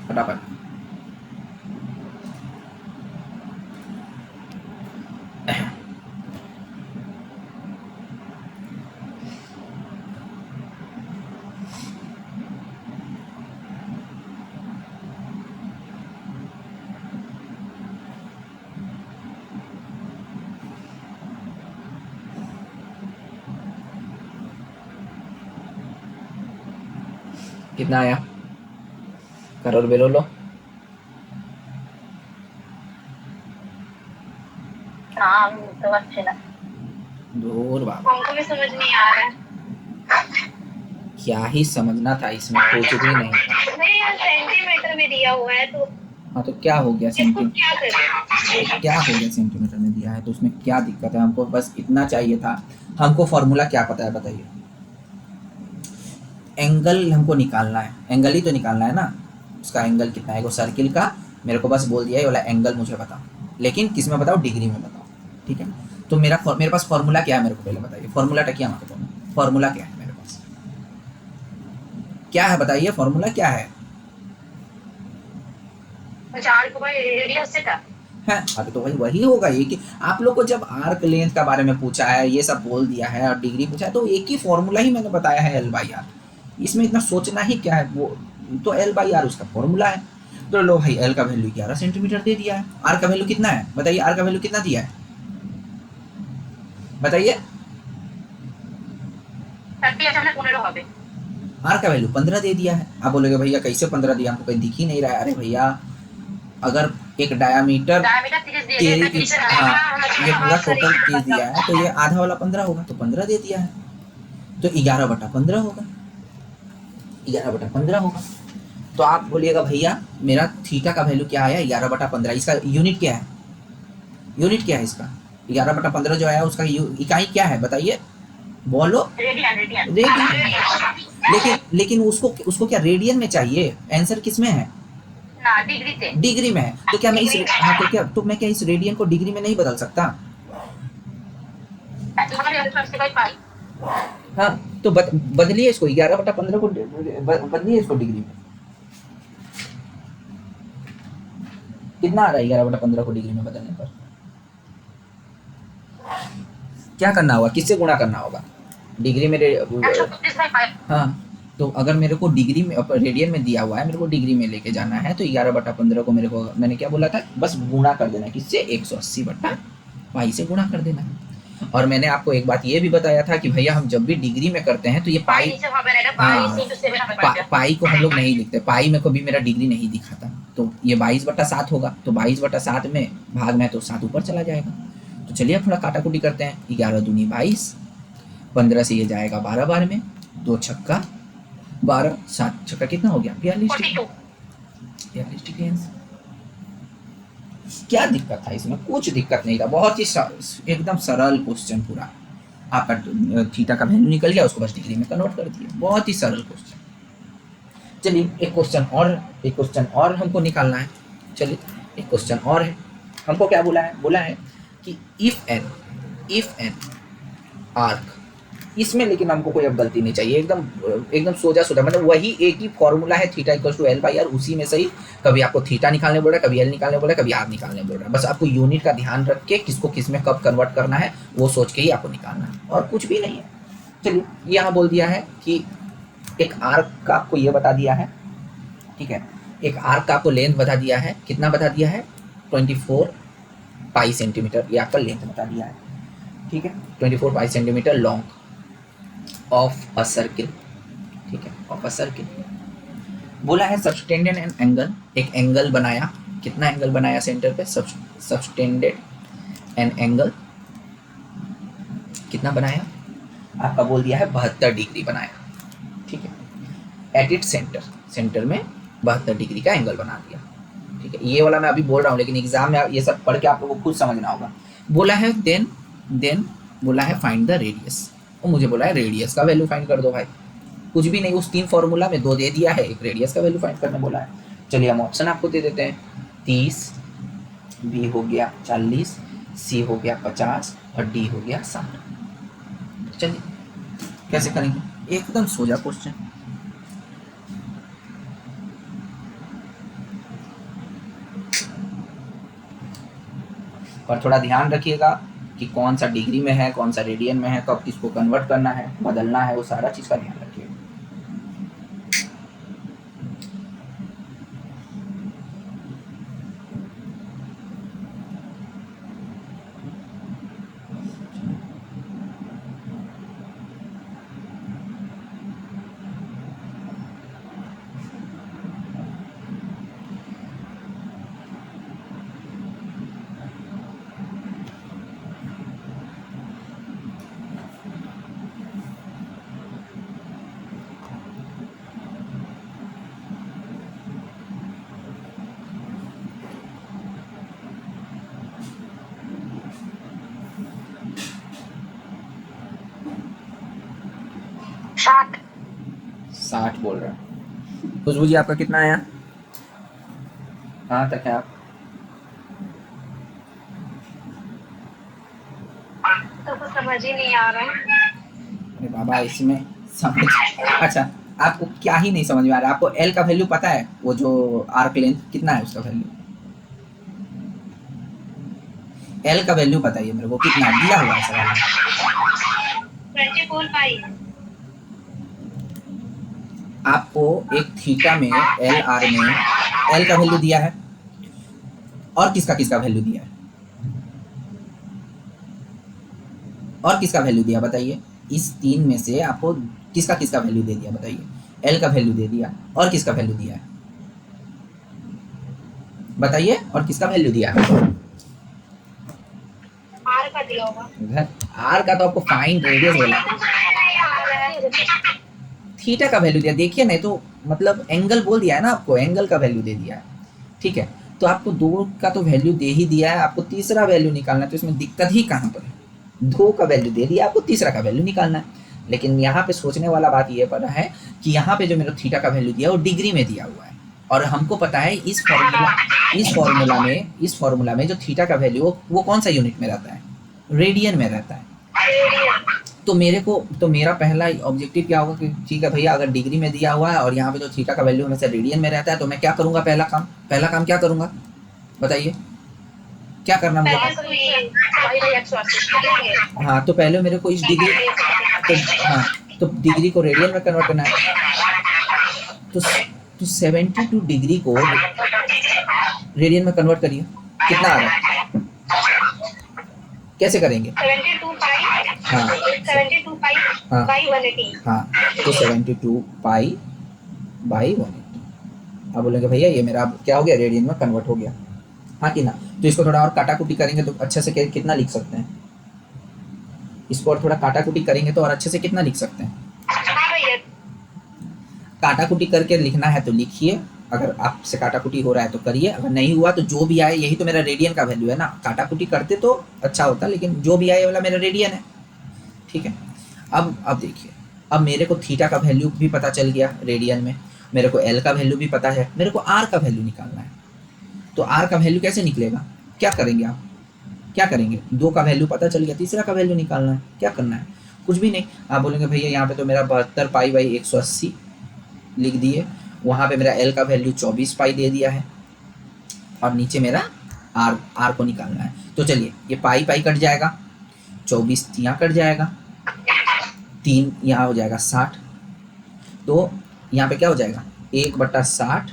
फटाफट कितना आया, करो बेलो लो। हाँ तो अच्छे ना, दूर बाबा, हमको भी समझ नहीं आ रहा है। क्या ही समझना था इसमें, कुछ भी नहीं था। नहीं यार, सेंटीमीटर में दिया हुआ है तो हाँ तो क्या हो गया, इसको क्या करें? क्या हो गया, सेंटीमीटर में दिया है तो उसमें क्या दिक्कत है, हमको बस इतना चाहिए था। हमको फॉर्मूला क्या पता है बताइए, एंगल हमको निकालना है, एंगल ही तो निकालना है ना, उसका एंगल कितना है, वो सर्किल का मेरे को बस बोल दिया है, ये वाला एंगल मुझे बताओ, लेकिन किस में बताओ, डिग्री में बताओ, ठीक है। तो मेरे पास फॉर्मूला क्या है, मेरे को पहले बताइए, फॉर्मूला क्या है, फॉर्मूला क्या है मेरे पास, क्या है बताइए, फॉर्मूला क्या है। आर्क बाय रेडियस से था। है अरे तो वही होगा, ये कि आप लोग को जब आर्क लेंथ का बारे में पूछा है, ये सब बोल दिया है और डिग्री पूछा है, तो एक ही फॉर्मूला ही मैंने बताया है, एल बाई आर। इसमें इतना सोचना ही क्या है, वो तो एल बाई आर उसका फॉर्मूला है। तो लो भाई, एल का वैल्यू 11 सेंटीमीटर दे दिया है, आर का वैल्यू कितना है बताइए, आर का वैल्यू कितना दिया है बताइए, 30 আছে মানে 15 হবে। आर का वैल्यू 15 दे दिया है। आप बोलोगे भैया कैसे 15 दिया, हमको कहीं दिख ही नहीं रहा है। अरे भैया, अगर एक डायामीटर डायमीटर 30 दिए थे, के 30 हाँ, ये पूरा टोटल 30 दिया है, तो ये आधा वाला 15 होगा, तो 15 दे दिया है, तो 11/15 होगा, 11/15 होगा। तो आप बोलिएगा भैया मेरा थीटा का वैल्यू क्या आया, 11/15, इसका यूनिट क्या है, यूनिट क्या है इसका, 11/15 जो आया उसका इकाई क्या है बताइए, बोलो। Radian radian radian. लेकिन उसको उसको क्या रेडियन में चाहिए, आंसर किस में है, ना डिग्री से। डिग्री में है। तो क्या मैं इस हाँ तो मैं क्या इस रेडियन को डिग्री में नहीं बदल सकता, तुम्हारे आंसर से कोई पाई। हाँ तो बदलिए इसको, 11/15 को बदलिए इसको डिग्री में, कितना आ रहा है 11/15 को डिग्री में बदलने पर, क्या करना होगा, किससे गुणा करना होगा, डिग्री में 135 हाँ, तो अगर मेरे को डिग्री में रेडियन में दिया हुआ है, मेरे को डिग्री में लेके जाना है, तो 11/15 को मेरे को, मैंने क्या बोला था, बस गुणा कर देना है, किससे, 180/पाई से गुणा कर देना है। और मैंने आपको एक बात ये भी बताया था कि भैया हम जब भी डिग्री में करते हैं तो ये पाई, नीचे वहां पे रहेगा, हाँ, 22 into 7 हमें पड़ गया। पाई को हम लोग नहीं लिखते, पाई में कभी मेरा डिग्री नहीं दिखा था, तो ये 22/7 होगा, तो 22/7 में भाग में तो 7 ऊपर चला जाएगा। तो चलिए अब थोड़ा काटा कुटी करते हैं, 11 दूनी 22, 15 से ये जाएगा 12 बार में, 2 छक्का 12, 7 छक्का कितना हो गया, 42 डिग्री, 42 डिग्री आंसर। क्या दिक्कत था इसमें, कुछ दिक्कत नहीं था, बहुत ही एकदम सरल क्वेश्चन पूरा, आपका थीटा का वैल्यू निकल गया, उसको बस डिग्री में कन्वर्ट कर दिया, बहुत ही सरल क्वेश्चन। चलिए एक क्वेश्चन और हमको निकालना है, चलिए एक क्वेश्चन और है, हमको क्या बोला है कि इफ एन आर्क, इसमें लेकिन हमको कोई अब गलती नहीं चाहिए, एकदम सोजा सोजा, मतलब वही एक ही फॉर्मूला है, theta equal to L by R, उसी में सही, कभी आपको थीटा निकालने बोल रहा है, कभी एल निकालने बोल रहा है, कभी आर निकालने बोल रहा है, बस आपको यूनिट का ध्यान रख के किसको किस में कब कन्वर्ट करना है वो सोच के ही आपको निकालना है, और कुछ भी नहीं है। चलिए यहाँ बोल दिया है कि एक आर्क का आपको ये बता दिया है, ठीक है, एक आर्क का आपको लेंथ बता दिया है, कितना बता दिया है, 24 पाई सेंटीमीटर, ये आपका लेंथ बता दिया है, ठीक है, 24 पाई centimetre long of a circle, ठीक है, ऑफ अ सर्किल। बोला है सबटेंडेड एन एंगल, एक एंगल बनाया, कितना एंगल बनाया सेंटर पे, सबटेंडेड एन एंगल, कितना बनाया, आपका बोल दिया है 72 डिग्री बनाया, ठीक है, एट इट सेंटर में 72 डिग्री का एंगल बना दिया, ठीक है। ये वाला मैं अभी बोल रहा हूँ, लेकिन एग्जाम में ये सब पढ़ के आप लोगों को खुद समझना होगा। बोला है देन बोला है फाइंड द रेडियस, और मुझे बोला है रेडियस का वैल्यू फाइंड कर दो भाई, कुछ भी नहीं, उस 3 फॉर्मूला में 2 दे दिया है, एक रेडियस का वैल्यू फाइंड करने बोला है। चलिए हम ऑप्शन आपको दे देते हैं, 30, बी हो गया 40, सी हो गया 50 और डी हो गया 60। चलिए कैसे करेंगे, एकदम सोजा क्वेश्चन, और थोड़ा ध्यान रखिएगा कि कौन सा डिग्री में है, कौन सा रेडियन में है, कब किसको कन्वर्ट करना है, बदलना है, वो सारा चीज़ का ध्यान रखिएगा। 60। 60 बोल रहा है। खुशबू जी आपका कितना आया, कहाँ तक है आप? तो कुछ समझ ही नहीं आ रहा है। अरे बाबा इसमें समझ, अच्छा आपको क्या ही नहीं समझ में आ रहा है? आपको एल का वैल्यू पता है? वो जो आर्क लेंथ कितना है उसका वैल्यू? एल का वैल्यू बताइए मेरे को, कितना है? दिया हुआ है सवाल में। 24 पाई। आपको एक थीटा में एल आर में एल का वैल्यू दिया है, और किसका किसका वैल्यू दिया है? और किसका वैल्यू दिया बताइए? इस तीन में से आपको किसका किसका वैल्यू दे दिया बताइए? एल का वैल्यू दे दिया, और किसका वैल्यू दिया है बताइए? और किसका वैल्यू दिया है? आर का दिया होगा। आर का तो आपको फाइंड रेडियस बोला, थीटा का वैल्यू दिया। देखिए नहीं तो मतलब एंगल बोल दिया है ना आपको, एंगल का वैल्यू दे दिया है, ठीक है। तो आपको दो का तो वैल्यू दे ही दिया है, आपको तीसरा वैल्यू निकालना है, तो इसमें दिक्कत ही कहाँ पर है? दो का वैल्यू दे दिया, आपको तीसरा का वैल्यू निकालना है। लेकिन यहाँ पे सोचने वाला बात ये पड़ा है कि यहाँ पे जो मेरा थीटा का वैल्यू दिया है वो डिग्री में दिया हुआ है, और हमको पता है इस फॉर्मूला में जो थीटा का वैल्यू वो कौन सा यूनिट में रहता है? रेडियन में रहता है। तो मेरा पहला ऑब्जेक्टिव क्या होगा कि ठीक है भैया, अगर डिग्री में दिया हुआ है और यहाँ पे जो थीटा का वैल्यू हमेशा रेडियन में रहता है, तो मैं क्या करूँगा? पहला काम क्या करूँगा बताइए? क्या करना मुझे? हाँ, तो पहले मेरे को इस डिग्री, तो हाँ, तो डिग्री को रेडियन में कन्वर्ट करना है। तो 72 डिग्री को रेडियन में कन्वर्ट करिए, कितना आ रहा है? कैसे करेंगे? 72 पाई। हाँ 72 पाई हाँ बाई 180। हाँ, तो 72 पाई बाई 180। अब बोलेंगे भैया ये मेरा क्या हो गया? रेडियन में कन्वर्ट हो गया, हाँ कि ना? तो इसको थोड़ा और काटाकुटी करेंगे तो अच्छे से कितना लिख सकते हैं? इसको और थोड़ा काटाकुटी करेंगे तो और अच्छे से कितना लिख सकते हैं? हाँ भैया। काटाकुटी करके लिखना है तो लिखिए, अगर आपसे काटाकुटी हो रहा है तो करिए, अगर नहीं हुआ तो जो भी आए, यही तो मेरा रेडियन का वैल्यू है ना। काटाकुटी करते तो अच्छा होता, लेकिन जो भी आए वाला मेरा रेडियन है, ठीक है। अब देखिए, अब मेरे को थीटा का वैल्यू भी पता चल गया रेडियन में, मेरे को एल का वैल्यू भी पता है, मेरे को आर का वैल्यू निकालना है। तो आर का वैल्यू कैसे निकलेगा? क्या करेंगे आप? क्या करेंगे? दो का वैल्यू पता चल गया, तीसरा का वैल्यू निकालना है। क्या करना है? कुछ भी नहीं, आप बोलेंगे भैया यहाँ पे तो मेरा 72 पाई बाई 180 लिख दिए, वहाँ पे मेरा एल का वैल्यू 24 पाई दे दिया है, और नीचे मेरा आर को निकालना है। तो चलिए, ये पाई पाई कट जाएगा, 24 यहाँ कट जाएगा, 3 यहाँ हो जाएगा 60, तो यहाँ पे क्या हो जाएगा? 1/60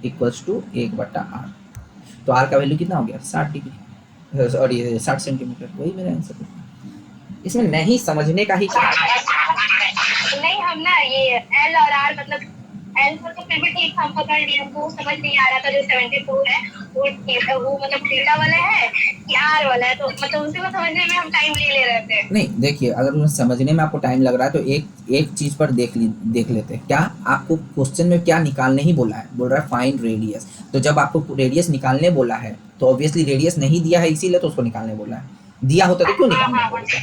इक्वल्स टू 1/r। तो आर का वैल्यू कितना हो गया? 60 डिग्री, सॉरी 60 सेंटीमीटर। वही मेरा आंसर है। इसमें नहीं समझने का ही नहीं, हम ना ये एल और आर मतलब एल को तो फिर भी ठीक हम पकड़ लिए, हमको समझ नहीं आ रहा था जो 72 है वो मतलब थीटा वाला है कि आर वाला है, तो मतलब उसी को समझने में हम टाइम ले रहे थे। नहीं, देखिए अगर उन्हें समझने में आपको टाइम लग रहा है तो एक चीज पर देख लेते हैं। क्या आपको क्वेश्चन में क्या निकालने ही बोला है? बोल रहा है फाइंड रेडियस। तो जब आपको रेडियस निकालने बोला है तो ऑब्वियसली रेडियस नहीं दिया है, इसीलिए तो उसको निकालने बोला है। दिया होता तो क्यों निकालने बोलता?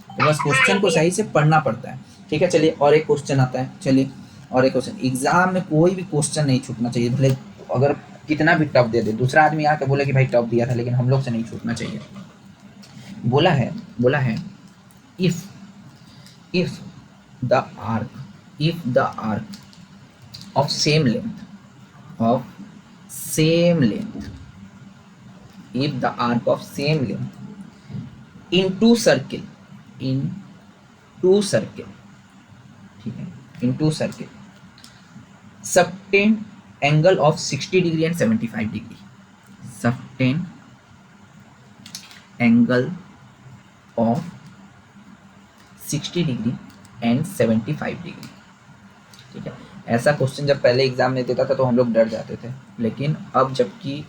तो बस क्वेश्चन को सही से पढ़ना पड़ता है, ठीक है। चलिए और एक क्वेश्चन आता है, चलिए और एक क्वेश्चन। एग्जाम में कोई भी क्वेश्चन नहीं छूटना चाहिए, भले अगर कितना भी टफ दे दे, दूसरा आदमी आके बोले कि भाई टफ दिया था, लेकिन हम लोग से नहीं छूटना चाहिए। बोला है if the arc of same length if the arc of same length in two circle, ठीक है, in two circle subtend angle of 60 degree and 75 degree, subtend angle of 60 degree and 75 degree, ठीक है। ऐसा क्वेश्चन जब पहले exam में देता था तो हम लोग डर जाते थे, लेकिन अब जबकि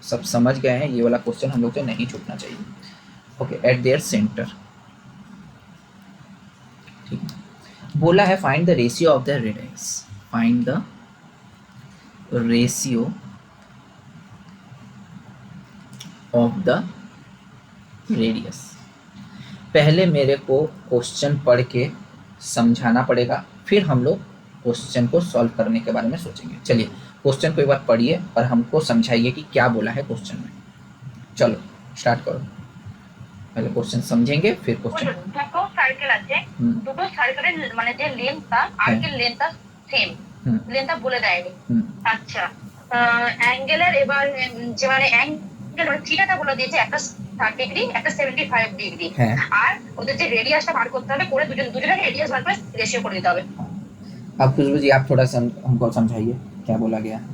सब समझ गए हैं, ये वाला क्वेश्चन हम लोग से नहीं छूटना चाहिए। ओके, एट देयर सेंटर, ठीक है। बोला है find the ratio of the radius, find the ratio of the radius. पहले मेरे को क्वेश्चन पढ़ के समझाना पड़ेगा, फिर हम लोग क्वेश्चन को सॉल्व करने के बारे में सोचेंगे। चलिए क्वेश्चन को एक बार पढ़िए और हमको समझाइए कि क्या बोला है क्वेश्चन में। चलो स्टार्ट करो, पहले क्वेश्चन समझेंगे फिर क्वेश्चन। দুটো সার্কেল আছে, দুটো সার্কেলের মানে যে লেন্থটা আর্কের লেন্থটা সেম, লেন্থটা বলে দেয়নি। আচ্ছা, অ্যাঙ্গেলের এবার যে মানে অ্যাঙ্গেল মানে থিটাটা বলে দিয়েছে, একটা 60 ডিগ্রি একটা 75 ডিগ্রি, আর ওদের যে রেডিয়াসটা বার করতে হবে, করে দুজনের রেডিয়াস বার করে রেশিও করে দিতে হবে। अब खुशबू जी आप थोड़ा हमको समझाइए क्या बोला गया है।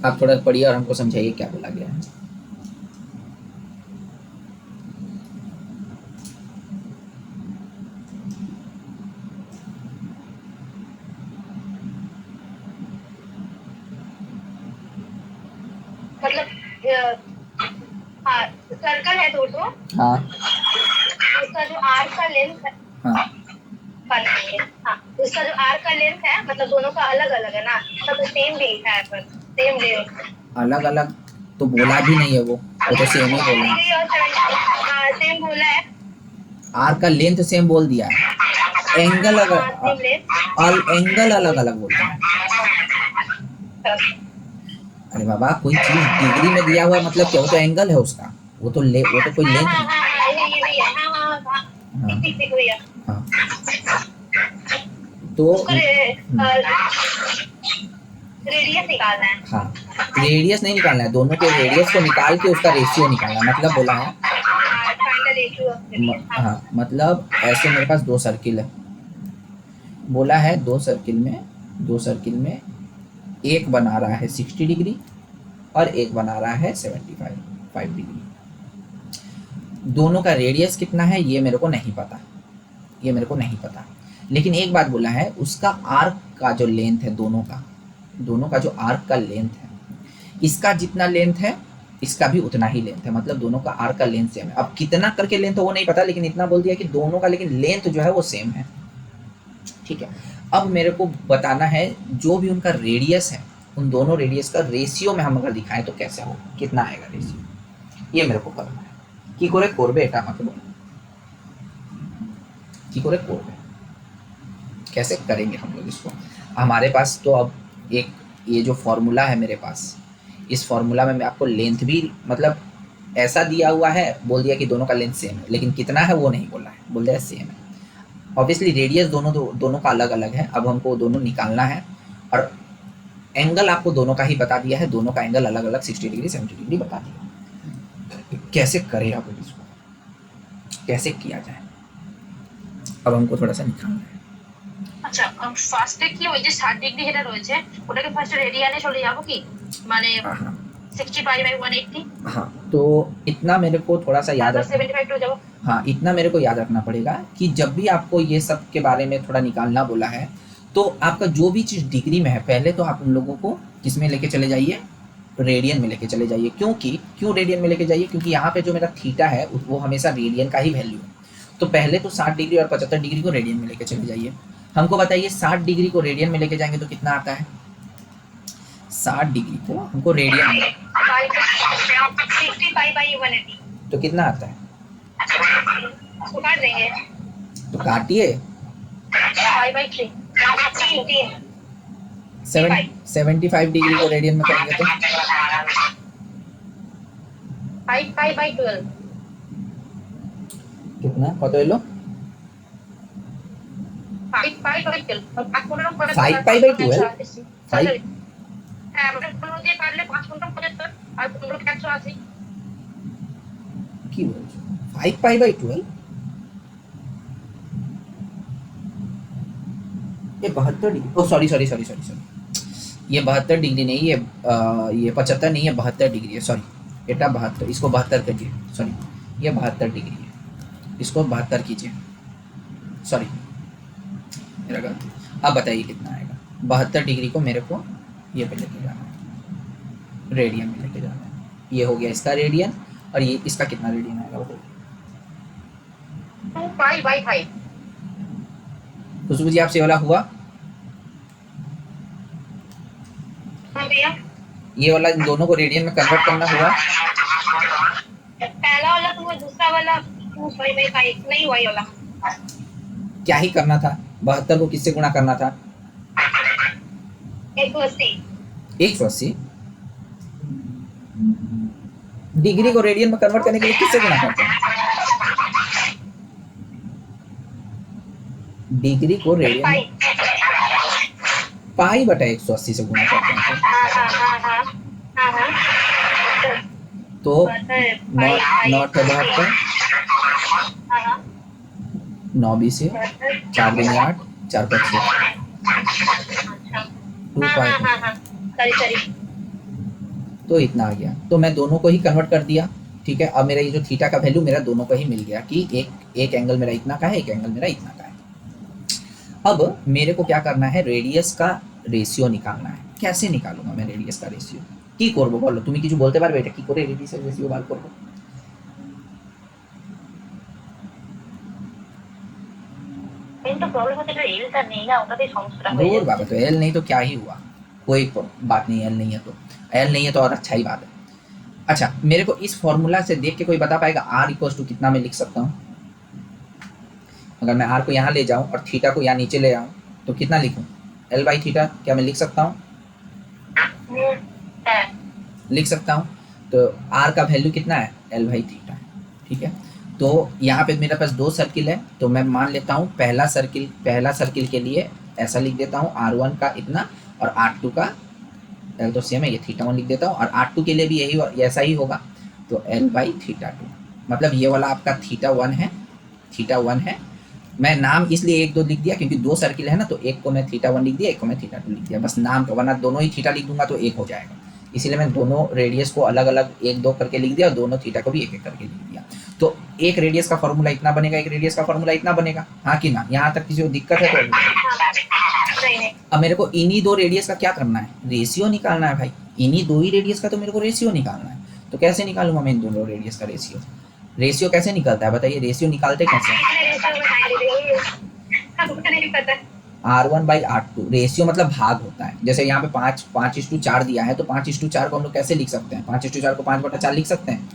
आप थोड़ा पढ़िए और हमको समझाइए क्या बोला गया है। मतलब हाँ, सर्कल है दो, हाँ उसका जो आर का लेंथ है, हाँ हाँ, उसका जो आर का लेंथ है, मतलब दोनों का अलग अलग है ना, सब सेम भी लिखा है, पर सेम लेंथ। अलग अलग तो बोला भी नहीं है, वो तो सेम ही बोला है। सेम बोला है, आर का लेंथ सेम बोल दिया है, एंगल अलग, एंगल अलग अलग बोलता है। अरे बाबा कोई चीज डिग्री में दिया हुआ है मतलब क्या, वो तो एंगल है उसका, वो तो कोई लेंथ नहीं। हाँ तो रेडियस निकालना है। हाँ रेडियस नहीं निकालना है, दोनों के रेडियस को निकाल के उसका रेशियो निकालना है, मतलब बोला है। हाँ मतलब ऐसे मेरे पास दो सर्किल है, बोला है दो सर्किल में एक बना रहा है 60 डिग्री और एक बना रहा है 75 डिग्री। दोनों का रेडियस कितना है ये मेरे को नहीं पता, लेकिन एक बात बोला है, उसका आर्क का जो लेंथ है, दोनों का जो आर्क का लेंथ है, इसका जितना लेंथ है इसका भी उतना ही लेंथ है, मतलब दोनों का आर्क का लेंथ सेम है। अब कितना करके लेंथ है वो नहीं पता, लेकिन इतना बोल दिया कि दोनों का लेकिन लेंथ जो है वो सेम है। ठीक है, अब मेरे को बताना है जो भी उनका रेडियस है, उन दोनों रेडियस का रेशियो में हम अगर दिखाएं तो कैसे होगा, कितना आएगा रेशियो, ये मेरे को करना है। কি করে করবে এটা আমাকে বলো, কি করে করবে, कैसे करेंगे हम लोग इसको। हमारे पास तो अब एक ये जो फॉर्मूला है मेरे पास, इस फॉर्मूला में मैं आपको लेंथ भी मतलब ऐसा दिया हुआ है, बोल दिया कि दोनों का लेंथ सेम है, लेकिन कितना है वो नहीं बोला है, बोल दिया सेम है। ऑब्वियसली रेडियस दोनों का अलग अलग है, अब हमको दोनों निकालना है, और एंगल आपको दोनों का ही बता दिया है, दोनों का एंगल अलग अलग 60 डिग्री 70 डिग्री बता दिया। कैसे करें आप इसको, कैसे किया जाए, अब हमको थोड़ा सा निकालना है। আচ্ছা, ফার্স্টে কি ওই যে 60 ডিগ্রি যেটা রয়েছে ওটাকে ফার্স্ট রেডিয়ানে চলে যাব কি, মানে 65/180। हाँ तो इतना मेरे को थोड़ा सा याद रखना, 75 हो जाओ। हाँ इतना मेरे को याद रखना पड़ेगा कि जब भी आपको ये सब के बारे में थोड़ा निकालना बोला है, तो आपका जो भी चीज़ डिग्री में है, पहले तो आप उन लोगों को किसमें लेके चले जाइए, रेडियन में लेके चले जाइए। क्यों रेडियन में लेके जाइए, क्योंकि यहाँ पे जो मेरा थीटा है वो हमेशा रेडियन का ही वैल्यू है। तो पहले तो 60 डिग्री और 75 डिग्री को रेडियन में लेके चले जाइए। हमको बताइए 60 डिग्री को रेडियन में लेके जाएंगे तो कितना आता है, 60 डिग्री को हमको रेडियन में 65/180 तो कितना आता है, उसको काट देंगे, तो काटिए 5/3 75 डिग्री को रेडियन में करेंगे तो 5/12 कितना, কত এলো 5/12 5/12 হ্যাঁ, আমরা 15 দিয়ে কাটলে 5/75 আর 15/180। কি বলছো 5/12, ये 72 डिग्री, ओ सॉरी, ये 72 डिग्री नहीं, ये 75 नहीं है, 72 डिग्री है, सॉरी बेटा 72, इसको 72 करिए, सॉरी ये 72 डिग्री है, इसको 72 कीजिए, सॉरी मेरा गलती। अब बताइए कितना आएगा, 72 डिग्री को मेरे को ये पे लेके जाना है, रेडियन में लेके जाना है, ये हो गया इसका रेडियन, और ये इसका कितना रेडियन आएगा बताइए। 2π/5 खुशबू जी आपसे वाला हुआ, हाँ भैया, ये वाला इन दोनों को रेडियन में कन्वर्ट करना हुआ, पहला वाला तो वो दूसरा वाला 2 पाई बाई 5 नहीं हुआ ये वाला। क्या ही करना था, 72 को किससे गुणा करना था? 180। 180। डिग्री को रेडियन में कन्वर्ट करने के लिए किससे गुणा करते हैं? डिग्री को रेडियन पाई। में पाई बटा 180 से गुणा करते हैं। तो नॉट है 72, 9 20 है, 4 दूनी 8, 4 5 6, 2 पाई। सॉरी। तो इतना आ गया, तो मैं दोनों को ही कन्वर्ट कर दिया। ठीक है, अब मेरा ये जो थीटा का वैल्यू मेरा दोनों को ही मिल गया कि एक एंगल मेरा इतना का है, एक एंगल मेरा इतना का है। अब मेरे को क्या करना है, रेडियस का रेशियो निकालना है। कैसे निकालूंगा मैं रेडियस का रेशियो? কি করব বলো, তুমি কিছু বলতে পারবে এটা কি করে রেডিয়াসের রেশিও বার করব? কিন্তু প্রবলেম হচ্ছে এটা এলটা নেই না, ওটাতেই সমস্যাটা হয়ে दूर যাচ্ছে। बाबा, तो एल नहीं तो क्या ही हुआ, कोई बात नहीं, एल नहीं है तो एल नहीं है तो और अच्छा ही बात है। अच्छा, मेरे को इस फॉर्मूला से देख के कोई बता पाएगा आर इक्वल टू कितना मैं लिख सकता हूँ? अगर मैं आर को यहाँ ले जाऊँ और थीटा को यहाँ नीचे ले आऊँ तो कितना लिखूँ? एल बाई थीटा क्या मैं लिख सकता हूँ? लिख सकता हूँ। तो आर का वैल्यू कितना है? एल बाई थीटा है। ठीक है, तो यहाँ पे मेरे पास 2 सर्किल है, तो मैं मान लेता हूँ पहला सर्किल के लिए ऐसा लिख देता हूँ R1 का इतना और R2 का, एल तो सेम है, ये थीटा 1 लिख देता हूँ, और R2 के लिए भी यही ऐसा ही होगा, तो एल बाई थीटा 2। मतलब ये वाला आपका थीटा 1 है। मैं नाम इसलिए 1 2 लिख दिया क्योंकि 2 सर्किल है ना, तो एक को मैं थीटा 1 लिख दिया, एक को मैं थीटा 2 लिख दिया, बस नाम का, वरना दोनों ही थीटा लिख दूंगा तो एक हो जाएगा। इसीलिए मैं दोनों रेडियस को अलग अलग 1 2 करके लिख दिया और दोनों थीटा को भी 1 1 करके लिख दिया। तो एक रेडियस का फॉर्मूला इतना बनेगा, एक रेडियस का फॉर्मूला इतना बनेगा, हाँ कि ना? यहाँ तक किसी को दिक्कत है तो? अब मेरे को इन्हीं 2 रेडियस का क्या करना है? रेशियो निकालना है भाई। इन्हीं 2 ही रेडियस का तो मेरे को रेशियो निकालना है। तो कैसे निकालूंगा मैं इन दोनों रेडियस का रेशियो? रेशियो कैसे निकलता है बताइए? रेशियो निकालते कैसे हैं? R1 बाई R2, रेशियो मतलब भाग होता है। जैसे यहाँ पे 5:4 दिया है, तो 5:4 को हम लोग कैसे लिख सकते हैं? 5:4 को 5/4 लिख सकते हैं,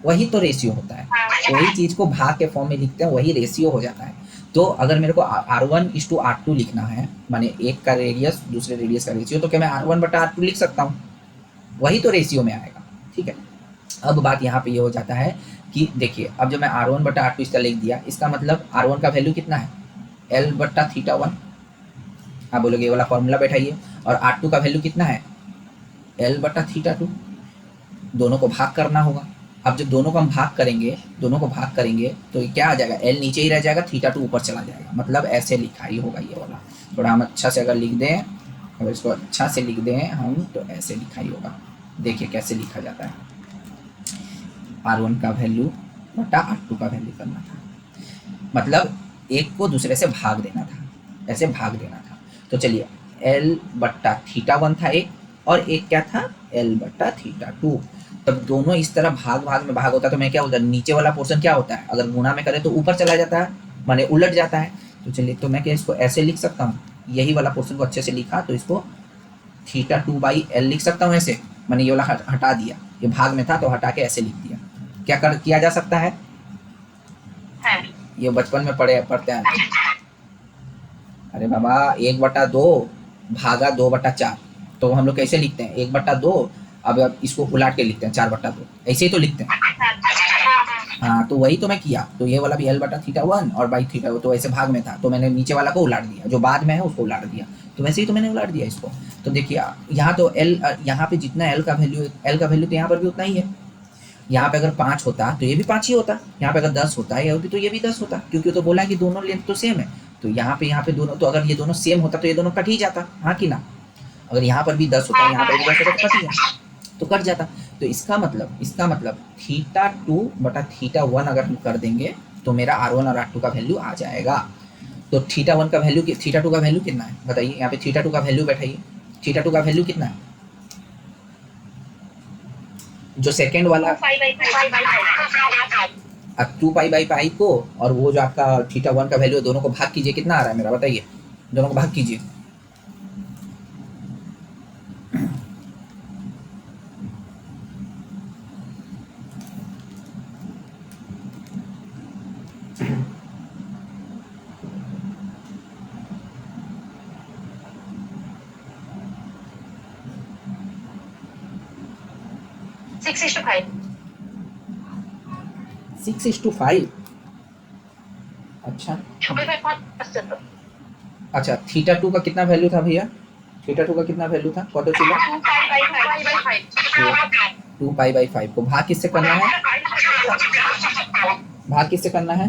वही तो रेशियो होता है। वही चीज को भाग के फॉर्म में लिखते हैं, वही रेशियो हो जाता है। तो अगर मेरे को R1:R2 लिखना है, माने एक का रेडियस दूसरे रेडियस का रेशियो, तो क्या मैं R1/R2 लिख सकता हूँ? वही तो रेशियो में आएगा। ठीक है, अब बात यहाँ पे ये हो जाता है कि देखिए, अब जब मैं R1/R2 इसका लिख दिया, इसका मतलब R1 का वैल्यू कितना है? L बट्टा थीटा 1। आप बोलोगे ये वाला फॉर्मूला बैठाइए। और R2 का वैल्यू कितना है? L बट्टा थीटा 2। दोनों को भाग करना होगा। अब जब दोनों को हम भाग करेंगे तो क्या आ जाएगा? L नीचे ही रह जाएगा, थीटा 2 ऊपर चला जाएगा। मतलब ऐसे लिखा ही होगा ये वाला। थोड़ा हम अच्छा से अगर लिख दें, अगर इसको अच्छा से लिख दें हम, तो ऐसे लिखा ही होगा। देखिए कैसे लिखा जाता है। R1 का वैल्यू बटा R2 का वैल्यू करना था, मतलब एक को दूसरे से भाग देना था, ऐसे भाग देना था। तो चलिए, L बट्टा थीटा 1 था एक, और एक क्या था? L बट्टा थीटा 2। तब दोनों इस तरह भाग में भाग होता है, तो मैं क्या होता है, नीचे वाला पोर्शन क्या होता है, अगर गुणा में करें तो ऊपर चला जाता है, माने उलट जाता है। तो चलिए, तो मैं क्या इसको ऐसे लिख सकता हूँ, यही वाला पोर्शन को अच्छे से लिखा, तो इसको थीटा 2 बाई एल लिख सकता हूँ ऐसे। मैंने ये वाला हटा दिया, ये भाग में था तो हटा के ऐसे लिख दिया। क्या किया जा सकता है? ये बचपन में पढ़ते हैं। अरे बाबा, 1/2 भागा 2/4, तो हम लोग कैसे लिखते हैं? 1/2। अब इसको उलाट के लिखते हैं 4/2, ऐसे ही तो लिखते हैं। हाँ, तो वही तो मैं किया। तो ये वाला भी L बटा थीटा 1 और बाई थीटा, तो ऐसे भाग में था, तो मैंने नीचे वाला को उलाट दिया, जो बाद में है उसको उलाट दिया। तो वैसे ही तो मैंने उलाट दिया इसको। तो देखिए, यहाँ तो L, यहाँ पे जितना L का वैल्यू तो यहाँ पर भी उतना ही है। यहाँ पे अगर 5 होता तो ये भी 5 ही होता, यहाँ पे अगर 10 होता है तो ये भी 10 होता, क्योंकि तो बोला कि दोनों लेंथ तो सेम है। तो यहाँ पे दोनों, तो अगर ये दोनों सेम होता तो ये दोनों कट ही जाता, हाँ कि ना? अगर यहाँ पर भी 10 होता, यहाँ पर भी 10 होता तो कट ही जाता, तो कट जाता। तो इसका मतलब थीटा 2 बटा थीटा 1 अगर हम कर देंगे तो मेरा R1 और R2 का वैल्यू आ जाएगा। तो थीटा 1 का वैल्यू, थीटा 2 का वैल्यू कितना है बताइए? यहाँ पे थीटा 2 का वैल्यू बैठाइए। थीटा 2 का वैल्यू कितना है? जो सेकेंड वाला, अब 2 पाई बाई को, और वो जो आपका थीटा 1 का वैल्यू है, दोनों को भाग कीजिए, कितना आ रहा है मेरा बताइए? दोनों को भाग कीजिए। 6:5। 6:5। अच्छा अच्छा, थीटा टू का कितना वैल्यू था भैया? थीटा टू का कितना वैल्यू था? कॉट थीटा 2π/5 को भाग किससे करना है? भाग किससे करना है?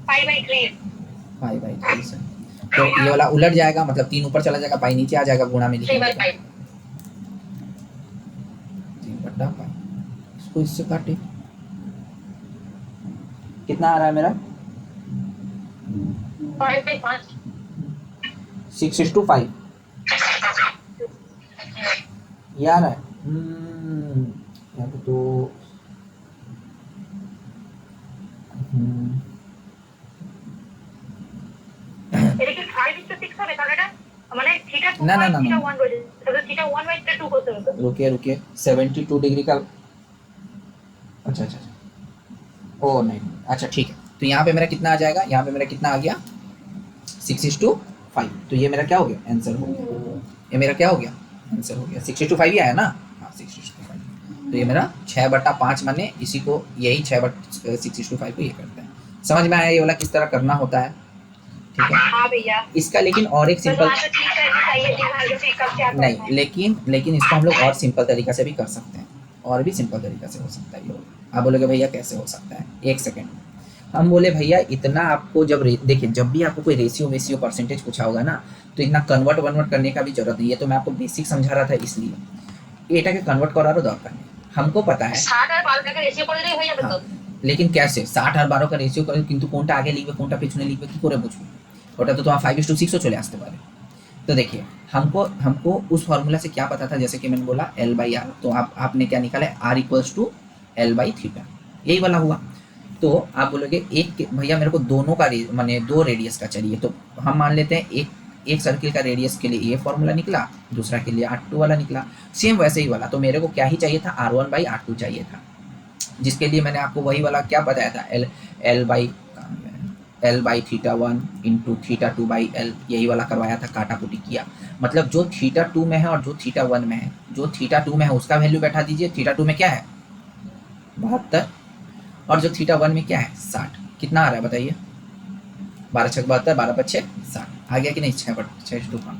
π/3 से। तो ये वाला उलट जाएगा, मतलब 3 ऊपर चला जाएगा, पाई नीचे आ जाएगा, गुणा में लिखेंगे 3/π। इसको इससे काटे, कितना आ रहा है मेरा? 6:5 ये आ रहा है। यहाँ पे तो ना ना ना रुकिए रुकिए, 72 डिग्री का। अच्छा अच्छा ओ नहीं, अच्छा ठीक है। तो यहाँ पे मेरा कितना आ जाएगा? यहाँ पे मेरा कितना आ गया? 6:5। तो ये मेरा क्या हो गया? आंसर हो गया। ये मेरा क्या हो गया? आंसर हो गया। 6:5 ही आया ना? हाँ 6:5। तो ये मेरा 6/5 माने इसी को, यही 6/5 को ये करते हैं। समझ में आया ये वाला किस तरह करना होता है? ठीक है। हाँ भैया। इसका लेकिन और एक सिंपल नहीं, लेकिन इसको हम लोग और सिंपल तरीका से भी कर सकते हैं, और भी सिंपल तरीका से हो सकता है ये। आप बोलोगे भैया कैसे हो सकता है? एक सेकेंड। हम बोले भैया इतना आपको जब देखिए, जब भी आपको कोई रेशियो परसेंटेज पूछा होगा ना, तो इतना कन्वर्ट करने का भी जरूरत नहीं है। तो मैं आपको बेसिक समझा रहा था, इसलिए एटा के कन्वर्ट करारो दरकार नहीं, हमको पता है। 60 আর 12 টাকা রেশিও করে দিলেই হয়ে যাবে তো। लेकिन कैसे 60 আর 12 का रेशियो করে, কিন্তু কোনটা আগে লিখবে কোনটা পিছনে লিখবে কি করে বুঝবে? ওটা तो তোমার 5:6 চলে আসতে পারে। तो देखिए हमको उस फॉर्मूला से क्या पता था, जैसे कि मैंने बोला L/R, तो आपने क्या निकाला? R = L/θ, यही वाला हुआ। तो आप बोलोगे एक भैया मेरे को दोनों का माने 2 रेडियस का चाहिए, तो हम मान लेते हैं एक सर्किल का रेडियस के लिए ये फॉर्मूला निकला, दूसरा के लिए R2 वाला निकला, सेम वैसे ही वाला। तो मेरे को क्या ही चाहिए था? R1/R2 चाहिए था, जिसके लिए मैंने आपको वही वाला क्या बताया था? L/θ1 इंटू θ2/L, यही वाला करवाया था, काटाकुटी किया। मतलब जो θ2 में है और जो θ1 में है, जो θ2 में है उसका वैल्यू बैठा दीजिए। θ2 में क्या है? 72, और जो θ1 में क्या है? 60। कितना आ रहा है बताइए? 12×6 72, 12×6 60। आ गया कि नहीं? 6/5।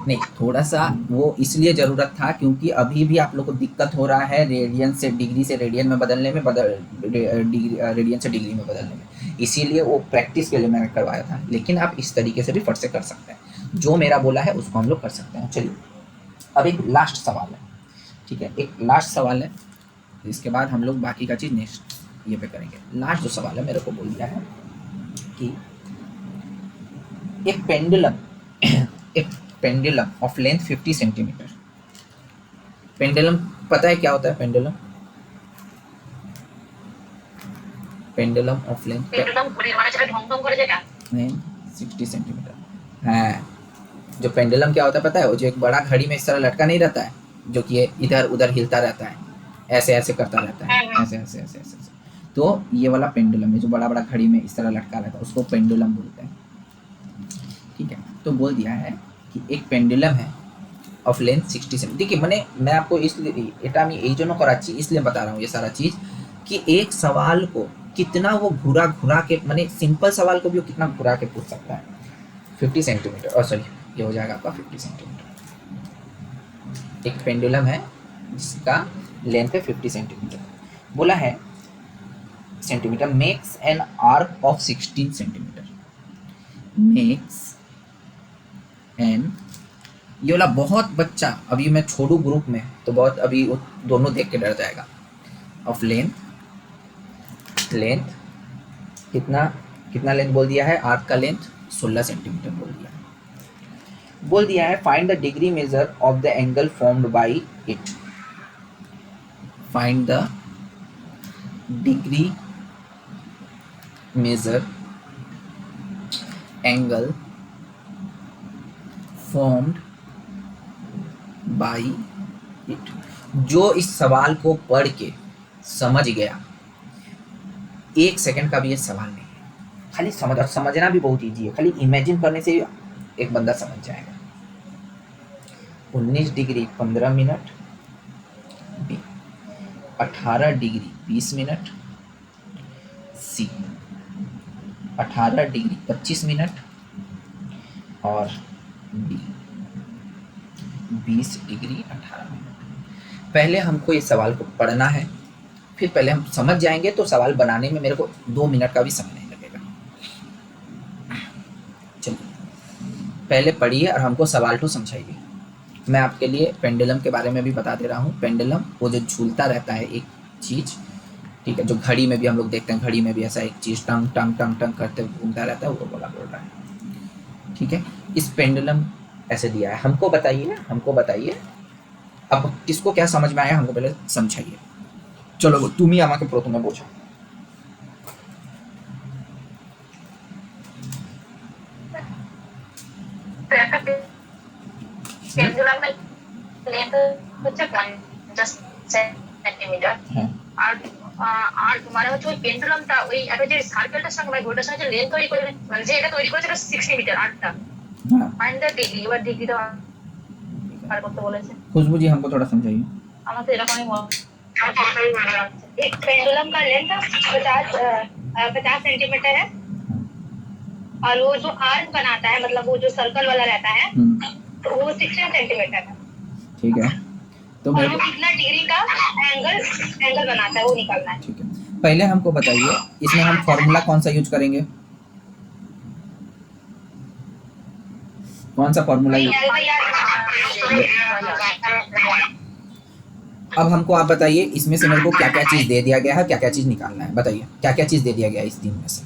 नहीं, थोड़ा सा वो इसलिए ज़रूरत था क्योंकि अभी भी आप लोग को दिक्कत हो रहा है रेडियन से डिग्री से रेडियन में बदलने में, रेडियन से डिग्री में बदलने में, इसीलिए वो प्रैक्टिस के लिए मैंने करवाया था। लेकिन आप इस तरीके से भी फट से कर सकते हैं, जो मेरा बोला है उसको हम लोग कर सकते हैं। चलिए अब एक लास्ट सवाल है, ठीक है, एक लास्ट सवाल है, इसके बाद हम लोग बाकी का चीज़ नेक्स्ट ये पे करेंगे। लास्ट जो सवाल है मेरे को बोल दिया है कि एक pendulum of length 50 centimetre. Pendulum पता है क्या होता है? पेंडुलम ऑफ लेंथ नहीं 60 सेंटीमीटर है। जो पेंडुलम क्या होता है पता है? वो जो एक बड़ा घड़ी में इस तरह लटका नहीं रहता है, जो कि इधर उधर हिलता रहता है, ऐसे ऐसे करता रहता है, ऐसे ऐसे ऐसे ऐसे। तो ये वाला पेंडुलम है जो बड़ा बड़ा घड़ी में इस तरह लटका रहता है, उसको पेंडुलम बोलते हैं, ठीक है। तो बोल दिया है कि एक पेंडुलम है ऑफ लेंथ 60 सेंटीमीटर। देखिए मैं आपको इसलिए এটা আমি এই জন্য করাচ্ছি, इसलिए बता रहा हूँ ये सारा चीज़ कि एक सवाल को कितना वो घुरा के, माने सिंपल सवाल को भी वो कितना घुरा के पूछ सकता है। 50 सेंटीमीटर, और सॉरी ये हो जाएगा आपका 50 सेंटीमीटर। एक पेंडुलम है जिसका लेंथ है 50 सेंटीमीटर, बोला है centimetre, makes an arc of 16 centimetre, makes an, ये वाला बहुत बच्चा अभी मैं छोड़ू ग्रुप में तो बहुत अभी दोनों देख के डर जाएगा। ऑफ लेंथ कितना लेंथ बोल दिया है? आर्क का लेंथ 16 सेंटीमीटर बोल दिया है। Find the degree measure of the angle formed by it. Find the degree measure angle formed by it. जो इस सवाल को पढ़ के समझ गया, 1 सेकंड का भी ये सवाल नहीं है, खाली समझ, और समझना भी बहुत ईजी है, खाली इमेजिन करने से एक बंदा समझ जाएगा। 19 डिग्री 15 मिनट, 18 डिग्री 20 मिनट, सी 18 डिग्री 25 मिनट, और बी 20 डिग्री 18 मिनट। पहले हमको इस सवाल को पढ़ना है, फिर पहले हम समझ जाएंगे तो सवाल बनाने में मेरे को 2 मिनट का भी समय नहीं लगेगा। चलिए पहले पढ़िए और हमको सवाल तो समझाइए। मैं आपके लिए पेंडुलम के बारे में भी बता दे रहा हूँ। पेंडुलम वो जो झूलता रहता है एक चीज़, ठीक है, जो घड़ी में भी हम लोग देखते हैं, घड़ी में भी ऐसा एक चीज़ टंग टंग टंग टंग करते घूमता रहता है, वो बोल रहा है, ठीक है। इस पेंडुलम ऐसे दिया है, हमको बताइए अब किसको क्या समझ में आया हमको पहले समझाइए। चलो तुम ही আমাকে প্রথমে বোঝাও। পেন্ডুলাম লেন্থ হচ্ছে 50 সেন্টিমিটার। আর আর মানে হচ্ছে ওই পেন্ডুলামটা ওই একটা যে সার্কেলটার সঙ্গে মানে ঘড়িটার সঙ্গে যে লেন্থ তৈরি করে, মানে যে এটা তৈরি করেছে এটা 60 মিটার আটটা। Find the degree. এবার ডিগ্রিটা আর করতে বলেছে। खुशबू जी हमको थोड़ा समझाइए। আমার তো এরকমই মনে হচ্ছে। एक पेंडुलम का लेंथ 50 सेंटीमीटर है, और वो जो आर्क बनाता है, मतलब वो जो सर्कल वाला रहता है, तो वो 16 सेंटीमीटर है। ठीक है, तो और मेरे वो को कितना डिग्री का एंगल बनाता है वो निकालना है। ठीक है, पहले हमको बताइए इसमें हम फॉर्मूला कौन सा यूज करेंगे, कौन सा फॉर्मूला यूज। अब हमको आप बताइए इसमें से मेरे को क्या क्या चीज दे दिया गया है, क्या क्या चीज निकालना है, बताइए क्या क्या चीज दे दिया गया है इस तीन में से,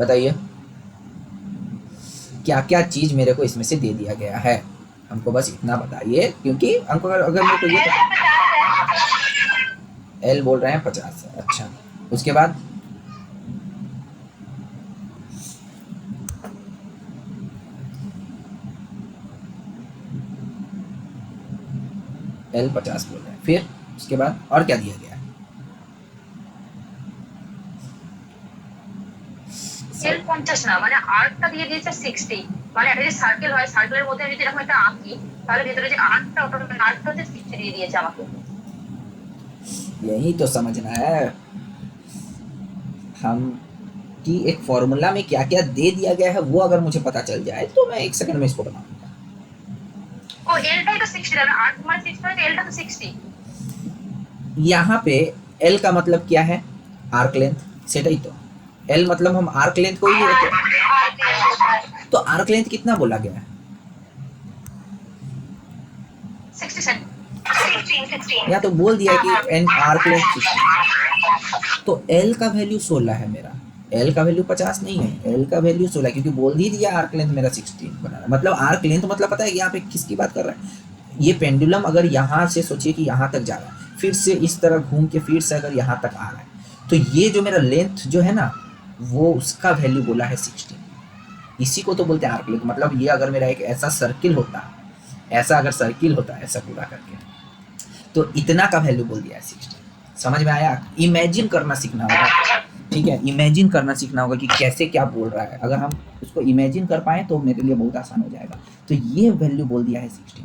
बताइए क्या क्या चीज मेरे को इसमें से दे दिया गया है, हमको बस इतना बताइए, क्योंकि हमको अगर मेरे को ये एल बोल रहे हैं 50 है। अच्छा, उसके बाद एल 50 बोल रहे हैं, फिर उसके बाद और क्या दिया गया है, এল 50 না, মানে আর্কটা দিয়ে দিয়েছে 60। মানে এটা যে সার্কেল হয়, সার্কেলের মধ্যে যদি এরকম একটা আঁকি, তাহলে ভিতরে যে আর্কটা ওটা আর্কটা হচ্ছে 60 দিয়ে দিয়েছে আমাকে। यही तो समझना है हम कि एक फॉर्मूला में क्या क्या दे दिया गया है, वो अगर मुझे पता चल जाए तो मैं 1 सेकंड में इसको बनाऊंगा। ও এলটা তো 60 है, आर्क মানে 60 মানে এলটা তো 60। यहाँ पे एल का मतलब क्या है, आर्क लेंथ, सेटा ही तो एल मतलब हम आर्क लेंथ को ही लेते हैं, तो आर्क लेंथ कितना बोला गया है, 60 16 या तो बोल दिया कि एन आर्क लेंथ 60, तो एल का वैल्यू 16 है मेरा, एल का वैल्यू 50 नहीं है, एल का वैल्यू 16, क्योंकि बोल ही दिया आर्क लेंथ मेरा 16 बना रहा है। मतलब आर्क लेंथ मतलब पता है यहाँ पे किसकी बात कर रहा है, ये पेंडुलम अगर यहाँ से सोचिए कि यहाँ तक जा रहा है, फिर से इस तरह घूम के फिर से अगर यहाँ तक आ रहा है, तो ये जो मेरा लेंथ जो है ना, वो उसका वैल्यू बोला है 16, इसी को तो बोलते हैं आर्क लेंथ। मतलब ये अगर मेरा एक ऐसा सर्किल होता, ऐसा अगर सर्किल होता ऐसा पूरा करके, तो इतना का वैल्यू बोल दिया है 16। समझ में आया, इमेजिन करना सीखना होगा, ठीक है, इमेजिन करना सीखना होगा कि कैसे क्या बोल रहा है, अगर हम उसको इमेजिन कर पाए तो मेरे लिए बहुत आसान हो जाएगा। तो ये वैल्यू बोल दिया है 16,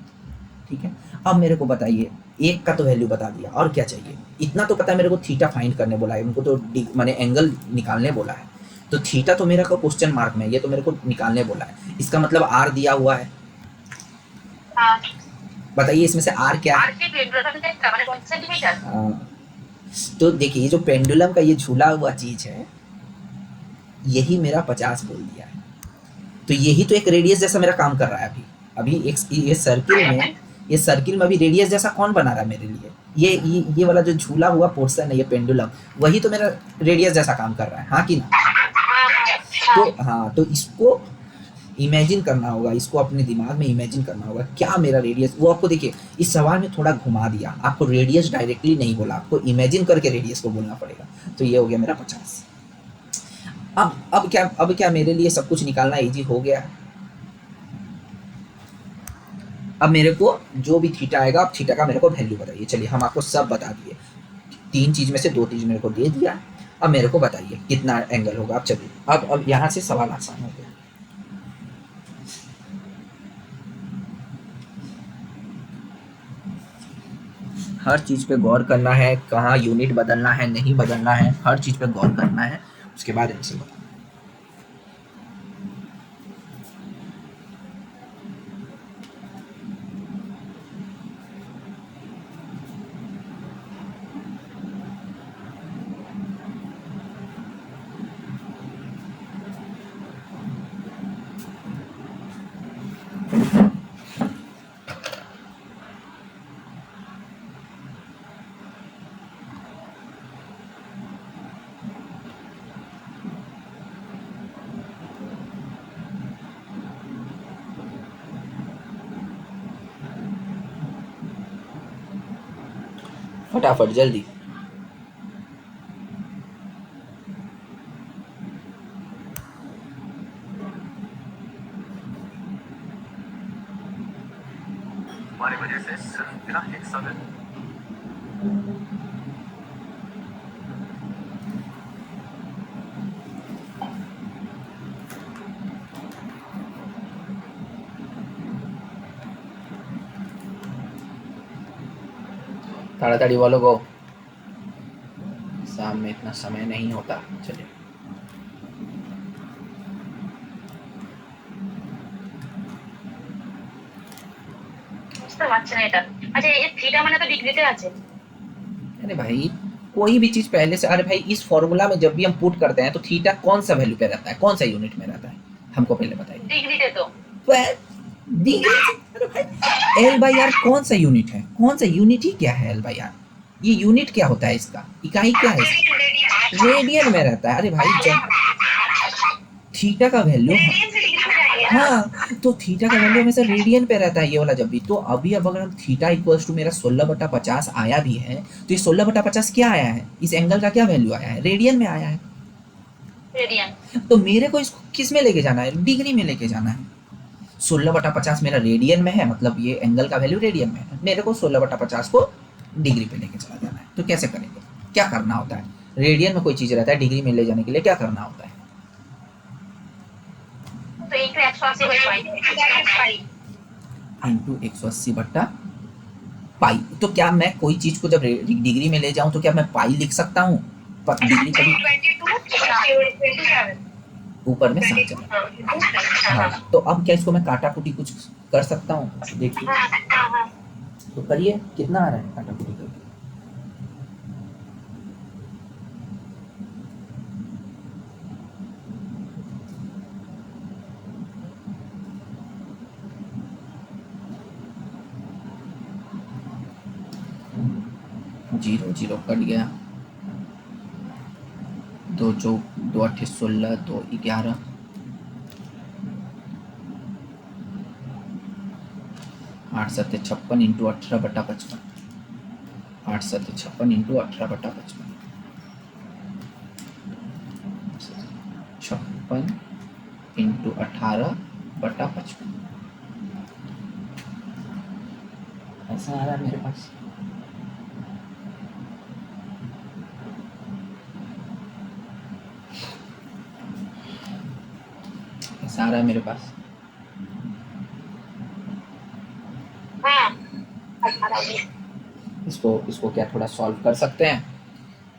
ठीक है। अब मेरे को बताइए, एक का तो वैल्यू बता दिया, और क्या चाहिए, इतना तो पता है मेरे को थीटा फाइंड करने बोला है, उनको तो माने एंगल निकालने बोला है, तो थीटा तो मेरा को क्वेश्चन मार्क में, ये तो मेरे को निकालने बोला है, इसका मतलब आर दिया हुआ है। बताइए इसमें से आर क्या है, आर्क के पेंडुलम का মানে 50 सेंटीमीटर। तो देखिए ये जो पेंडुलम का ये झूला हुआ चीज है, यही मेरा 50 बोल दिया है, तो यही तो एक रेडियस जैसा मेरा काम कर रहा है अभी एक ये सर्किल में अभी रेडियस जैसा कौन बना रहा है मेरे लिए, ये वाला जो झूला हुआ पोर्शन है, ये पेंडुलम, वही तो मेरा रेडियस जैसा काम कर रहा है, हाँ कि ना। तो हाँ, तो इसको इमेजिन करना होगा, इसको अपने दिमाग में इमेजिन करना होगा क्या मेरा रेडियस, वो आपको देखिए इस सवाल में थोड़ा घुमा दिया, आपको रेडियस डायरेक्टली नहीं बोला, आपको इमेजिन करके रेडियस को बोलना पड़ेगा। तो ये हो गया मेरा 50। अब क्या मेरे लिए सब कुछ निकालना इजी हो गया। अब मेरे को जो भी थीटा आएगा, अब थीटा का मेरे को वैल्यू बताइए। चलिए हम आपको सब बता दिए, 3 चीज में से 2 चीज मेरे को दे दिया, अब मेरे को बताइए कितना एंगल होगा। अब चलिए, अब यहाँ से सवाल आसान हो गया। हर चीज़ पे गौर करना है, कहाँ यूनिट बदलना है नहीं बदलना है, हर चीज़ पे गौर करना है, उसके बाद आंसर बताना। फटाफट जल्दी। हमारी वजह से सिर्फ बिना एक समय ताड़ाताड़ी बोलो गो, शाम में इतना समय नहीं होता। चलिए, বুঝতে পারছি না এটা। আচ্ছা এই থিটা মানে তো ডিগ্রিতে আছে। अरे भाई कोई भी चीज पहले से, अरे भाई इस फॉर्मूला में जब भी हम पुट करते हैं तो थीटा कौन सा वैल्यू पे रहता है, कौन सा यूनिट में रहता है, हमको पहले बताइए। ডিগ্রিতে তো। डिग्री। अरे भाई एल बाई आर कौन सा यूनिट है, कौन सा यूनिट ही क्या है एल बाई आर, ये यूनिट क्या होता है, इसका इकाई क्या है, रेडियन में रहता है। अरे भाई जब थीटा का वैल्यू, रेडियन से डिग्री में जाएंगे ना। हाँ तो थीटा का वैल्यू हमेशा रेडियन पे रहता है ये वाला जब भी। तो अभी अब अगर हम थीटा इक्वल्स टू मेरा 16/50 आया भी है, तो ये 16/50 क्या आया है, इस एंगल का क्या वैल्यू आया है, रेडियन में आया है। रेडियन। तो मेरे को इसको किस में लेके जाना है, डिग्री में लेके जाना है। 16/50 मेरा रेडियन में है, मतलब ये एंगल का वैल्यू रेडियन में है, मेरे को 16/50 को डिग्री पे लेके चला जाना है। तो कैसे करेंगे, क्या करना होता है, रेडियन में कोई चीज रहता है, डिग्री में ले जाने के लिए क्या करना होता है। तो एक 180/पाई इंटू 180/पाई। तो क्या मैं कोई चीज को जब डिग्री में ले जाऊं तो क्या मैं पाई लिख सकता हूँ, डिग्री कभी 22 ऊपर में 7 चला। हाँ तो अब क्या इसको मैं काटा कुटी कुछ कर सकता हूँ, देखिए तो करिए कितना आ रहा है काटा कुटी करके। जीरो जीरो कट गया, 2 चौक 2 8 16 2 11, 8 7 56 इंटू 18/55, 8 7 56 इंटू 18/55, 56 इंटू 18/55, ऐसा आ रहा है मेरे पास। ऐसा आ रहा है मेरे पास। इसको क्या थोड़ा सॉल्व कर सकते हैं,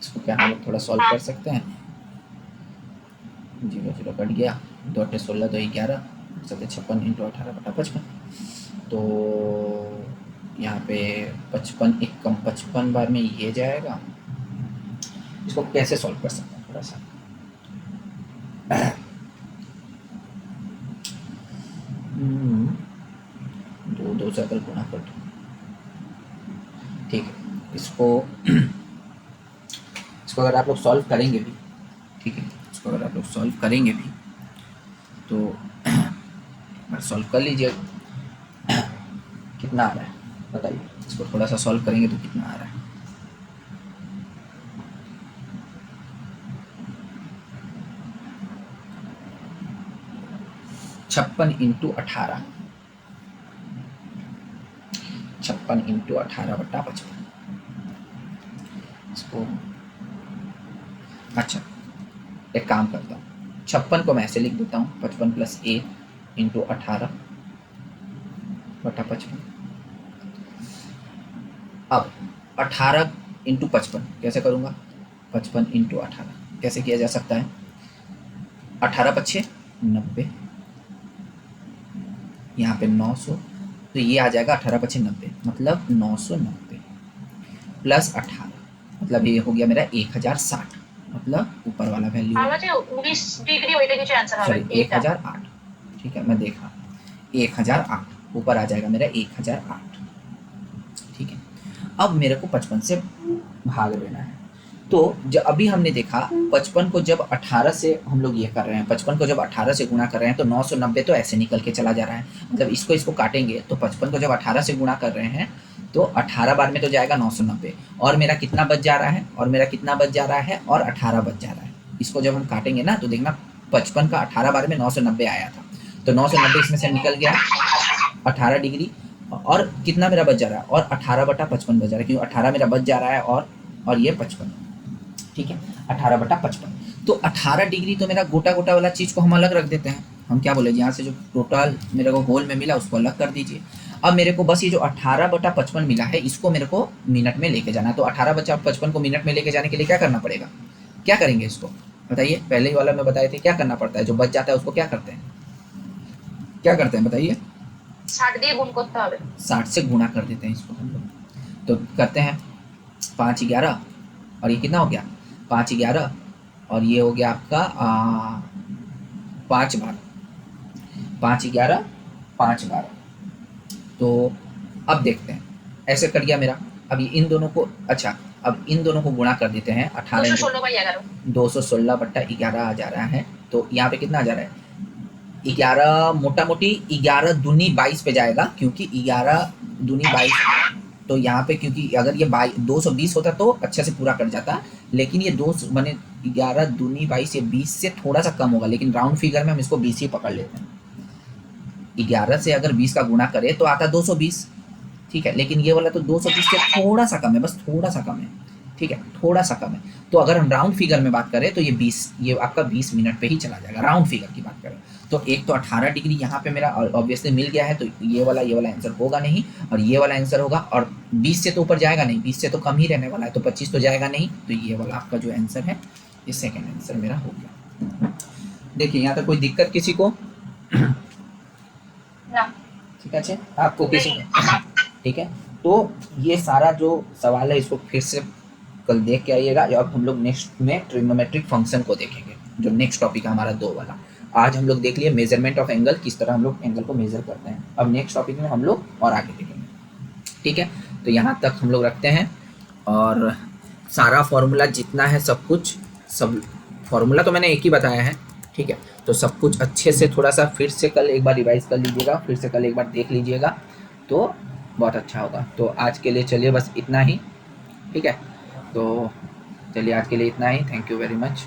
इसको क्या हम लोग थोड़ा सॉल्व कर सकते हैं। 0 0 कट गया, 2 8 16 2 11, 7 56 इंटू 18/55, तो यहाँ पे 55 एक कम 55 बार में ये जाएगा। इसको कैसे सॉल्व कर सकते हैं थोड़ा सा, दो दो से अगर गुणा कर दो, ठीक है। इसको अगर आप लोग सॉल्व करेंगे भी, ठीक है, इसको अगर आप लोग सॉल्व करेंगे भी तो सॉल्व कर लीजिए, कितना आ रहा है बताइए। इसको थोड़ा सा सॉल्व करेंगे तो कितना आ रहा है, छप्पन इंटू 18, 56 इंटू 18/55। इसको अच्छा, एक काम करता हूँ, 56 को मैं ऐसे लिख देता हूँ, 55 प्लस 1 इंटू 18/55। अब 18 इंटू 55 कैसे करूँगा? 55 इंटू 18 कैसे किया जा सकता है? 18×5 90, यहाँ पे 900, तो ये आ जाएगा 18×5 90, मतलब 990 प्लस 18, मतलब ये हो गया मेरा 1060, मतलब ऊपर वाला वैल्यू আমাদের 19 ডিগ্রি ওইটা কিছু आंसर হবে सॉरी 1008, ठीक है मैं देख रहा हूँ, 1008 ऊपर आ जाएगा मेरा 1008, ठीक है। अब मेरे को 55 से भाग देना है, तो जब अभी हमने देखा 55 को जब 18 से हम लोग ये कर रहे हैं, 55 को जब 18 से गुणा कर रहे हैं तो 990 तो ऐसे निकल के चला जा रहा है, मतलब इसको काटेंगे तो 55 को जब 18 से गुणा कर रहे हैं तो 18 बार में तो जाएगा 990, और मेरा कितना बच जा रहा है, और मेरा कितना बच जा रहा है, और 18 बच जा रहा है। इसको जब हम काटेंगे ना तो देखना 55 का 18 बार में 990 आया था, तो 990 इसमें से निकल गया 18 डिग्री, और कितना मेरा बच जा रहा है, और 18/55 बच जा रहा है, क्योंकि 18 मेरा बच जा रहा है, और ये 55, ठीक है 18/55। तो 18 डिग्री तो मेरा गोटा गोटा वाला चीज़ को हम अलग रख देते हैं, हम क्या बोले, यहाँ से जो टोटल मेरे को होल में मिला उसको अलग कर दीजिए। अब मेरे को बस ये जो 18/55 मिला है इसको मेरे को मिनट में लेके जाना है, तो 18/55 को मिनट में लेके जाने के लिए क्या करना पड़ेगा, क्या करेंगे इसको बताइए? पहले ही वाला में बताए थे क्या करना पड़ता है, जो बच जाता है उसको क्या करते हैं, क्या करते हैं बताइए? 60 দিয়ে গুণ করতে হবে 60 से गुणा कर देते हैं इसको हम लोग, तो करते हैं 5 11, और ये कितना हो गया 5 11, और ये हो गया आपका 5 12, 5 11 5 12। तो अब देखते हैं, ऐसे कट गया मेरा। अब ये इन दोनों को, अच्छा अब इन दोनों को गुणा कर देते हैं, 18 216/11 216/11 आ जा रहा है, तो यहाँ पे कितना आ जा रहा है 11, मोटा मोटी 11 दूनी 22 पे जाएगा, क्योंकि 11 दूनी 22, तो यहाँ पे क्योंकि अगर ये 220 होता तो अच्छे से पूरा कट जाता, लेकिन ये 2 माने 11 दूनी 22, ये 20 से थोड़ा सा कम होगा, लेकिन राउंड फिगर में हम इसको 20 ही पकड़ लेते हैं। 11 से अगर 20 का गुणा करें तो आता 220, ठीक है, लेकिन ये वाला तो 220 से थोड़ा सा कम है, बस थोड़ा सा कम है, ठीक है थोड़ा सा कम है। तो अगर हम राउंड फिगर में बात करें तो ये 20, ये आपका 20 मिनट पे ही चला जाएगा, राउंड फिगर की बात करें तो। एक तो 18 डिग्री यहाँ पे मेरा ऑब्वियसली मिल गया है, तो ये वाला आंसर होगा नहीं, और ये वाला आंसर होगा, और 20 से तो ऊपर जाएगा नहीं, 20 से तो कम ही रहने वाला है, तो 25 तो जाएगा नहीं, तो ये वाला आपका जो आंसर है ये सेकेंड आंसर मेरा हो गया। देखिए यहाँ तक कोई दिक्कत किसी को? ठीक है, आपको किसी को? ठीक है, तो ये सारा जो सवाल है इसको फिर से कल देख के आइएगा। अब हम लोग नेक्स्ट में ट्रिग्नोमेट्रिक फंक्शन को देखेंगे, जो नेक्स्ट टॉपिक है हमारा 2 वाला। आज हम लोग देख लिए मेजरमेंट ऑफ एंगल, किस तरह हम लोग एंगल को मेजर करते हैं। अब नेक्स्ट टॉपिक में हम लोग और आगे देखेंगे, ठीक है। तो यहाँ तक हम लोग रखते हैं, और सारा फॉर्मूला जितना है सब कुछ, सब फॉर्मूला तो मैंने एक ही बताया है, ठीक है। तो सब कुछ अच्छे से थोड़ा सा फिर से कल एक बार रिवाइज कर लीजिएगा, फिर से कल एक बार देख लीजिएगा, तो बहुत अच्छा होगा। तो आज के लिए चलिए बस इतना ही, ठीक है। तो चलिए आज के लिए इतना ही, थैंक यू वेरी मच।